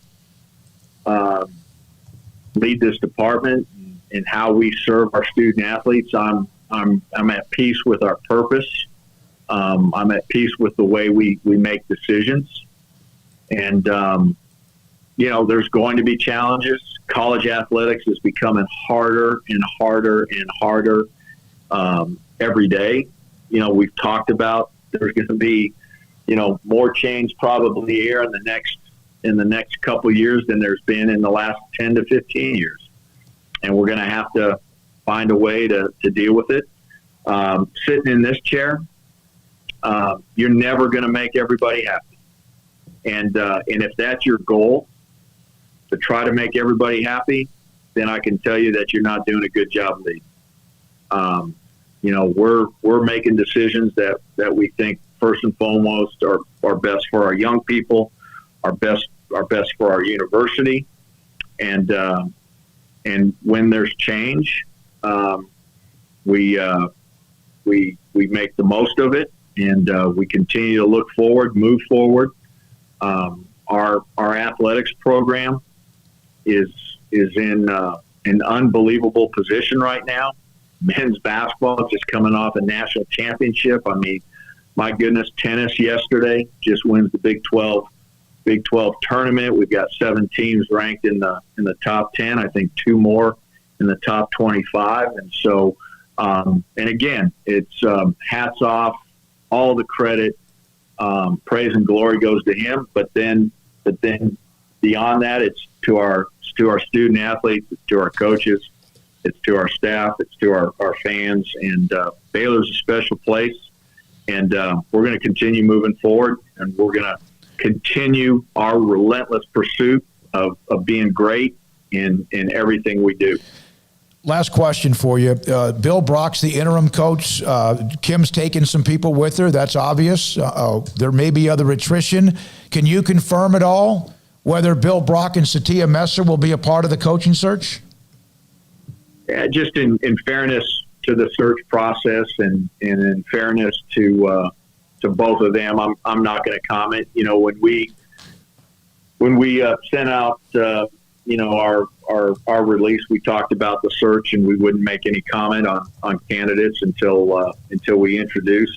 lead this department and how we serve our student athletes. I'm at peace with our purpose. I'm at peace with the way we make decisions. And there's going to be challenges. College athletics is becoming harder and harder and harder every day. We've talked about there's going to be more change probably here in the next couple of years than there's been in the last 10 to 15 years. And we're going to have to find a way to deal with it. Sitting in this chair, you're never going to make everybody happy. And if that's your goal, to try to make everybody happy, then I can tell you that you're not doing a good job leading. We're making decisions that we think first and foremost are best for our young people, are best for our university, and when there's change, we make the most of it, and we continue to look forward, move forward. Our athletics program is in an unbelievable position right now. Men's basketball just coming off a national championship. My goodness, tennis yesterday just wins the Big 12 tournament. We've got 7 teams ranked in the top 10. I think 2 more in the top 25. And so, and again, it's hats off, all the credit, praise and glory goes to him. But then beyond that, it's to our student athletes, it's to our coaches, it's to our staff, it's to our fans. And Baylor's a special place. And we're going to continue moving forward, and we're going to continue our relentless pursuit of being great in everything we do.
Last question for you. Bill Brock's the interim coach. Kim's taking some people with her. That's obvious. There may be other attrition. Can you confirm at all whether Bill Brock and Satia Messer will be a part of the coaching search?
Yeah, just in fairness to the search process and in fairness to both of them, I'm not going to comment. When we sent out our release, we talked about the search, and we wouldn't make any comment on candidates until we introduce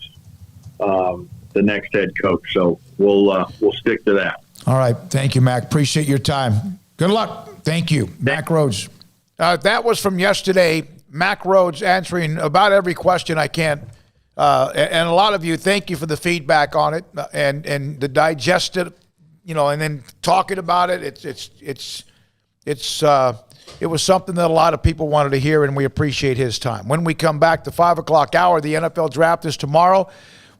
the next head coach. So we'll stick to that.
All right. Thank you, Mac. Appreciate your time. Good luck. Thank you. Mac Rhodes. That was from yesterday. Mac Rhodes answering about every question I can. And a lot of you, thank you for the feedback on it and the digested, and then talking about it. It was something that a lot of people wanted to hear, and we appreciate his time. When we come back, the 5 o'clock hour, the NFL draft is tomorrow.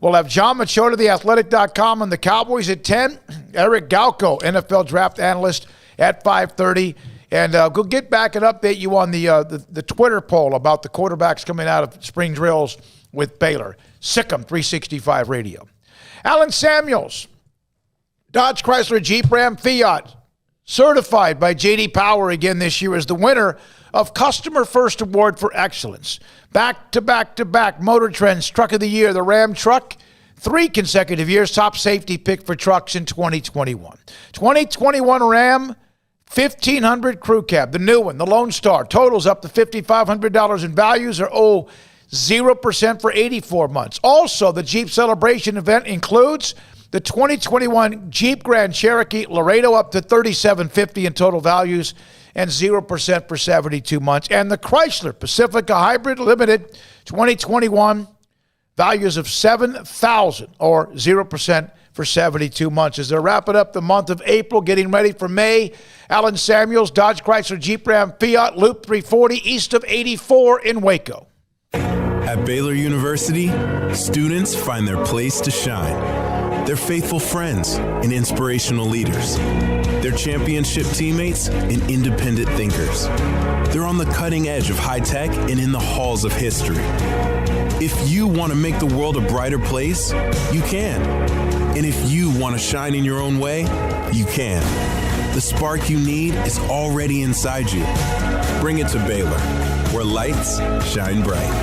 We'll have John Machota, theathletic.com, and the Cowboys at 10. Eric Galco, NFL draft analyst, at 5:30. And we'll get back and update you on the Twitter poll about the quarterbacks coming out of spring drills with Baylor. SicEm365 Radio. Alan Samuels, Dodge, Chrysler, Jeep, Ram, Fiat, certified by J.D. Power again this year as the winner of Customer First Award for Excellence. Back-to-back Motor Trend's Truck of the Year, the Ram truck, 3 consecutive years, top safety pick for trucks in 2021. 2021 Ram 1500 Crew Cab, the new one, the Lone Star, totals up to $5,500 in values or 0% for 84 months. Also, the Jeep Celebration event includes the 2021 Jeep Grand Cherokee Laredo up to $3,750 in total values and 0% for 72 months. And the Chrysler Pacifica Hybrid Limited 2021 values of $7,000 or 0% for 72 months. As they're wrapping up the month of April, getting ready for May, Alan Samuels, Dodge, Chrysler, Jeep, Ram, Fiat, Loop 340 east of 84 in Waco.
At Baylor University, students find their place to shine. They're faithful friends and inspirational leaders. They're championship teammates and independent thinkers. They're on the cutting edge of high tech and in the halls of history. If you want to make the world a brighter place, you can. And if you want to shine in your own way, you can. The spark you need is already inside you. Bring it to Baylor, where lights shine bright.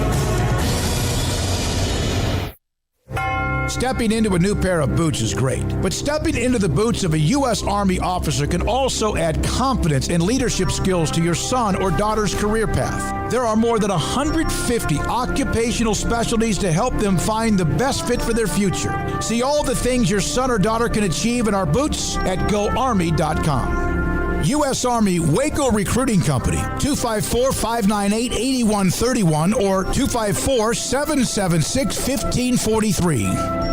Stepping into a new pair of boots is great, but stepping into the boots of a U.S. Army officer can also add confidence and leadership skills to your son or daughter's career path. There are more than 150 occupational specialties to help them find the best fit for their future. See all the things your son or daughter can achieve in our boots at GoArmy.com. U.S. Army Waco Recruiting Company, 254-598-8131 or 254-776-1543.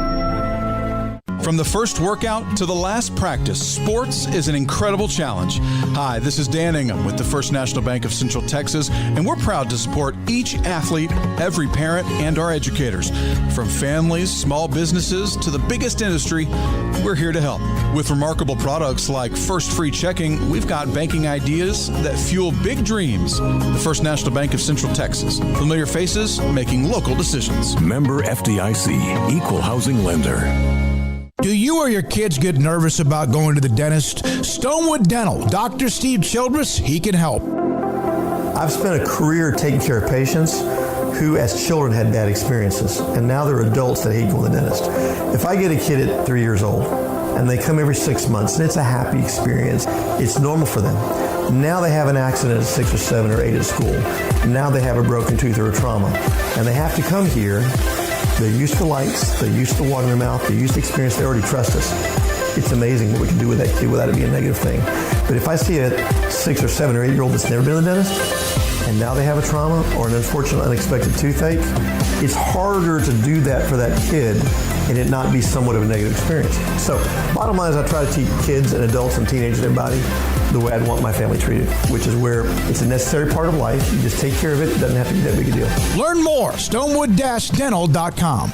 From the first workout to the last practice, sports is an incredible challenge. Hi, this is Dan Ingham with the First National Bank of Central Texas, and we're proud to support each athlete, every parent, and our educators. From families, small businesses, to the biggest industry, we're here to help. With remarkable products like First Free Checking, we've got banking ideas that fuel big dreams. The First National Bank of Central Texas. Familiar faces making local decisions.
Member FDIC, Equal Housing Lender.
Do you or your kids get nervous about going to the dentist? Stonewood Dental, Dr. Steve Childress, he can help.
I've spent a career taking care of patients who as children had bad experiences, and now they're adults that hate going to the dentist. If I get a kid at 3 years old and they come every 6 months and it's a happy experience, it's normal for them. Now they have an accident at 6 or 7 or 8 at school. Now they have a broken tooth or a trauma, and they have to come here. They're used to lights, they're used to water in their mouth, they're used to experience, they already trust us. It's amazing what we can do with that kid without it being a negative thing. But if I see a 6 or 7 or 8 year old that's never been to the dentist, and now they have a trauma or an unfortunate unexpected toothache, it's harder to do that for that kid and it not be somewhat of a negative experience. So bottom line is I try to teach kids and adults and teenagers and everybody the way I'd want my family treated, which is where it's a necessary part of life. You just take care of it. It doesn't have to be that big a deal.
Learn more, stonewood-dental.com.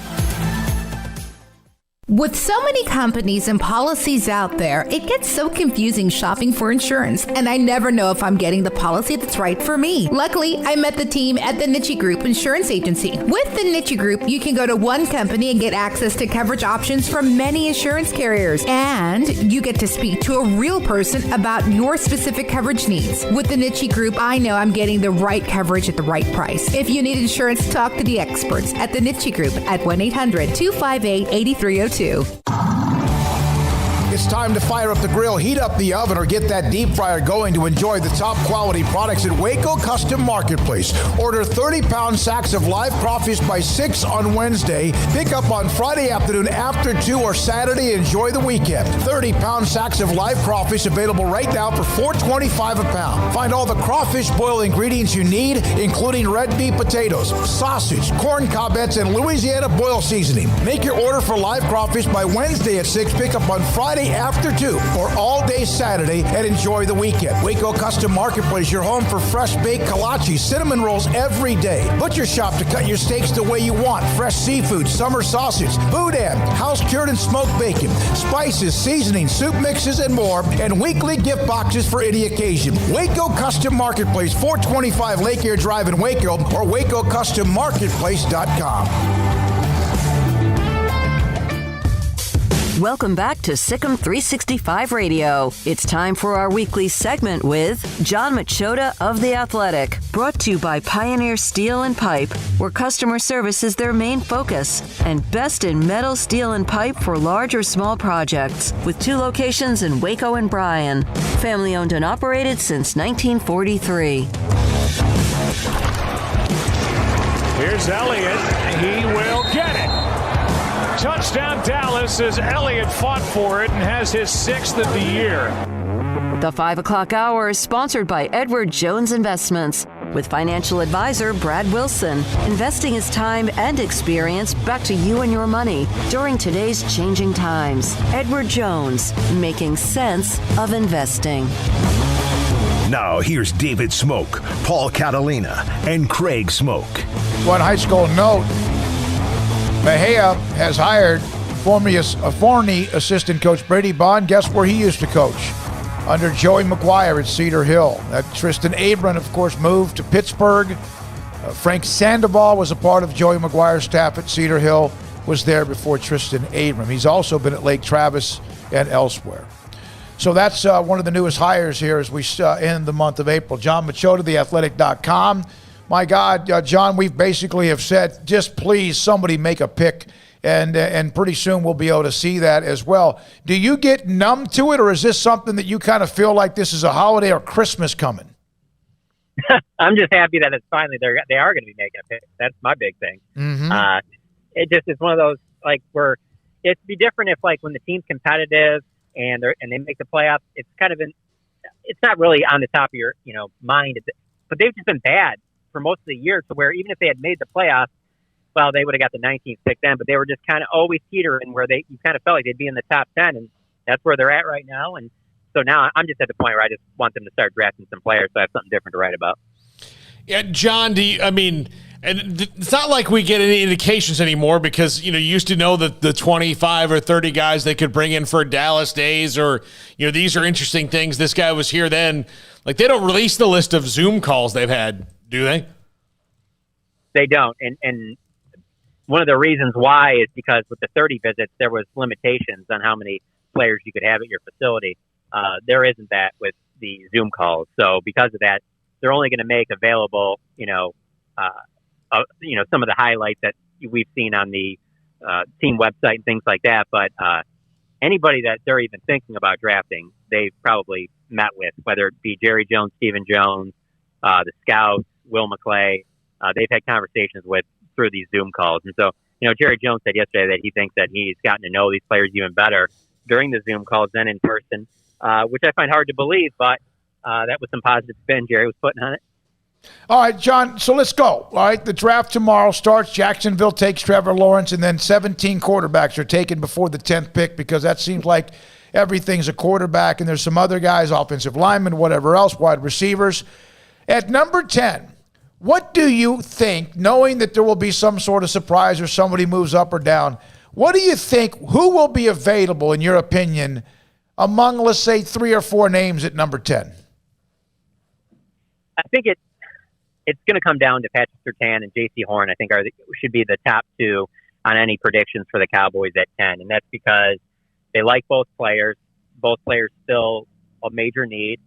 With so many companies and policies out there, it gets so confusing shopping for insurance, and I never know if I'm getting the policy that's right for me. Luckily, I met the team at the Niche Group Insurance Agency. With the Niche Group, you can go to one company and get access to coverage options from many insurance carriers, and you get to speak to a real person about your specific coverage needs. With the Niche Group, I know I'm getting the right coverage at the right price. If you need insurance, talk to the experts at the Niche Group at 1-800-258-8302.
It's it's time to fire up the grill, heat up the oven, or get that deep fryer going to enjoy the top quality products at Waco Custom Marketplace. Order 30-pound sacks of live crawfish by 6 on Wednesday. Pick up on Friday afternoon after 2 or Saturday. Enjoy the weekend. 30-pound sacks of live crawfish available right now for $4.25 a pound. Find all the crawfish boil ingredients you need, including red beef potatoes, sausage, corn cobbettes, and Louisiana boil seasoning. Make your order for live crawfish by Wednesday at 6. Pick up on Friday after 2 or all day Saturday, and enjoy the weekend. Waco Custom Marketplace, your home for fresh baked kolache, cinnamon rolls every day. Butcher shop to cut your steaks the way you want. Fresh seafood, summer sausage, boudin, house-cured and smoked bacon, spices, seasoning, soup mixes, and more, and weekly gift boxes for any occasion. Waco Custom Marketplace, 425 Lake Air Drive in Waco, or WacoCustomMarketplace.com.
Welcome back to SicEm365 Radio. It's time for our weekly segment with John Machota of The Athletic, brought to you by Pioneer Steel and Pipe, where customer service is their main focus, and best in metal, steel, and pipe for large or small projects, with 2 locations in Waco and Bryan. Family owned and operated since 1943.
Here's Elliott. He will get it. Touchdown Dallas as Elliott fought for it and has his 6th of the year.
The 5 o'clock hour is sponsored by Edward Jones Investments, with financial advisor Brad Wilson. Investing is time and experience back to you and your money during today's changing times. Edward Jones, making sense of investing.
Now here's David Smoak, Paul Catalina, and Craig Smoak.
One high school note. Mejia has hired Forney assistant coach Brady Bond. Guess where he used to coach? Under Joey McGuire at Cedar Hill. Tristan Abram, of course, moved to Pittsburgh. Frank Sandoval was a part of Joey McGuire's staff at Cedar Hill, was there before Tristan Abram. He's also been at Lake Travis and elsewhere. So that's one of the newest hires here as we end the month of April. John Machota, theathletic.com. My God, John, we basically have said, just please somebody make a pick, and pretty soon we'll be able to see that as well. Do you get numb to it, or is this something that you kind of feel like this is a holiday or Christmas coming?
I'm just happy that it's finally they are going to be making a pick. That's my big thing.
Mm-hmm.
It just is one of those where it'd be different if when the team's competitive and they make the playoffs. It's kind of it's not really on the top of your mind, but they've just been bad for most of the year, to where even if they had made the playoffs, well, they would have got the 19th pick then, but they were just kind of always teetering where you kind of felt like they'd be in the top 10, and that's where they're at right now. And so now I'm just at the point where I just want them to start drafting some players so I have something different to write about.
Yeah, John, and it's not like we get any indications anymore, because, you used to know that the 25 or 30 guys they could bring in for Dallas days, or, these are interesting things. This guy was here then. They don't release the list of Zoom calls they've had, do they?
They don't. And one of the reasons why is because with the 30 visits, there was limitations on how many players you could have at your facility. There isn't that with the Zoom calls. So because of that, they're only going to make available, some of the highlights that we've seen on the team website and things like that. But anybody that they're even thinking about drafting, they've probably met with, whether it be Jerry Jones, Stephen Jones, the scouts, Will McClay. They've had conversations with through these Zoom calls. And so, Jerry Jones said yesterday that he thinks that he's gotten to know these players even better during the Zoom calls than in person, which I find hard to believe, but that was some positive spin Jerry was putting on it.
All right, John, so let's go. All right, the draft tomorrow starts. Jacksonville takes Trevor Lawrence, and then 17 quarterbacks are taken before the 10th pick, because that seems like everything's a quarterback, and there's some other guys, offensive linemen, whatever else, wide receivers. At number 10, what do you think, knowing that there will be some sort of surprise or somebody moves up or down, what do you think, who will be available, in your opinion, among, let's say, 3 or 4 names at number 10?
I think it's going to come down to Patrick Surtain and J.C. Horn. I think should be the top 2 on any predictions for the Cowboys at 10, and that's because they like both players. Both players still a major need.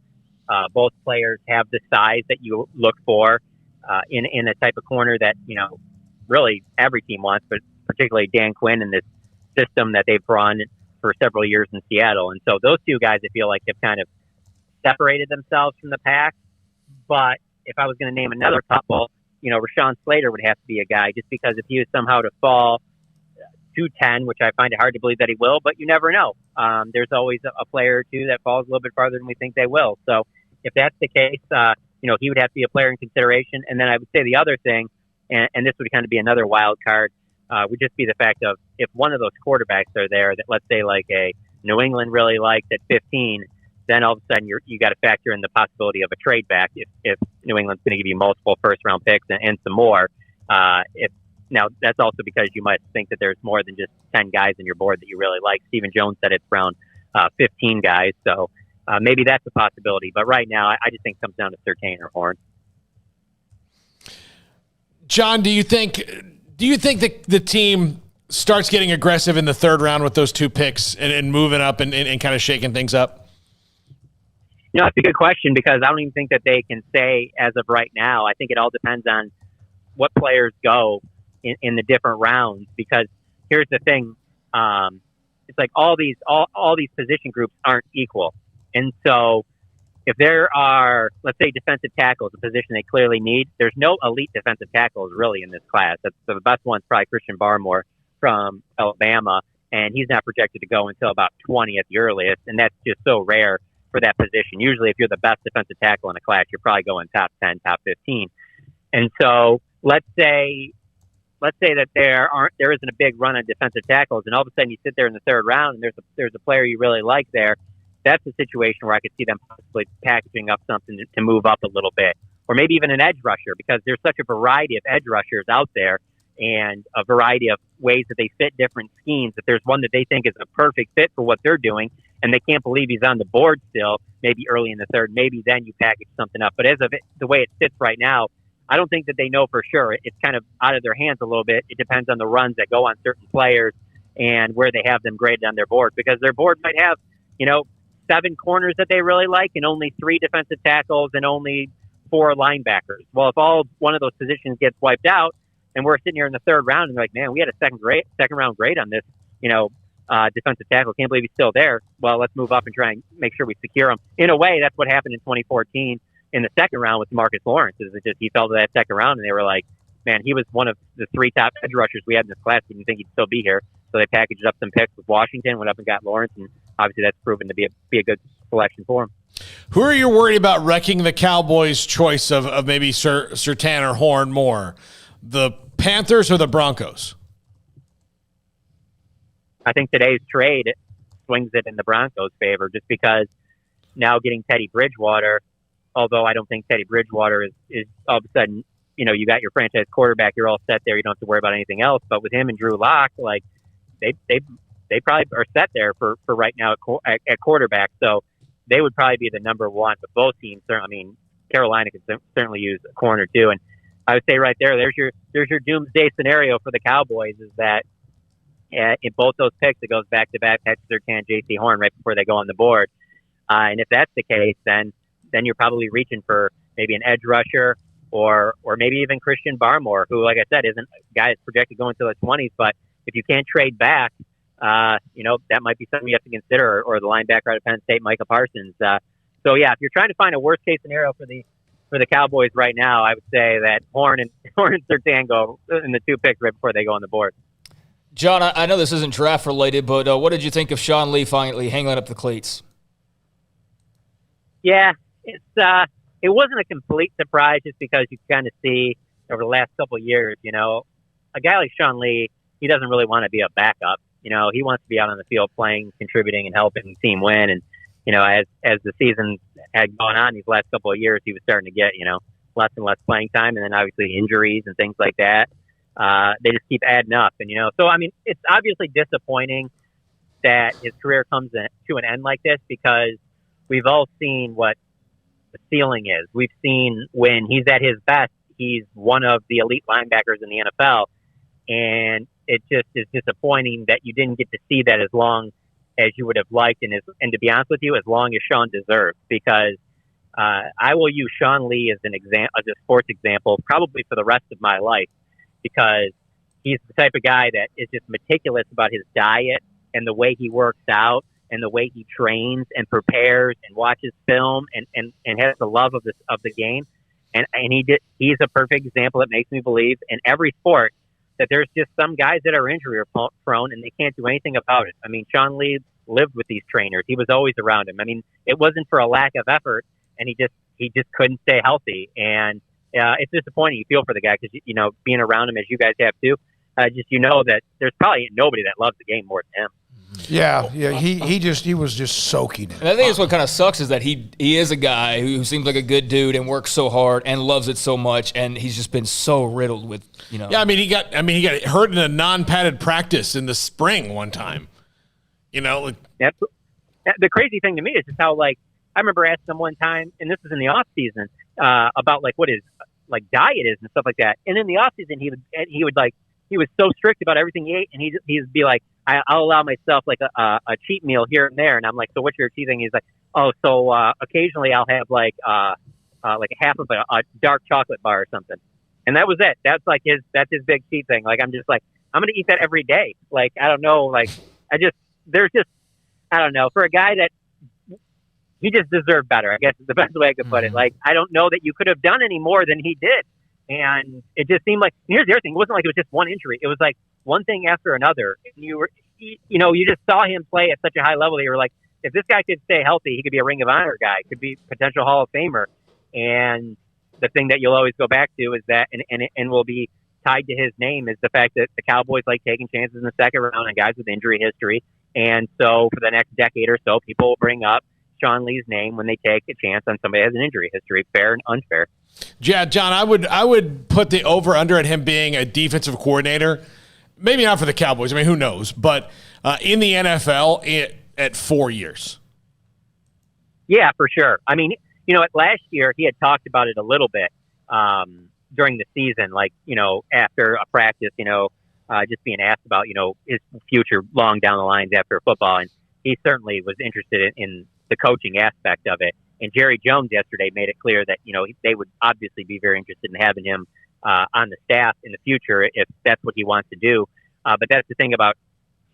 Both players have the size that you look for in a type of corner that, really every team wants, but particularly Dan Quinn and this system that they've run for several years in Seattle. And so those two guys, I feel like, have kind of separated themselves from the pack. But if I was going to name another couple, Rashawn Slater would have to be a guy, just because if he was somehow to fall to 10, which I find it hard to believe that he will, but you never know. There's always a player or two that falls a little bit farther than we think they will. So if that's the case, he would have to be a player in consideration. And then I would say the other thing, and this would kind of be another wild card, would just be the fact of if one of those quarterbacks are there that, let's say, like a New England really liked at 15, then all of a sudden you got to factor in the possibility of a trade back if New England's going to give you multiple first-round picks and some more. Now, that's also because you might think that there's more than just 10 guys on your board that you really like. Stephen Jones said it's around 15 guys, so maybe that's a possibility. But right now, I just think it comes down to Surtain or Horn.
John, do you think that the team starts getting aggressive in the third round with those two picks and moving up and kind of shaking things up?
That's a good question, because I don't even think that they can say as of right now. I think it all depends on what players go in the different rounds, because here's the thing. It's like all these position groups aren't equal. And so if there are, let's say, defensive tackles, a position they clearly need, there's no elite defensive tackles really in this class. That's the best one's probably Christian Barmore from Alabama, and he's not projected to go until about 20 at the earliest. And that's just so rare for that position. Usually if you're the best defensive tackle in a class, you're probably going top 10, top 15. And so let's say that there isn't a big run on defensive tackles, and all of a sudden you sit there in the third round and there's a player you really like there. That's a situation where I could see them possibly packaging up something to move up a little bit, or maybe even an edge rusher, because there's such a variety of edge rushers out there and a variety of ways that they fit different schemes. If there's one that they think is a perfect fit for what they're doing and they can't believe he's on the board still, maybe early in the third, maybe then you package something up. But as of the way it sits right now, I don't think that they know for sure. It's kind of out of their hands a little bit. It depends on the runs that go on certain players and where they have them graded on their board, because their board might have, 7 corners that they really like and only 3 defensive tackles and only 4 linebackers. Well, if all one of those positions gets wiped out and we're sitting here in the third round and like, man, we had a second round grade on this, defensive tackle. Can't believe he's still there. Well, let's move up and try and make sure we secure him. In a way, that's what happened in 2014 in the second round with Marcus Lawrence. Is it just he fell to that second round and they were like, man, he was one of the 3 top edge rushers we had in this class. We didn't think he'd still be here. So they packaged up some picks with Washington, went up and got Lawrence, and obviously that's proven to be a good selection for him.
Who are you worried about wrecking the Cowboys' choice of maybe Surtain or Horn more? The Panthers or the Broncos?
I think today's trade swings it in the Broncos' favor, just because now getting Teddy Bridgewater, although I don't think Teddy Bridgewater is all of a sudden, you got your franchise quarterback, you're all set there, you don't have to worry about anything else. But with him and Drew Lock, like they probably are set there for right now at quarterback. So they would probably be the number one. But both teams, Carolina could certainly use a corner too. And I would say right there's your doomsday scenario for the Cowboys, is that in both those picks, it goes back to back Patrick Surtain, J.C. Horn right before they go on the board. And if that's the case, then you're probably reaching for maybe an edge rusher or maybe even Christian Barmore, who, like I said, isn't a guy that's projected going to the 20s. But if you can't trade back, that might be something you have to consider, or the linebacker out of Penn State, Micah Parsons. So yeah, if you're trying to find a worst case scenario for the Cowboys right now, I would say that Horn and Surtain go in the 2 picks right before they go on the board.
John, I know this isn't draft related, but what did you think of Sean Lee finally hanging up the cleats?
Yeah, it wasn't a complete surprise, just because you kind of see over the last couple of years, a guy like Sean Lee, he doesn't really want to be a backup. He wants to be out on the field playing, contributing, and helping the team win. And, as the season had gone on these last couple of years, he was starting to get, less and less playing time. And then obviously injuries and things like that. They just keep adding up. And, so, it's obviously disappointing that his career comes to an end like this, because we've all seen what the ceiling is. We've seen when he's at his best, he's one of the elite linebackers in the NFL. And it just is disappointing that you didn't get to see that as long as you would have liked, and to be honest with you, as long as Sean deserved. Because I will use Sean Lee as as a sports example, probably for the rest of my life, because he's the type of guy that is just meticulous about his diet and the way he works out and the way he trains and prepares and watches film and has the love of the game. And he's a perfect example that makes me believe in every sport that there's just some guys that are injury prone and they can't do anything about it. I mean, Sean Lee lived with these trainers. He was always around them. I mean, it wasn't for a lack of effort, and he just couldn't stay healthy. And it's disappointing. You feel for the guy because, being around him as you guys have too, that there's probably nobody that loves the game more than him.
Yeah. He was just soaking it.
And I think it's what kind of sucks is that he is a guy who seems like a good dude and works so hard and loves it so much, and he's just been so riddled with,
Yeah, I mean, he got hurt in a non-padded practice in the spring one time. The
crazy thing to me is just how, I remember asking him one time, and this was in the off season, about what his diet is and stuff like that. And in the off season, he was so strict about everything he ate, and he'd be like, I'll allow myself a cheat meal here and there. And I'm like, so what's your cheat thing? He's like, occasionally I'll have a half of a dark chocolate bar or something. And that was it. That's his big cheat thing. I'm just like, I'm going to eat that every day. I don't know. I don't know, for a guy that he just deserved better, I guess is the best way I could put it. I don't know that you could have done any more than he did. And it just seemed like, here's the other thing. It wasn't like it was just one injury. It was like one thing after another. And you just saw him play at such a high level that you were like, if this guy could stay healthy, he could be a Ring of Honor guy, could be potential Hall of Famer. And the thing that you'll always go back to is that, and will be tied to his name, is the fact that the Cowboys like taking chances in the second round on guys with injury history. And so for the next decade or so, people will bring up Sean Lee's name when they take a chance on somebody who has an injury history, fair and unfair.
Yeah, John, I would put the over-under at him being a defensive coordinator. Maybe not for the Cowboys. I mean, who knows? But in the NFL at 4 years.
Yeah, for sure. I mean, last year he had talked about it a little bit during the season, after a practice, just being asked about, his future long down the lines after football. And he certainly was interested in the coaching aspect of it. And Jerry Jones yesterday made it clear that, they would obviously be very interested in having him on the staff in the future if that's what he wants to do. But that's the thing about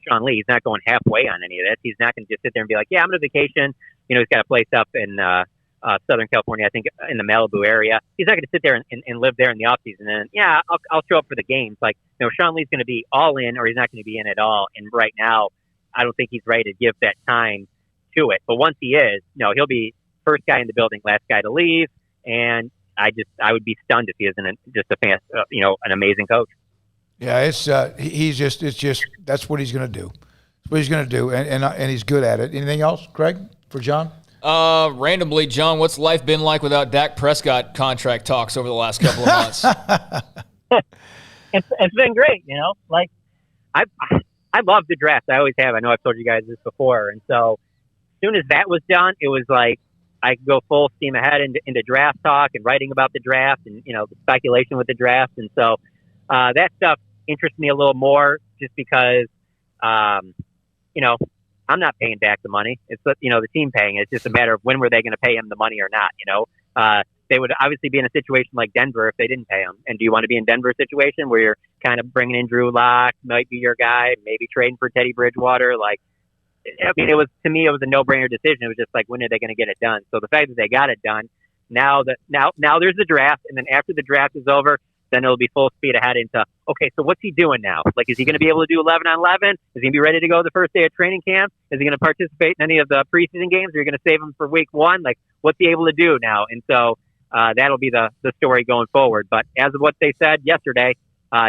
Sean Lee. He's not going halfway on any of this. He's not going to just sit there and be like, yeah, I'm on a vacation. He's got a place up in Southern California, I think in the Malibu area. He's not going to sit there and live there in the offseason. And yeah, I'll show up for the games. Sean Lee's going to be all in, or he's not going to be in at all. And right now, I don't think he's ready to give that time to it. But once he is, he'll be first guy in the building, last guy to leave. And I would be stunned if he isn't just a fan, an amazing coach.
Yeah, it's that's what he's going to do. That's what he's going to do, and he's good at it. Anything else, Craig, for John?
Randomly, John, what's life been like without Dak Prescott contract talks over the last couple of months?
It's been great, I love the draft. I always have. I know I've told you guys this before. And so as soon as that was done, it was like I could go full steam ahead into draft talk and writing about the draft and, the speculation with the draft. And so that stuff interests me a little more just because, I'm not paying Dak the money. It's, the team paying it. It's just a matter of when were they going to pay him the money or not, They would obviously be in a situation like Denver if they didn't pay him. And do you want to be in Denver's situation where you're kind of bringing in Drew Lock, might be your guy, maybe trading for Teddy Bridgewater? It was a no-brainer decision. It was just when are they going to get it done? So the fact that they got it done, now there's the draft, and then after the draft is over, then it'll be full speed ahead into, okay, so what's he doing now? Is he going to be able to do 11-on-11? Is he going to be ready to go the first day of training camp? Is he going to participate in any of the preseason games? Or are you going to save him for week one? What's he able to do now? And so that'll be the story going forward. But as of what they said yesterday,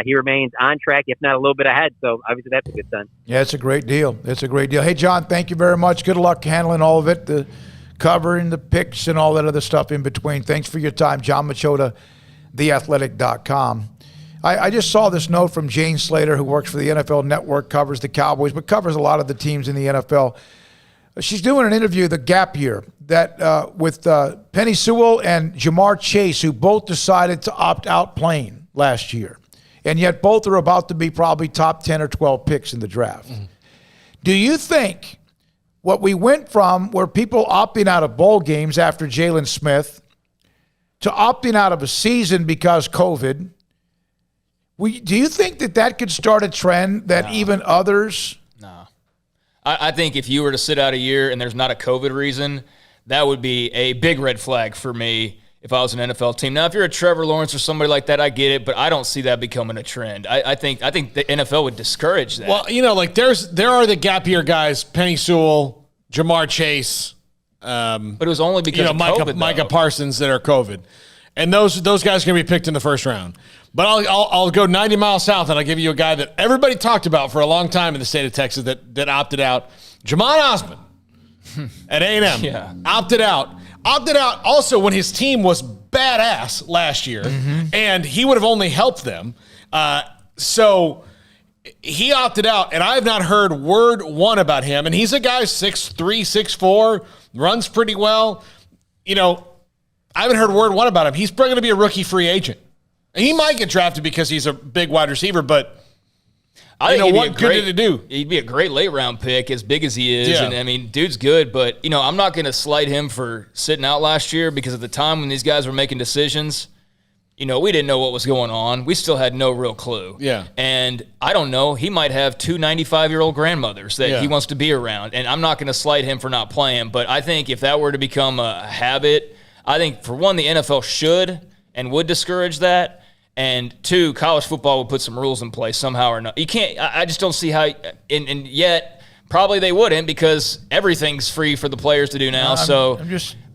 he remains on track, if not a little bit ahead. So obviously that's a good sign.
Yeah, it's a great deal. Hey, John, thank you very much. Good luck handling all of it, the covering the picks and all that other stuff in between. Thanks for your time. John Machota, theathletic.com. I just saw this note from Jane Slater, who works for the NFL Network, covers the Cowboys, but covers a lot of the teams in the NFL. She's doing an interview, the gap year, that with Penny Sewell and Jamar Chase, who both decided to opt out playing last year. And yet both are about to be probably top 10 or 12 picks in the draft. Mm-hmm. Do you think what we went from were people opting out of bowl games after Jalen Smith to opting out of a season because COVID, do you think that could start a trend that even others
I think if you were to sit out a year and there's not a COVID reason, that would be a big red flag for me if I was an NFL team. Now, if you're a Trevor Lawrence or somebody like that, I get it, but I don't see that becoming a trend. I think the NFL would discourage that.
Well, like there are the gap year guys, Penny Sewell, Jamar Chase,
but it was only because of COVID,
Micah Parsons that are COVID. And those guys are going to be picked in the first round. But I'll go 90 miles south, and I'll give you a guy that everybody talked about for a long time in the state of Texas that opted out. Jamon Osmond at A&M.
Yeah.
Opted out. Opted out also when his team was badass last year, and he would have only helped them. So he opted out, and I have not heard word one about him. And he's a guy 6'3", 6'4", runs pretty well. I haven't heard word one about him. He's probably going to be a rookie free agent. And he might get drafted because he's a big wide receiver, but
I think
what good did it do?
He'd be a great late round pick, as big as he is.
Yeah.
And I mean, dude's good, but I'm not going to slight him for sitting out last year because at the time when these guys were making decisions, we didn't know what was going on. We still had no real clue.
Yeah.
And I don't know. He might have 2 95-year-old grandmothers that he wants to be around. And I'm not going to slight him for not playing. But I think if that were to become a habit, I think, for one, the NFL should and would discourage that. And 2, college football would put some rules in place somehow or not. You can't. I just don't see how. And yet, probably they wouldn't because everything's free for the players to do now.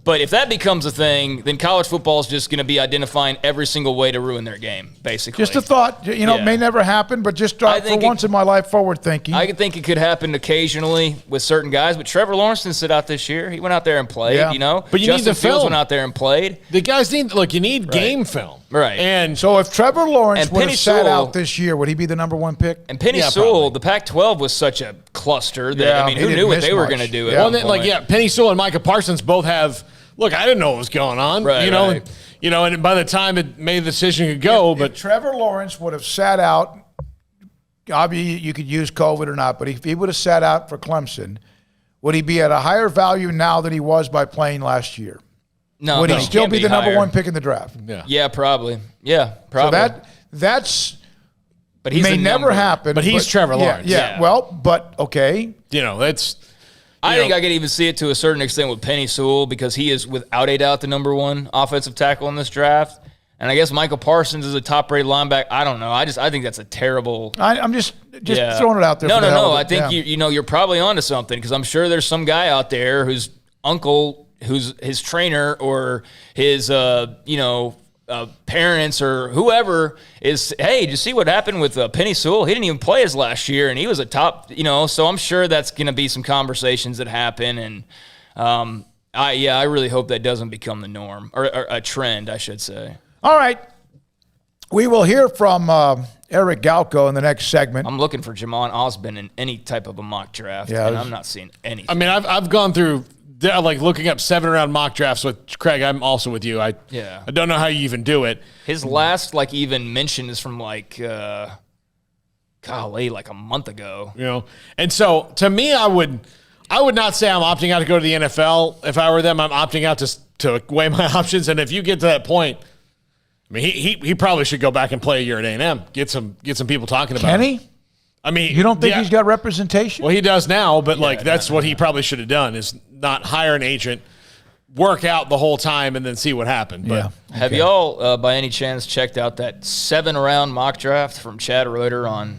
But if that becomes a thing, then college football is just going to be identifying every single way to ruin their game, basically.
Just a thought. It may never happen, but just for once in my life, forward thinking.
I could think it could happen occasionally with certain guys, but Trevor Lawrence didn't sit out this year. He went out there and played, But
you
Justin
need the
Fields
film.
went out there and played.
The guys you need game film.
Right.
And
so if Trevor Lawrence would
Penny
have sat
Sewell-
out this year, would he be the number 1 pick?
And Penny Sewell, the Pac-12 was such a cluster that, who knew what they were going to do at one point?
Penny Sewell and Micah Parsons both have – look, I didn't know what was going on.
Right.
And by the time it made the decision to go,
if Trevor Lawrence would have sat out, obviously you could use COVID or not, but if he would have sat out for Clemson, would he be at a higher value now than he was by playing last year?
No,
would he still
can't
be the number
higher.
1 pick in the draft?
Yeah, probably. Yeah, probably.
So that's
but he's
may
the
never
number.
happen.
But he's Trevor Lawrence.
Yeah. Well, but okay.
That's.
I think I could even see it to a certain extent with Penny Sewell because he is without a doubt the number 1 offensive tackle in this draft. And I guess Michael Parsons is a top-rated linebacker. I don't know. I think that's a terrible.
I'm just throwing it out there.
No. I think you're probably onto something because I'm sure there's some guy out there whose uncle, who's his trainer or his parents or whoever is, hey, did you see what happened with Penny Sewell? He didn't even play his last year, and he was a top, so I'm sure that's going to be some conversations that happen, and I really hope that doesn't become the norm, or a trend, I should say.
All right. We will hear from Eric Galko in the next segment.
I'm looking for Jamon Osmond in any type of a mock draft, and I'm not seeing anything.
I mean, I've gone through looking up 7-round mock drafts with Craig. I'm also with you. I don't know how you even do it.
His last even mention is from like a month ago.
And so to me, I would not say I'm opting out to go to the NFL. If I were them, I'm opting out to weigh my options. And if you get to that point, I mean, he probably should go back and play a year at A&M. Get some people talking about.
Can
him.
he?
I mean,
you don't think he's got representation?
Well, he does now, but that's what he probably should have done is not hire an agent, work out the whole time, and then see what happened. But,
Have y'all, by any chance, checked out that 7-round mock draft from Chad Reuter on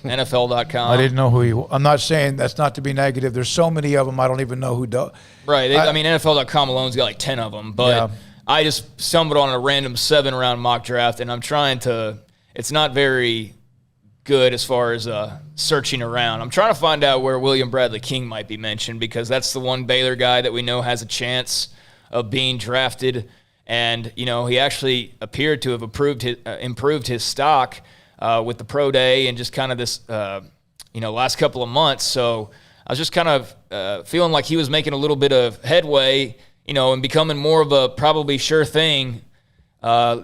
NFL.com?
I didn't know who he was. I'm not saying that's not to be negative. There's so many of them, I don't even know who does.
Right. NFL.com alone's got 10 of them, but I just stumbled on a random 7-round mock draft, and I'm trying to – it's not very – good as far as searching around. I'm trying to find out where William Bradley King might be mentioned because that's the one Baylor guy that we know has a chance of being drafted. And, he actually appeared to have improved his stock with the pro day and just kind of this, last couple of months. So I was just kind of feeling like he was making a little bit of headway, and becoming more of a probably sure thing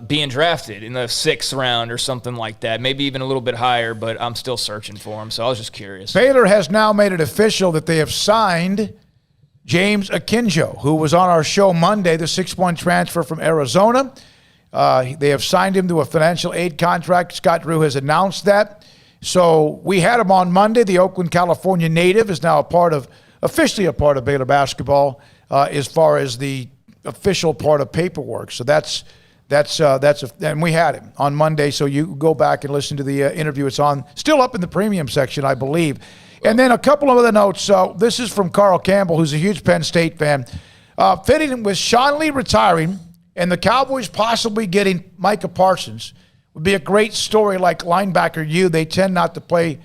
being drafted in the 6th round or something like that, maybe even a little bit higher, but I'm still searching for him, so I was just curious.
Baylor has now made it official that they have signed James Akinjo, who was on our show Monday, the 6-1 transfer from Arizona. They have signed him to a financial aid contract. Scott Drew has announced that. So we had him on Monday. The Oakland, California native is now officially a part of Baylor basketball as far as the official part of paperwork. So and we had him on Monday. So you go back and listen to the interview. It's still up in the premium section, I believe. And then a couple of other notes. So this is from Carl Campbell, who's a huge Penn State fan. Fitting with Sean Lee retiring and the Cowboys possibly getting Micah Parsons would be a great story. Like linebacker they tend not to play.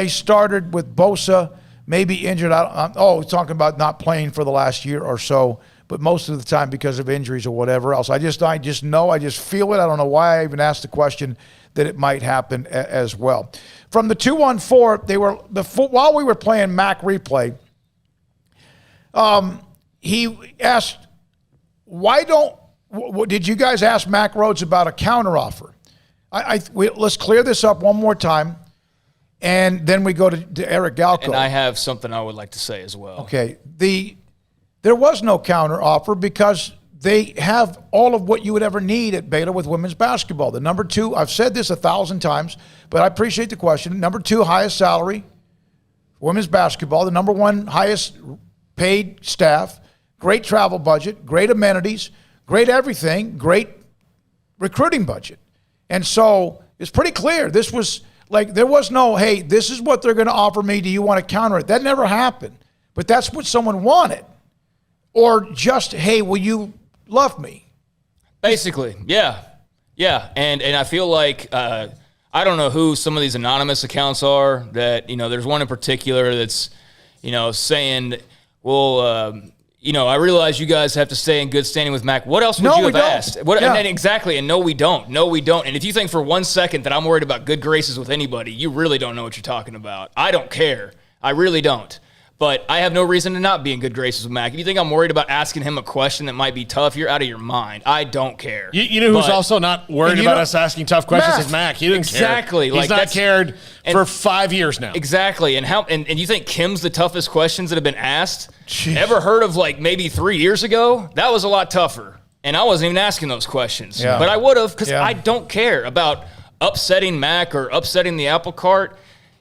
Started with Bosa, maybe injured. We're talking about not playing for the last year or so, but most of the time because of injuries or whatever else. I just know. I just feel it. I don't know why I even asked the question that it might happen as well. From the 214, while we were playing Mac replay. He asked, did you guys ask Mac Rhodes about a counteroffer? Let's clear this up one more time, and then we go to Eric Galko.
And I have something I would like to say as well.
Okay. There was no counteroffer because they have all of what you would ever need at Baylor with women's basketball. The number 2, I've said this 1,000 times, but I appreciate the question. Number 2 highest salary, women's basketball. The number 1 highest paid staff, great travel budget, great amenities, great everything, great recruiting budget. And so it's pretty clear. This was there was no, hey, this is what they're going to offer me. Do you want to counter it? That never happened. But that's what someone wanted. Or just, hey, will you love me?
Basically, yeah. Yeah, and I feel like, I don't know who some of these anonymous accounts are that, there's one in particular that's, saying, well, I realize you guys have to stay in good standing with Mac. What else would you have asked? And then exactly, and no, we don't. And if you think for 1 second that I'm worried about good graces with anybody, you really don't know what you're talking about. I don't care. I really don't. But I have no reason to not be in good graces with Mac. If you think I'm worried about asking him a question that might be tough, you're out of your mind. I don't care.
You know who's also not worried about us asking tough questions is Mac. He didn't care. He's not cared for 5 years now.
Exactly. And you think Kim's the toughest questions that have been asked? Jeez. Ever heard of maybe 3 years ago? That was a lot tougher. And I wasn't even asking those questions. Yeah. But I would have because I don't care about upsetting Mac or upsetting the apple cart.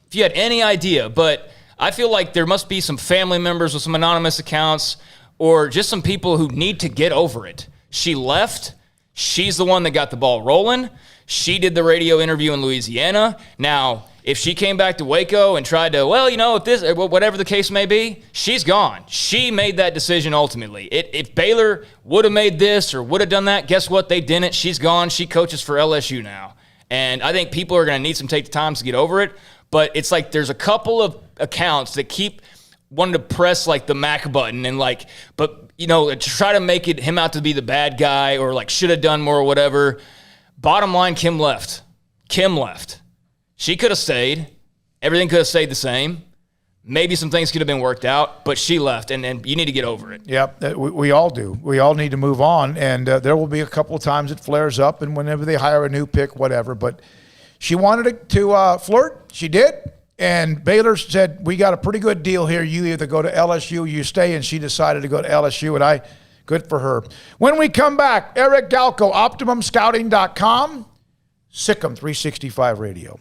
If you had any idea, but I feel like there must be some family members with some anonymous accounts or just some people who need to get over it. She left. She's the one that got the ball rolling. She did the radio interview in Louisiana. Now, if she came back to Waco and tried to, whatever the case may be, she's gone. She made that decision ultimately. If Baylor would have made this or would have done that, guess what? They didn't. She's gone. She coaches for LSU now. And I think people are going to need some take the time to get over it. But it's like there's a couple of accounts that keep wanting to press the Mac button and to try to make him out to be the bad guy or should have done more or whatever. Bottom line, Kim left. She could have stayed. Everything could have stayed the same. Maybe some things could have been worked out, but she left, and you need to get over it.
Yep, we all do. We all need to move on, and there will be a couple of times it flares up, and whenever they hire a new pick, whatever, but she wanted to flirt. She did. And Baylor said, we got a pretty good deal here. You either go to LSU, you stay. And she decided to go to LSU. And good for her. When we come back, Eric Galko, OptimumScouting.com, SicEm365 Radio.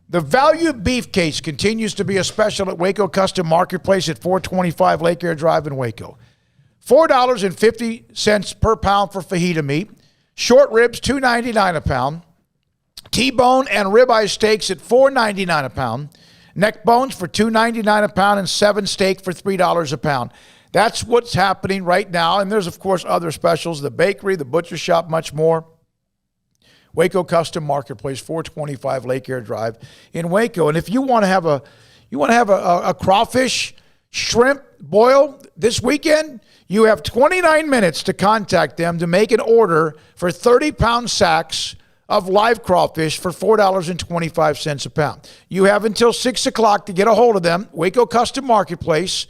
The value beef case continues to be a special at Waco Custom Marketplace at 425 Lake Air Drive in Waco. $4.50 per pound for fajita meat. Short ribs, $2.99 a pound. T-bone and ribeye steaks at $4.99 a pound. Neck bones for $2.99 a pound and 7 steak for $3 a pound. That's what's happening right now. And there's, of course, other specials, the bakery, the butcher shop, much more. Waco Custom Marketplace, 425 Lake Air Drive in Waco. And if you want to have a crawfish shrimp boil this weekend, you have 29 minutes to contact them to make an order for 30-pound sacks of live crawfish for $4.25 a pound. You have until 6 o'clock to get a hold of them, Waco Custom Marketplace,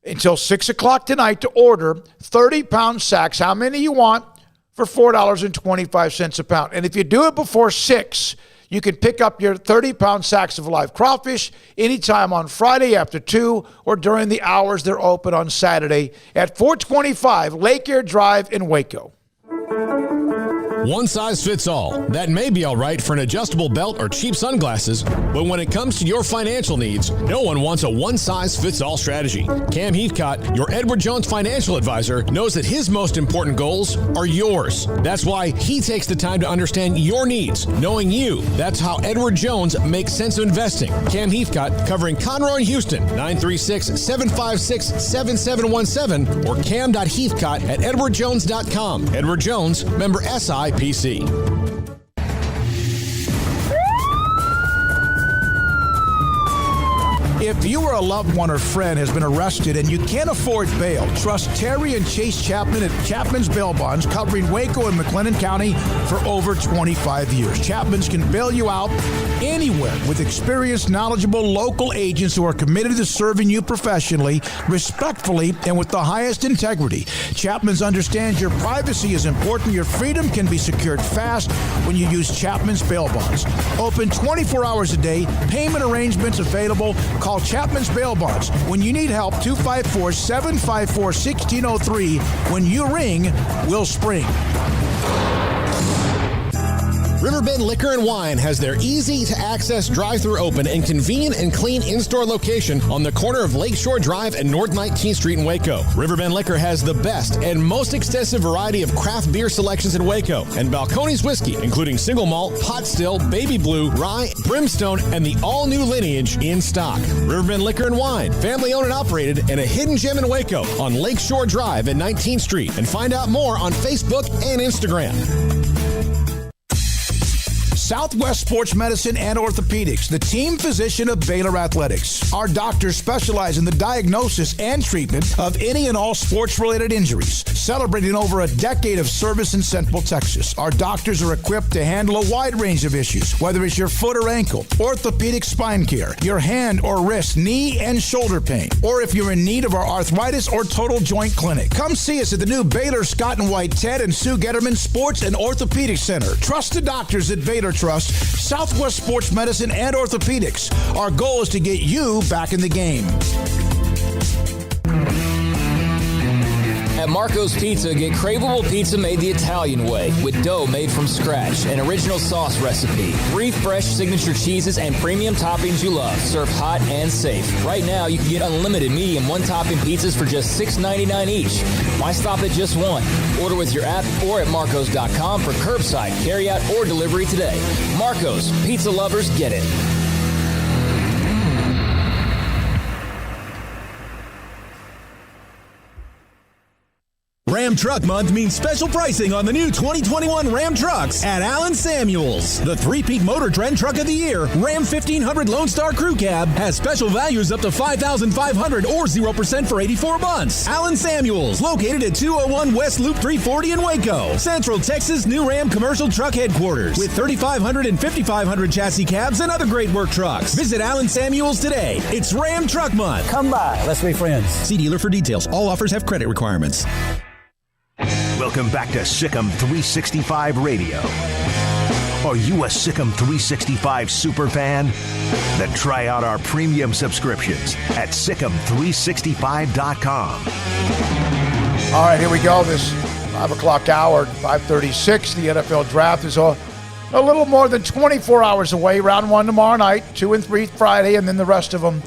until 6 o'clock tonight to order 30-pound sacks, how many you want, for $4.25 a pound. And if you do it before 6, you can pick up your 30-pound sacks of live crawfish anytime on Friday after 2 or during the hours they're open on Saturday at 425 Lake Air Drive in Waco.
One size fits all. That may be all right for an adjustable belt or cheap sunglasses, but when it comes to your financial needs, no one wants a one-size-fits-all strategy. Cam Heathcott, your Edward Jones financial advisor, knows that his most important goals are yours. That's why he takes the time to understand your needs, knowing you. That's how Edward Jones makes sense of investing. Cam Heathcott, covering Conroe and Houston, 936-756-7717 or cam.heathcott@edwardjones.com. Edward Jones, member SIPC.
If you or a loved one or friend has been arrested and you can't afford bail, trust Terry and Chase Chapman at Chapman's Bail Bonds, covering Waco and McLennan County for over 25 years. Chapman's can bail you out anywhere with experienced, knowledgeable local agents who are committed to serving you professionally, respectfully, and with the highest integrity. Chapman's understands your privacy is important. Your freedom can be secured fast when you use Chapman's Bail Bonds. Open 24 hours a day. Payment arrangements available. Call Chapman's Bail Bonds. When you need help, 254-754-1603. When you ring, we'll spring.
Riverbend Liquor and Wine has their easy-to-access drive-thru open and convenient and clean in-store location on the corner of Lakeshore Drive and North 19th Street in Waco. Riverbend Liquor has the best and most extensive variety of craft beer selections in Waco, and Balcones whiskey, including single malt, pot still, baby blue, rye, brimstone, and the all-new lineage in stock. Riverbend Liquor and Wine, family-owned and operated, and a hidden gem in Waco on Lakeshore Drive and 19th Street. And find out more on Facebook and Instagram.
Southwest Sports Medicine and Orthopedics, the team physician of Baylor Athletics. Our doctors specialize in the diagnosis and treatment of any and all sports-related injuries. Celebrating over a decade of service in Central Texas, our doctors are equipped to handle a wide range of issues, whether it's your foot or ankle, orthopedic spine care, your hand or wrist, knee and shoulder pain, or if you're in need of our arthritis or total joint clinic. Come see us at the new Baylor Scott and White Ted and Sue Getterman Sports and Orthopedic Center. Trusted doctors at Baylor Trust, Southwest Sports Medicine and Orthopedics. Our goal is to get you back in the game.
At Marco's Pizza, get craveable pizza made the Italian way with dough made from scratch, an original sauce recipe, 3 fresh signature cheeses, and premium toppings you love, served hot and safe. Right now, you can get unlimited medium one-topping pizzas for just $6.99 each. Why stop at just one? Order with your app or at marcos.com for curbside, carryout, or delivery today. Marco's, pizza lovers get it.
Ram Truck Month means special pricing on the new 2021 Ram trucks at Allen Samuels. The three-peak Motor Trend Truck of the Year, Ram 1500 Lone Star Crew Cab, has special values up to $5,500 or 0% for 84 months. Allen Samuels, located at 201 West Loop 340 in Waco. Central Texas new Ram commercial truck headquarters with 3,500 and 5,500 chassis cabs and other great work trucks. Visit Allen Samuels today. It's Ram Truck Month.
Come by. Let's be friends.
See dealer for details. All offers have credit requirements.
Welcome back to SicEm365 Radio. Are you a SicEm365 super fan? Then try out our premium subscriptions at SicEm365.com.
All right, here we go. This 5 o'clock hour, 5:36. The NFL draft is a little more than 24 hours away. Round 1 tomorrow night, 2 and 3 Friday, and then the rest of them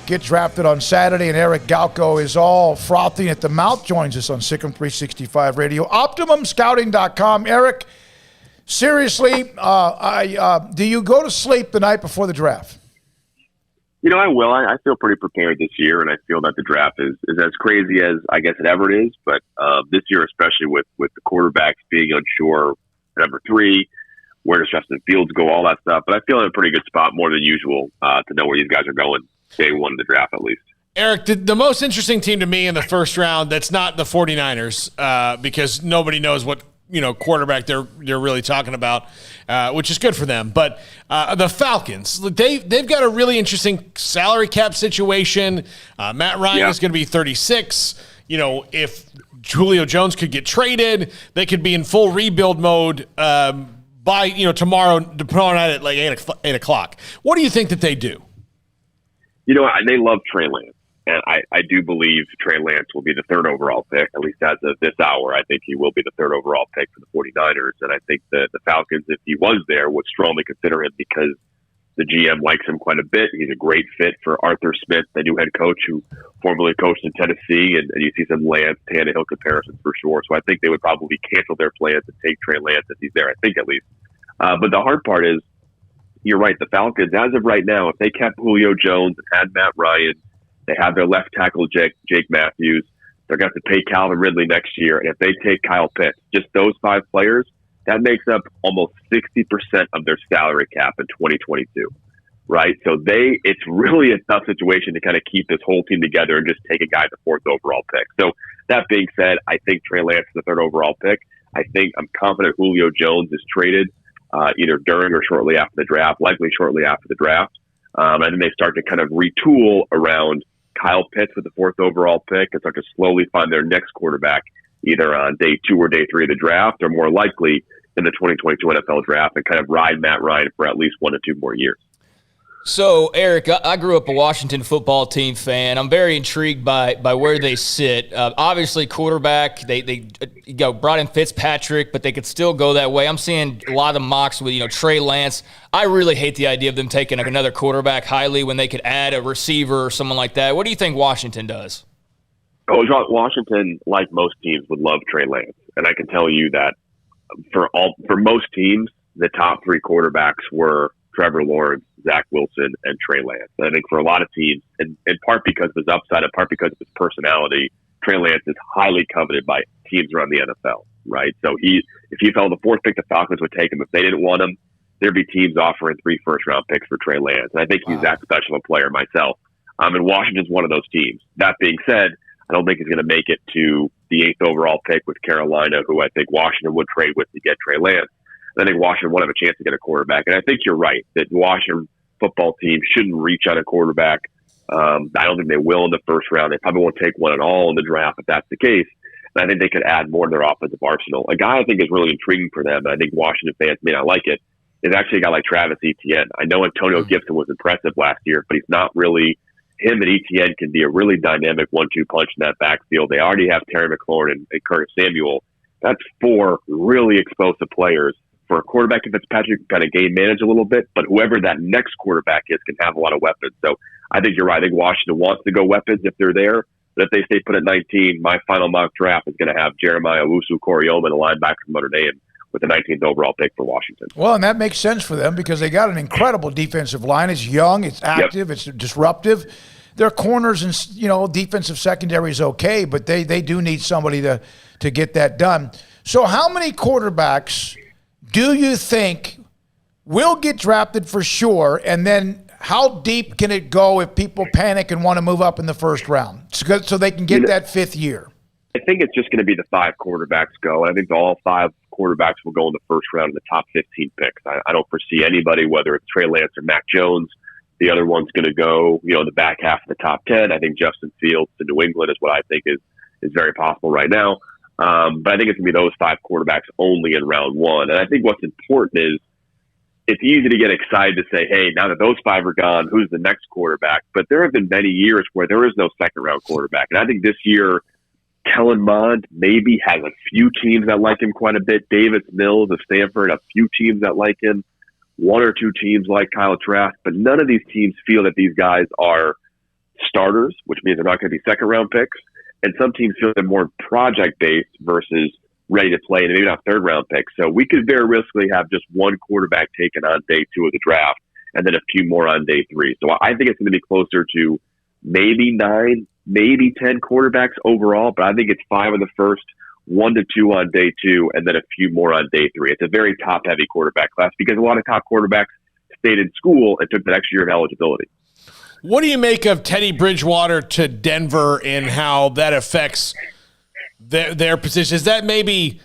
get drafted on Saturday, and Eric Galko is all frothing at the mouth. Joins us on SicEm365 Radio, OptimumScouting.com. Eric, seriously, do you go to sleep the night before the draft?
You know, I will. I feel pretty prepared this year, and I feel that the draft is as crazy as I guess it ever is. But this year, especially with the quarterbacks being unsure, number 3, where does Justin Fields go, all that stuff. But I feel in a pretty good spot, more than usual, to know where these guys are going. Day 1 of the draft, at least.
Eric, the most interesting team to me in the first round, that's not the 49ers, because nobody knows what quarterback they're really talking about, which is good for them. But the Falcons, they've got a really interesting salary cap situation. Matt Ryan is going to be 36. If Julio Jones could get traded, they could be in full rebuild mode by tomorrow night at like 8 o'clock. What do you think that they do?
They love Trey Lance. And I do believe Trey Lance will be the third overall pick, at least as of this hour. I think he will be the third overall pick for the 49ers. And I think the Falcons, if he was there, would strongly consider him because the GM likes him quite a bit. He's a great fit for Arthur Smith, the new head coach who formerly coached in Tennessee. And you see some Lance, Tannehill comparisons for sure. So I think they would probably cancel their plans and take Trey Lance if he's there, I think at least. But the hard part is, you're right, the Falcons, as of right now, if they kept Julio Jones and had Matt Ryan, they have their left tackle, Jake Matthews. They're going to have to pay Calvin Ridley next year. And if they take Kyle Pitts, just those 5 players, that makes up almost 60% of their salary cap in 2022, right? So it's really a tough situation to kind of keep this whole team together and just take a guy at the 4th overall pick. So that being said, I think Trey Lance is the 3rd overall pick. I'm confident Julio Jones is traded either during or shortly after the draft, likely shortly after the draft. And then they start to kind of retool around Kyle Pitts with the 4th overall pick and start to slowly find their next quarterback either on day 2 or day 3 of the draft, or more likely in the 2022 NFL draft, and kind of ride Matt Ryan for at least 1 to 2 more years.
So, Eric, I grew up a Washington football team fan. I'm very intrigued by where they sit. Obviously, quarterback, they brought in Fitzpatrick, but they could still go that way. I'm seeing a lot of the mocks with Trey Lance. I really hate the idea of them taking another quarterback highly when they could add a receiver or someone like that. What do you think Washington does?
Oh, Washington, like most teams, would love Trey Lance. And I can tell you that for most teams, the top 3 quarterbacks were Trevor Lawrence, Zach Wilson, and Trey Lance. And I think for a lot of teams, and in part because of his upside, in part because of his personality, Trey Lance is highly coveted by teams around the NFL, right? So if he fell the 4th pick, the Falcons would take him. If they didn't want him, there'd be teams offering 3 first-round picks for Trey Lance. And I think he's that special a player myself. And Washington's one of those teams. That being said, I don't think he's going to make it to the 8th overall pick with Carolina, who I think Washington would trade with to get Trey Lance. I think Washington won't have a chance to get a quarterback. And I think you're right that Washington football team shouldn't reach on a quarterback. I don't think they will in the first round. They probably won't take one at all in the draft if that's the case. And I think they could add more to their offensive arsenal. A guy I think is really intriguing for them, and I think Washington fans may not like it, is actually a guy like Travis Etienne. I know Antonio Gibson was impressive last year, but he's not really – him and Etienne can be a really dynamic 1-2 punch in that backfield. They already have Terry McLaurin and Curtis Samuel. That's 4 really explosive players. For a quarterback, if Fitzpatrick can kind of game manage a little bit, but whoever that next quarterback is can have a lot of weapons. So I think you're right. I think Washington wants to go weapons if they're there. But if they stay put at 19, my final mock draft is going to have Jeremiah Owusu-Koramoah, a linebacker from Notre Dame, with the 19th overall pick for Washington.
Well, and that makes sense for them because they got an incredible defensive line. It's young, it's active, It's disruptive. Their corners and defensive secondary is okay, but they do need somebody to get that done. So how many quarterbacks do you think will get drafted for sure, and then how deep can it go if people panic and want to move up in the first round so they can get that 5th year?
I think it's just going to be the 5 quarterbacks go. I think all 5 quarterbacks will go in the first round in the top 15 picks. I don't foresee anybody, whether it's Trey Lance or Mac Jones. The other one's going to go, in the back half of the top 10. I think Justin Fields to New England is what I think is very possible right now. But I think it's going to be those 5 quarterbacks only in round 1. And I think what's important is it's easy to get excited to say, hey, now that those 5 are gone, who's the next quarterback? But there have been many years where there is no second-round quarterback. And I think this year, Kellen Mond maybe has a few teams that like him quite a bit. Davis Mills of Stanford, a few teams that like him. 1 or 2 teams like Kyle Trask, but none of these teams feel that these guys are starters, which means they're not going to be second-round picks. And some teams feel they're more project-based versus ready to play, and maybe not third-round picks. So we could very riskily have just 1 quarterback taken on day 2 of the draft and then a few more on day 3. So I think it's going to be closer to maybe 9, maybe 10 quarterbacks overall, but I think it's 5 in the first, 1 to 2 on day 2, and then a few more on day 3. It's a very top-heavy quarterback class because a lot of top quarterbacks stayed in school and took that extra year of eligibility.
What do you make of Teddy Bridgewater to Denver and how that affects their position? Is that maybe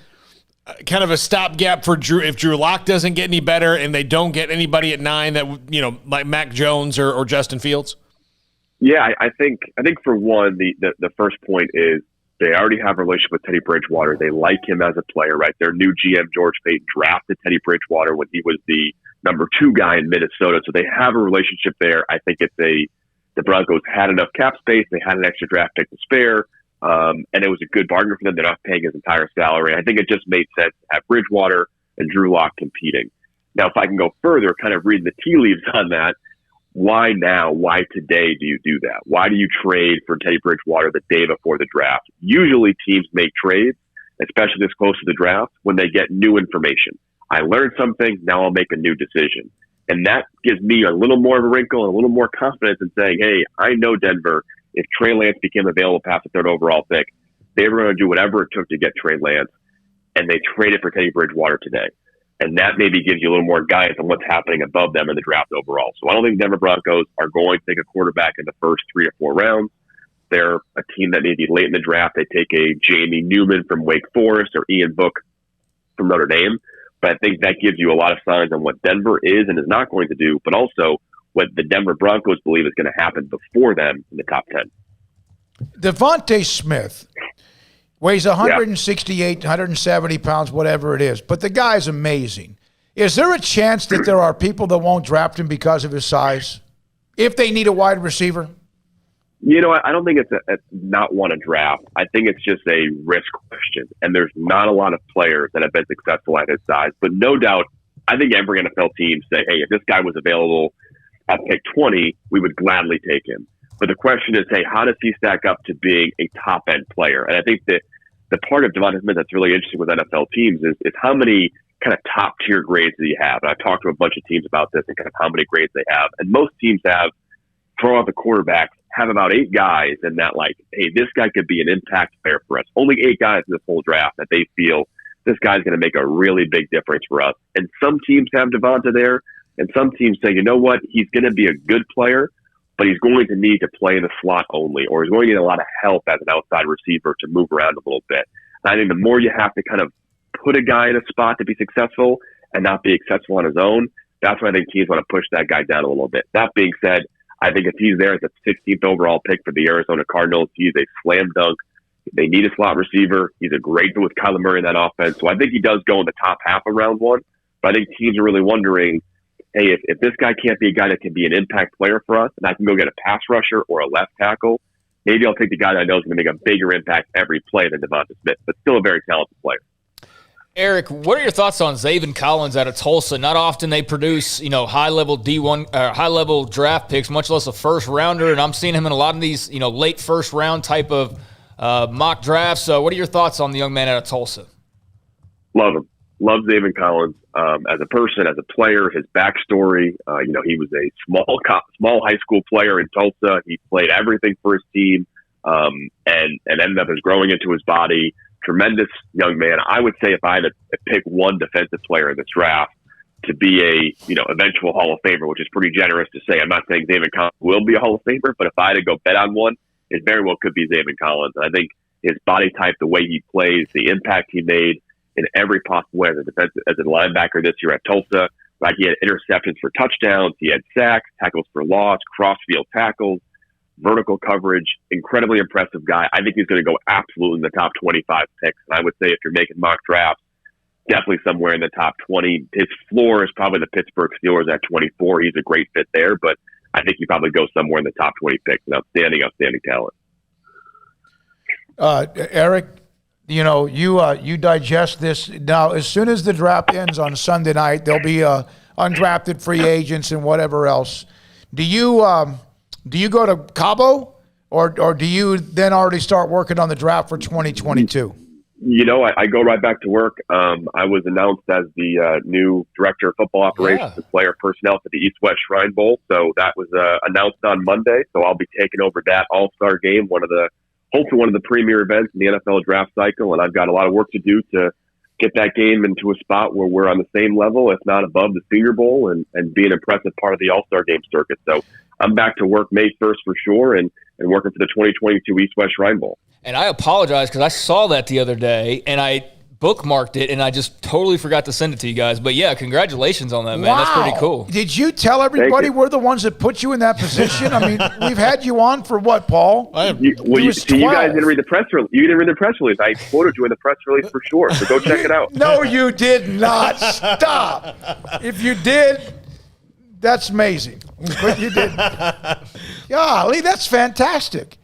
kind of a stopgap for Drew if Drew Lock doesn't get any better and they don't get anybody at 9 that like Mac Jones or Justin Fields?
Yeah, I think for one, the first point is they already have a relationship with Teddy Bridgewater. They like him as a player, right? Their new GM, George Payton, drafted Teddy Bridgewater when he was the number 2 guy in Minnesota. So they have a relationship there. I think it's a The Broncos had enough cap space. They had an extra draft pick to spare. And it was a good bargain for them. They're not paying his entire salary. I think it just made sense to have Bridgewater and Drew Lock competing. Now, if I can go further, kind of read the tea leaves on that, why now? Why today do you do that? Why do you trade for Teddy Bridgewater the day before the draft? Usually teams make trades, especially this close to the draft, when they get new information. I learned something, now I'll make a new decision. And that gives me a little more of a wrinkle and a little more confidence in saying, hey, I know Denver, if Trey Lance became available past the third overall pick, they were going to do whatever it took to get Trey Lance, and they traded for Teddy Bridgewater today. And that maybe gives you a little more guidance on what's happening above them in the draft overall. So I don't think Denver Broncos are going to take a quarterback in the first 3 or 4 rounds. They're a team that maybe late in the draft, they take a Jamie Newman from Wake Forest or Ian Book from Notre Dame. But I think that gives you a lot of signs on what Denver is and is not going to do, but also what the Denver Broncos believe is going to happen before them in the top 10.
Devontae Smith weighs 168, 170 pounds, whatever it is. But the guy's amazing. Is there a chance that there are people that won't draft him because of his size if they need a wide receiver?
You know, I don't think it's a not want to draft. I think it's just a risk question. And there's not a lot of players that have been successful at his size. But no doubt, I think every NFL team say, hey, if this guy was available at pick 20, we would gladly take him. But the question is, hey, how does he stack up to being a top-end player? And I think that the part of Devontae Smith that's really interesting with NFL teams is how many kind of top-tier grades do you have? And I've talked to a bunch of teams about this and kind of how many grades they have. And most teams have, throw out the quarterbacks, have about 8 guys and that like, hey, this guy could be an impact player for us. Only 8 guys in this whole draft that they feel this guy's going to make a really big difference for us. And some teams have Devonta there, and some teams say, you know what, he's going to be a good player, but he's going to need to play in the slot only, or he's going to need a lot of help as an outside receiver to move around a little bit. And I think the more you have to kind of put a guy in a spot to be successful and not be successful on his own, that's when I think teams want to push that guy down a little bit. That being said, I think if he's there at the 16th overall pick for the Arizona Cardinals, he's a slam dunk. They need a slot receiver. He's a great fit with Kyler Murray in that offense. So I think he does go in the top half of round 1. But I think teams are really wondering, hey, if this guy can't be a guy that can be an impact player for us, and I can go get a pass rusher or a left tackle, maybe I'll take the guy that I know is going to make a bigger impact every play than Devonta Smith, but still a very talented player.
Eric, what are your thoughts on Zaven Collins out of Tulsa? Not often they produce, high-level D1, high-level draft picks, much less a first-rounder, and I'm seeing him in a lot of these, late first-round type of mock drafts. So what are your thoughts on the young man out of Tulsa?
Love him. Love Zaven Collins as a person, as a player, his backstory. He was a small high school player in Tulsa. He played everything for his team and ended up as growing into his body. Tremendous young man. I would say if I had to pick one defensive player in this draft to be a eventual Hall of Famer, which is pretty generous to say. I'm not saying Zaven Collins will be a Hall of Famer, but if I had to go bet on one, it very well could be Zaven Collins. And I think his body type, the way he plays, the impact he made in every possible way as a linebacker this year at Tulsa. Like he had interceptions for touchdowns, he had sacks, tackles for loss, cross-field tackles, vertical coverage, incredibly impressive guy. I think he's going to go absolutely in the top 25 picks. And I would say if you're making mock drafts, definitely somewhere in the top 20. His floor is probably the Pittsburgh Steelers at 24. He's a great fit there, but I think he probably goes somewhere in the top 20 picks. An outstanding talent.
Eric, you digest this. Now, as soon as the draft ends on Sunday night, there'll be undrafted free agents and whatever else. Do you go to Cabo, or do you then already start working on the draft for 2022?
I go right back to work. I was announced as the new director of football operations and player personnel for the East-West Shrine Bowl. So that was announced on Monday. So I'll be taking over that All-Star game, hopefully one of the premier events in the NFL draft cycle. And I've got a lot of work to do to get that game into a spot where we're on the same level, if not above the Senior Bowl, and be an impressive part of the All-Star game circuit. So I'm back to work May 1st for sure and working for the 2022 East-West Shrine Bowl.
And I apologize because I saw that the other day and I bookmarked it and I just totally forgot to send it to you guys. But yeah, congratulations on that, man.
Wow.
That's pretty cool.
Did you tell everybody we're the ones that put you in that position? I mean, we've had you on for what, Paul?
You guys didn't read the press release. You didn't read the press release. I quoted you in the press release for sure. So go check it out.
No, you did not. Stop. If you did, that's amazing. But you didn't. Golly, that's fantastic.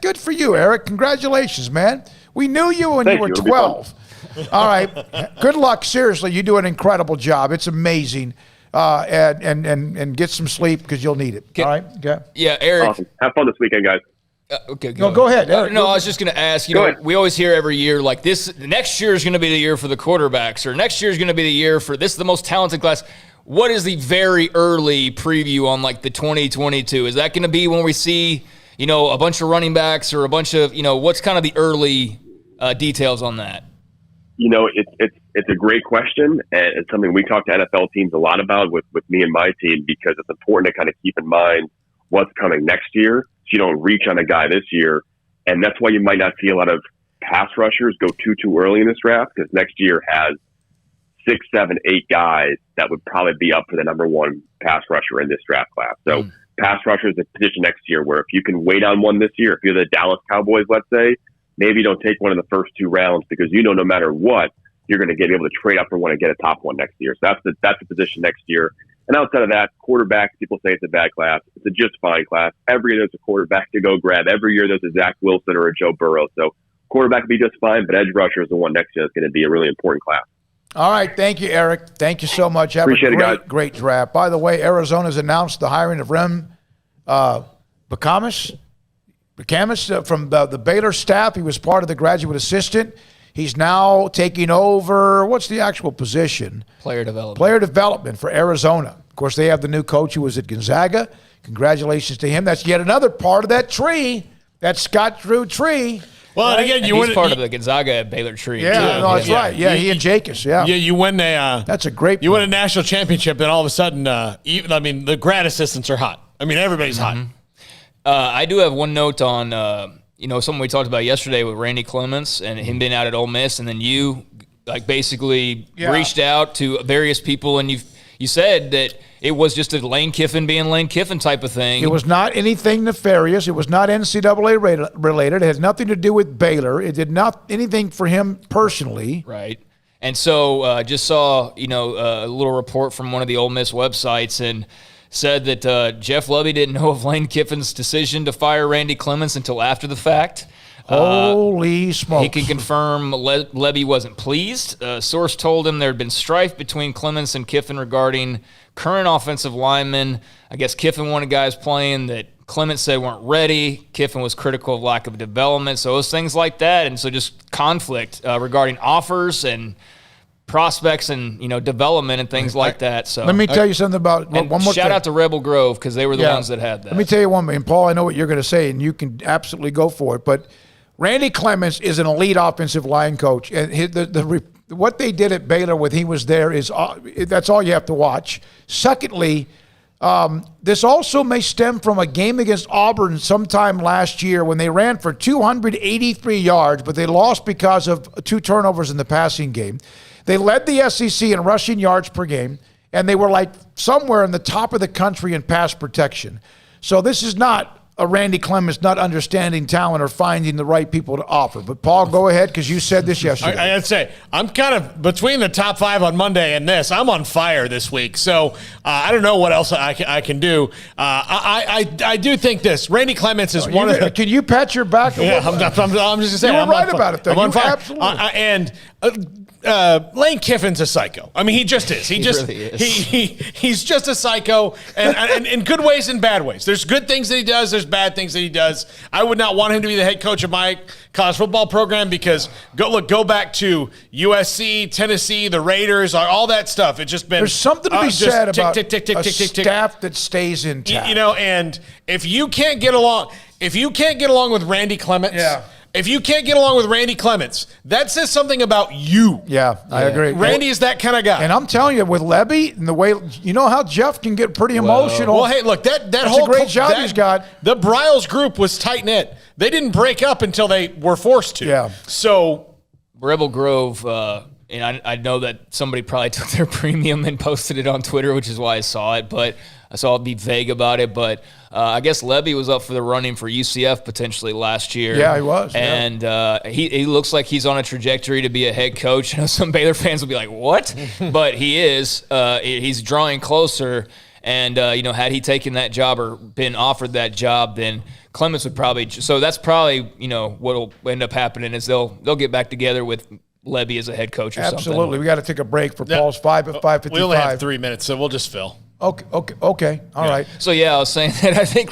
Good for you, Eric. Congratulations, man. We knew you when you were 12. All right. Good luck. Seriously, you do an incredible job. It's amazing. And get some sleep because you'll need it. All right? Okay.
Yeah, Eric.
Awesome. Have fun this weekend, guys.
Okay,
go ahead. Eric,
I was just going to ask, we always hear every year, like next year is going to be the year for the quarterbacks, or next year is going to be the year for this is the most talented class. What is the very early preview on like the 2022? Is that going to be when we see, a bunch of running backs or a bunch of, what's kind of the early details on that?
It's a great question, and it's something we talk to NFL teams a lot about with me and my team, because it's important to kind of keep in mind what's coming next year, so you don't reach on a guy this year. And that's why you might not see a lot of pass rushers go too early in this draft, because next year has 6, 7, 8 guys that would probably be up for the number one pass rusher in this draft class. So pass rusher is a position next year where if you can wait on one this year, if you're the Dallas Cowboys, let's say, maybe you don't take one in the first 2 rounds, because no matter what, you're going to get able to trade up for one and get a top one next year. So that's the position next year. And outside of that, quarterback, people say it's a bad class. It's a just fine class. Every year there's a quarterback to go grab. Every year there's a Zach Wilson or a Joe Burrow. So quarterback will be just fine, but edge rusher is the one next year that's going to be a really important class.
All right. Thank you, Eric. Thank you so much.
Appreciate it, guys.
Great draft. By the way, Arizona's announced the hiring of Rem Bakamis from the Baylor staff. He was part of the graduate assistant. He's now taking over, what's the actual position?
Player development.
Player development for Arizona. Of course, they have the new coach who was at Gonzaga. Congratulations to him. That's yet another part of that tree, that Scott Drew tree.
Well,
right?
and again,
he's part of the Gonzaga Baylor tree.
Yeah,
too.
no, that's right. Yeah, he and Jacobs. Yeah,
you win a.
That's a great.
You win a national championship, then all of a sudden, the grad assistants are hot. I mean, everybody's hot.
I do have one note on, something we talked about yesterday with Randy Clements and him being out at Ole Miss, and then you basically reached out to various people, and you said that it was just a Lane Kiffin being Lane Kiffin type of thing.
It was not anything nefarious. It was not NCAA related. It had nothing to do with Baylor. It did not anything for him personally.
Right. And so just saw, a little report from one of the Ole Miss websites and said that Jeff Lebby didn't know of Lane Kiffin's decision to fire Randy Clements until after the fact.
Holy smokes.
He can confirm Lebby wasn't pleased. A source told him there had been strife between Clements and Kiffin regarding current offensive linemen. I guess Kiffin wanted guys playing that Clements said weren't ready. Kiffin was critical of lack of development. So it was things like that. And so just conflict regarding offers and prospects and development and things like that. So
let me tell you something about one more
shout out to Rebel Grove, because they were the ones that had that.
Let me tell you one thing, Paul. I know what you're going to say, and you can absolutely go for it. But Randy Clements is an elite offensive line coach, and what they did at Baylor when he was there is that's all you have to watch. Secondly, this also may stem from a game against Auburn sometime last year when they ran for 283 yards, but they lost because of 2 turnovers in the passing game. They led the SEC in rushing yards per game, and they were like somewhere in the top of the country in pass protection. So this is not a Randy Clements not understanding talent or finding the right people to offer. But, Paul, go ahead, because you said this yesterday.
I gotta say, I'm kind of between the top 5 on Monday and this. I'm on fire this week, so I don't know what else I can do. I do think this. Randy Clements is one of the...
Can you pat your back?
Yeah, I'm just going to say.
You're right about it, though.
I'm on fire.
Absolutely.
Lane Kiffin's a psycho. I mean, he just is. He really is. He's just a psycho, and in good ways and bad ways. There's good things that he does. There's bad things that he does. I would not want him to be the head coach of my college football program, because go back to USC, Tennessee, the Raiders, all that stuff. It's just been
there's something to be said about a staff
tick.
that stays intact.
And if you can't get along with Randy Clements.
Yeah.
If you can't get along with Randy Clements, that says something about you.
Yeah, I agree.
Randy is that kind of guy.
And I'm telling you, with Lebby and the way, how Jeff can get pretty emotional.
Well, hey, look, that's
whole great job he's got.
The Bryles group was tight-knit. They didn't break up until they were forced to.
Yeah.
So Rebel Grove, and I know that somebody probably took their premium and posted it on Twitter, which is why I saw it, but so I'll be vague about it. But I guess Lebby was up for the running for UCF potentially last year.
Yeah, he was.
And he looks like he's on a trajectory to be a head coach. I know some Baylor fans will be like, what? But he is. He's drawing closer. And, had he taken that job or been offered that job, then Clements would probably – so that's probably, what will end up happening is they'll get back together with Levy as a head coach or something.
Absolutely. We got to take a break for Paul's 5 at 5:55.
We only have 3 minutes, so we'll just fill.
Okay. All right.
So, I was saying that I think,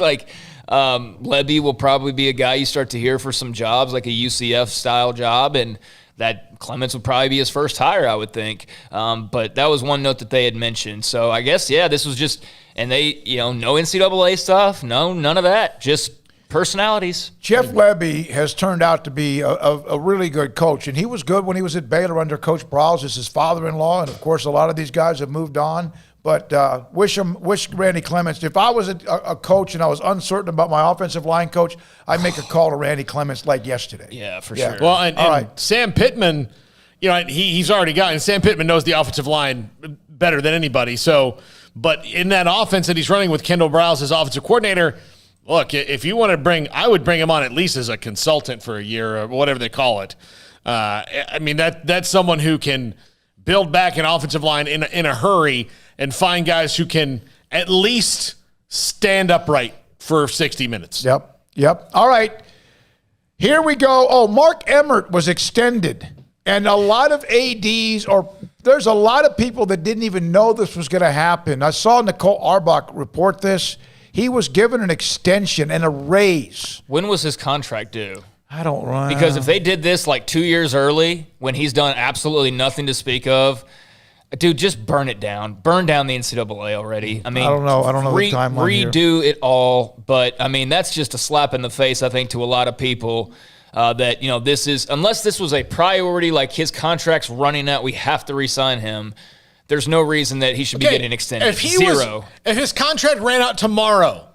Levy will probably be a guy you start to hear for some jobs, like a UCF-style job, and that Clements would probably be his first hire, I would think. But that was one note that they had mentioned. So I guess, this was just – and they, no NCAA stuff, no, none of that, just personalities.
Jeff Levy has turned out to be a really good coach, and he was good when he was at Baylor under Coach Prowse as his father-in-law, and, of course, a lot of these guys have moved on. But wish Randy Clements. If I was a coach and I was uncertain about my offensive line coach, I'd make a call to Randy Clements like yesterday.
Yeah, for sure.
Well, and Sam Pittman, he's already got, and Sam Pittman knows the offensive line better than anybody. So, but in that offense that he's running with Kendall Browse as offensive coordinator, look, if you want to I would bring him on at least as a consultant for a year or whatever they call it. That's someone who can build back an offensive line in a hurry and find guys who can at least stand upright for 60 minutes.
Yep. All right. Here we go. Oh, Mark Emmert was extended. And a lot of ADs, there's a lot of people that didn't even know this was going to happen. I saw Nicole Arbach report this. He was given an extension and a raise.
When was his contract due?
I don't know.
Because if they did this 2 years early, when he's done absolutely nothing to speak of, dude, just burn it down. Burn down the NCAA already. I don't know
the timeline
redo it all. But, that's just a slap in the face, I think, to a lot of people that, this is – unless this was a priority, like his contract's running out, we have to re-sign him, there's no reason that he should be getting extended.
If
Zero.
If his contract ran out tomorrow,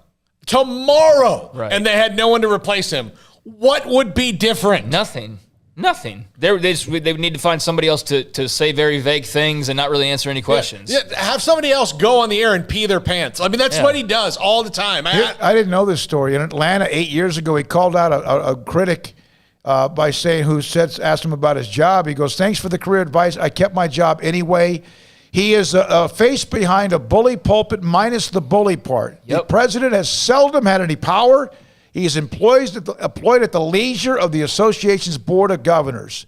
right, and they had no one to replace him, what would be different?
Nothing. They would need to find somebody else to say very vague things and not really answer any questions.
Yeah, have somebody else go on the air and pee their pants. That's what he does all the time.
I didn't know this story. In Atlanta 8 years ago, he called out a critic by saying asked him about his job. He goes, "Thanks for the career advice. I kept my job anyway." He is a face behind a bully pulpit minus the bully part. Yep. The president has seldom had any power. He is employed at the leisure of the association's board of governors.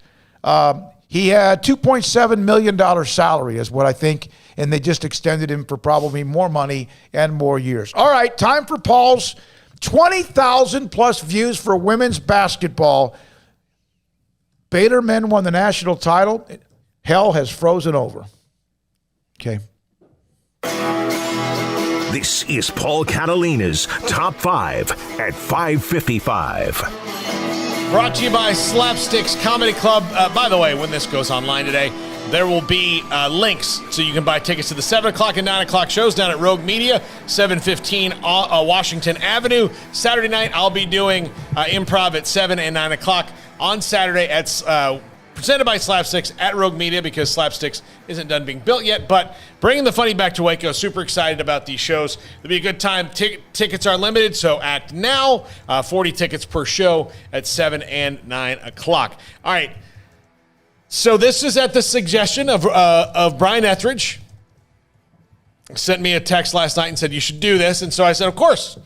He had $2.7 million salary is what I think, and they just extended him for probably more money and more years. All right, time for Paul's 20,000 plus views for women's basketball. Baylor men won the national title. Hell has frozen over. Okay.
This is Paul Catalina's Top 5 at 5:55.
Brought to you by Slapsticks Comedy Club. By the way, when this goes online today, there will be links so you can buy tickets to the 7 o'clock and 9 o'clock shows down at Rogue Media, 715 Washington Avenue. Saturday night, I'll be doing improv at 7 and 9 o'clock. On Saturday, at presented by Slapsticks at Rogue Media, because Slapsticks isn't done being built yet, but bringing the funny back to Waco. Super excited about these shows. It'll be a good time. Tickets are limited, so act now. 40 tickets per show at 7 and 9 o'clock. All right. So this is at the suggestion of Brian Etheridge. Sent me a text last night and said, you should do this. And so I said, of course.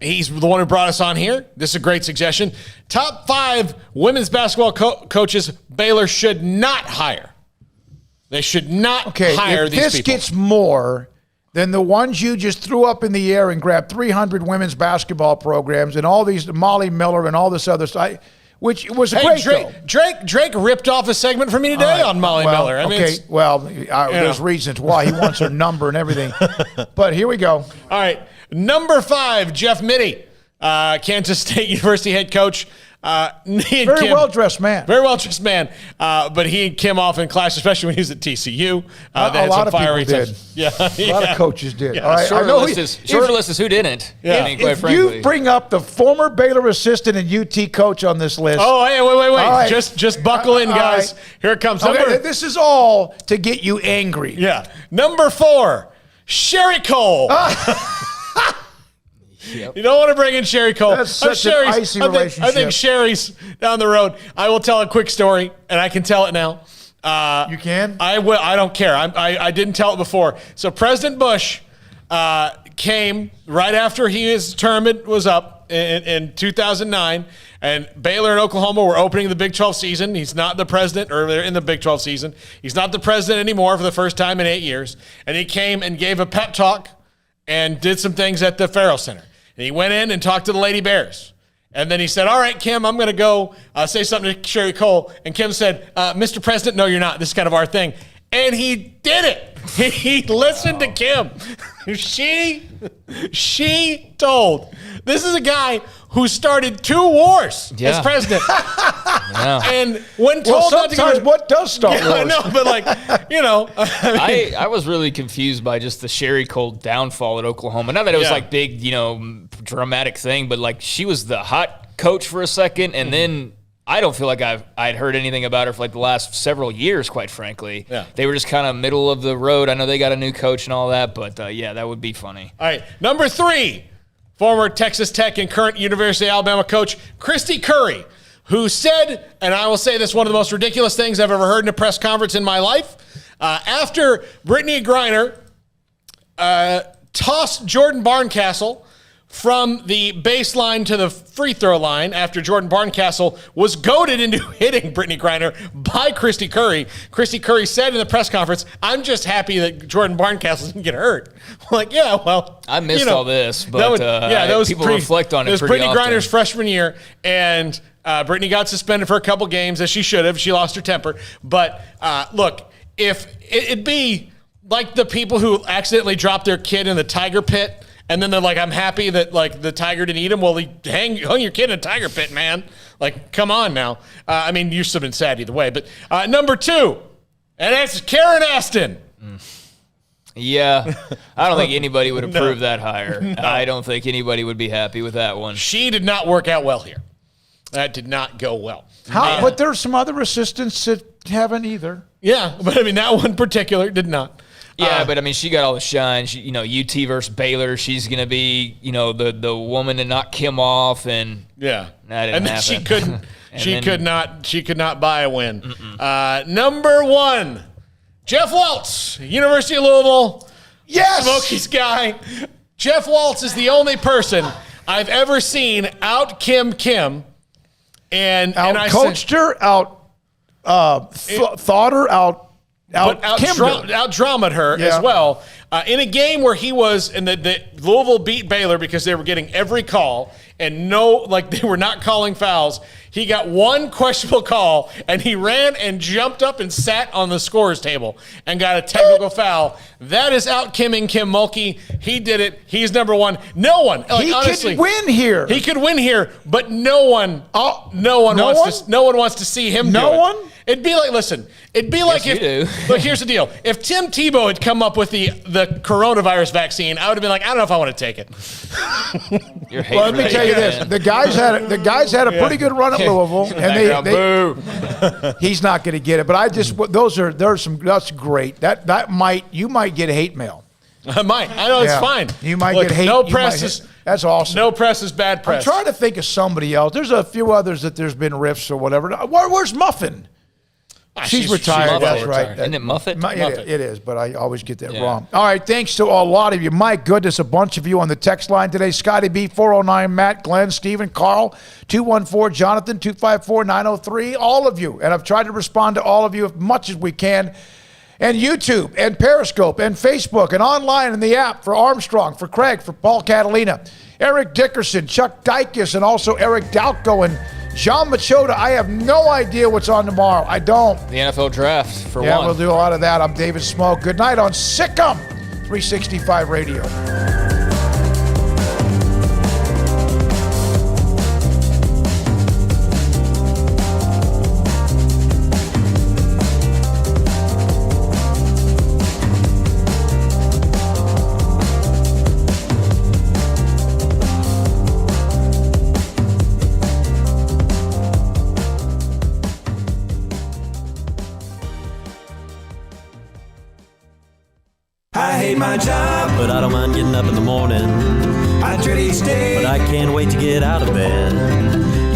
He's the one who brought us on here. This is a great suggestion. Top 5 women's basketball coaches Baylor should not hire. They should not hire these people.
If this gets more than the ones you just threw up in the air and grabbed 300 women's basketball programs and all these, Molly Miller and all this other stuff, which was great.
Drake ripped off a segment from me today on Molly Miller.
There's reasons why. He wants her number and everything. But here we go.
All right. Number 5, Jeff Mittie, Kansas State University head coach.
Very well-dressed man.
Very well-dressed man. But he and Kim often clashed, especially when he was at TCU.
A lot of people did.
Yeah.
A lot of coaches did.
Yeah.
All right.
Shorter list is who didn't.
Yeah.
If you bring up the former Baylor assistant and UT coach on this list.
Oh, hey, wait. Right. Just buckle in, guys.
Right.
Here it comes.
This is all to get you angry.
Yeah. Number 4, Sherry Cole. Yep. You don't want to bring in Sherry Cole.
That's such an icy relationship.
I think Sherry's down the road. I will tell a quick story, and I can tell it now.
You can?
I will. I don't care. I didn't tell it before. So President Bush came right after his term was up in 2009, and Baylor and Oklahoma were opening the Big 12 season. He's not the president, or they're in the Big 12 season. He's not the president anymore for the first time in 8 years. And he came and gave a pep talk and did some things at the Farrell Center. And he went in and talked to the Lady Bears. And then he said, all right, Kim, I'm going to go say something to Sherry Cole. And Kim said, Mr. President, no, you're not. This is kind of our thing. And he did it. He listened to Kim. She told. This is a guy who started 2 wars as president. And when told not to go,
what does start wars?
I know, but
I was really confused by just the Sherry Cole downfall at Oklahoma. Not that it was big, dramatic thing, but she was the hot coach for a second, and then I don't feel like I'd heard anything about her for the last several years, quite frankly. Yeah. They were just kind of middle of the road. I know they got a new coach and all that, but that would be funny.
All right, number 3, former Texas Tech and current University of Alabama coach Christy Curry, who said, and I will say this, one of the most ridiculous things I've ever heard in a press conference in my life, after Brittany Griner tossed Jordan Barncastle from the baseline to the free throw line after Jordan Barncastle was goaded into hitting Brittany Griner by Christy Curry. Christy Curry said in the press conference, I'm just happy that Jordan Barncastle didn't get hurt.
I missed all this, but people reflect on it.
It was
pretty
Brittany
often.
Griner's freshman year, and Brittany got suspended for a couple games, as she should have. She lost her temper. But look, if it'd be like the people who accidentally dropped their kid in the tiger pit, and then they're like, I'm happy that the tiger didn't eat him. Well, he hung your kid in a tiger pit, man. Come on now. You should have been sad either way. But number 2, and that's Karen Aston.
Yeah, I don't think anybody would approve that hire. No. I don't think anybody would be happy with that one.
She did not work out well here. That did not go well.
But there's some other assistants that haven't either.
Yeah, but that one in particular did not.
Yeah, but she got all the shine. She, UT versus Baylor. She's gonna be, the woman to knock Kim off, and
that
didn't happen.
She couldn't. She could not buy a win. Number 1, Jeff Waltz, University of Louisville.
Yes,
Smoky's guy. Jeff Waltz is the only person I've ever seen out Kim, and I coached
her, thought her out.
Out-dramaed her as well in a game where he was, and the Louisville beat Baylor because they were getting every call and they were not calling fouls. He got one questionable call, and he ran and jumped up and sat on the scorer's table and got a technical foul. That is out-Kimming Kim Mulkey. He did it. He's number 1. No one, honestly,
could win here.
He could win here, but no one wants to see him do it.
No one?
It'd be like, listen, it'd be like look, here's the deal. If Tim Tebow had come up with the coronavirus vaccine, I would have been like, I don't know if I want to take it.
Let me tell you this: the guys had a pretty good run at Louisville, and he's not going to get it. But that's great. You might get hate mail.
I might. I know it's fine.
You might get hate.
No press is.
That's awesome.
No press is bad press.
I'm trying to think of somebody else. There's a few others that there's been riffs or whatever. Where's Muffin? She's retired. That's right.
Isn't it Muffet?
It is, but I always get that wrong. All right, thanks to a lot of you. My goodness, a bunch of you on the text line today. Scotty B, 409, Matt, Glenn, Stephen, Carl, 214, Jonathan, 254, 903, all of you. And I've tried to respond to all of you as much as we can. And YouTube, and Periscope, and Facebook, and online in the app for Armstrong, for Craig, for Paul Catalina, Eric Dickerson, Chuck Dykes, and also Eric Dalco, and John Machota. I have no idea what's on tomorrow. I don't.
The NFL draft, for one.
Yeah, we'll do a lot of that. I'm David Smoak. Good night on SicEm365 Radio.
I hate my job, but I don't mind getting up in the morning. I dread each day, but I can't wait to get out of bed.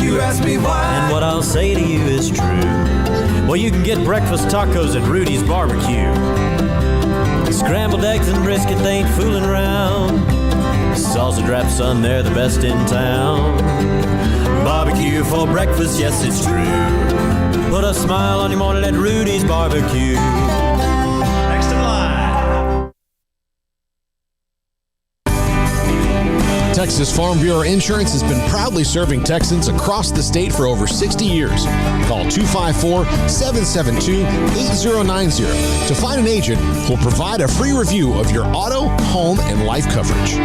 You ask me why, and what I'll say to you is true. Well, you can get breakfast tacos at Rudy's Barbecue. Scrambled eggs and brisket, they ain't fooling around. Salsa drap, son, they're the best in town. Barbecue for breakfast, yes, it's true. Put a smile on your morning at Rudy's Barbecue. Next in line.
Texas Farm Bureau Insurance has been proudly serving Texans across the state for over 60 years. Call 254-772-8090 to find an agent who will provide a free review of your auto, home, and life coverage.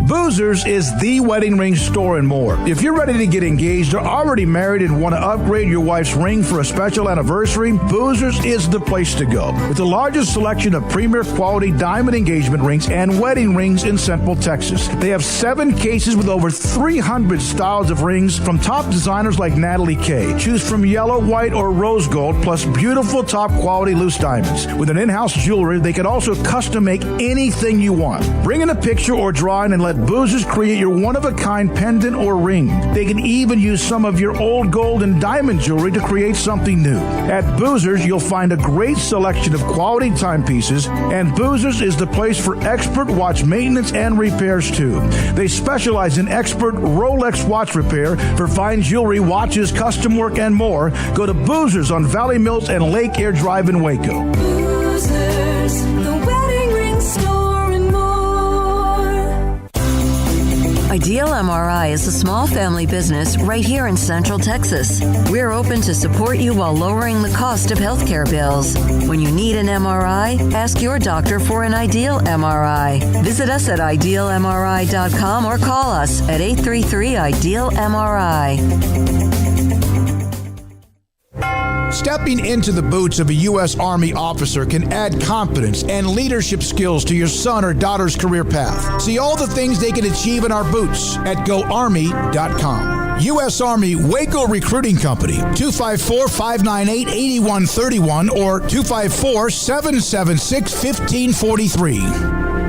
Boozers is the wedding ring store and more. If you're ready to get engaged or already married and want to upgrade your wife's ring for a special anniversary, Boozers is the place to go. With the largest selection of premier quality diamond engagement rings and wedding rings in Central Texas. They have 7 cases with over 300 styles of rings from top designers like Natalie Kay. Choose from yellow, white, or rose gold, plus beautiful top quality loose diamonds. With an in-house jewelry, they can also custom make anything you want. Bring in a picture or drawing and let Boozers create your one-of-a-kind pendant or ring. They can even use some of your old gold and diamond jewelry to create something new. At Boozers, you'll find a great selection of quality timepieces, and Boozers is the place for expert watch maintenance and repairs, too. They specialize in expert Rolex watch repair for fine jewelry, watches, custom work, and more. Go to Boozers on Valley Mills and Lake Air Drive in Waco.
Boozers, the wedding ring store and more.
Ideal MRI is a small family business right here in Central Texas. We're open to support you while lowering the cost of healthcare bills. When you need an MRI, ask your doctor for an Ideal MRI. Visit us at idealmri.com or call us at 833-IDEAL-MRI.
Stepping into the boots of a U.S. Army officer can add confidence and leadership skills to your son or daughter's career path. See all the things they can achieve in our boots at GoArmy.com. U.S. Army Waco Recruiting Company, 254-598-8131 or 254-776-1543.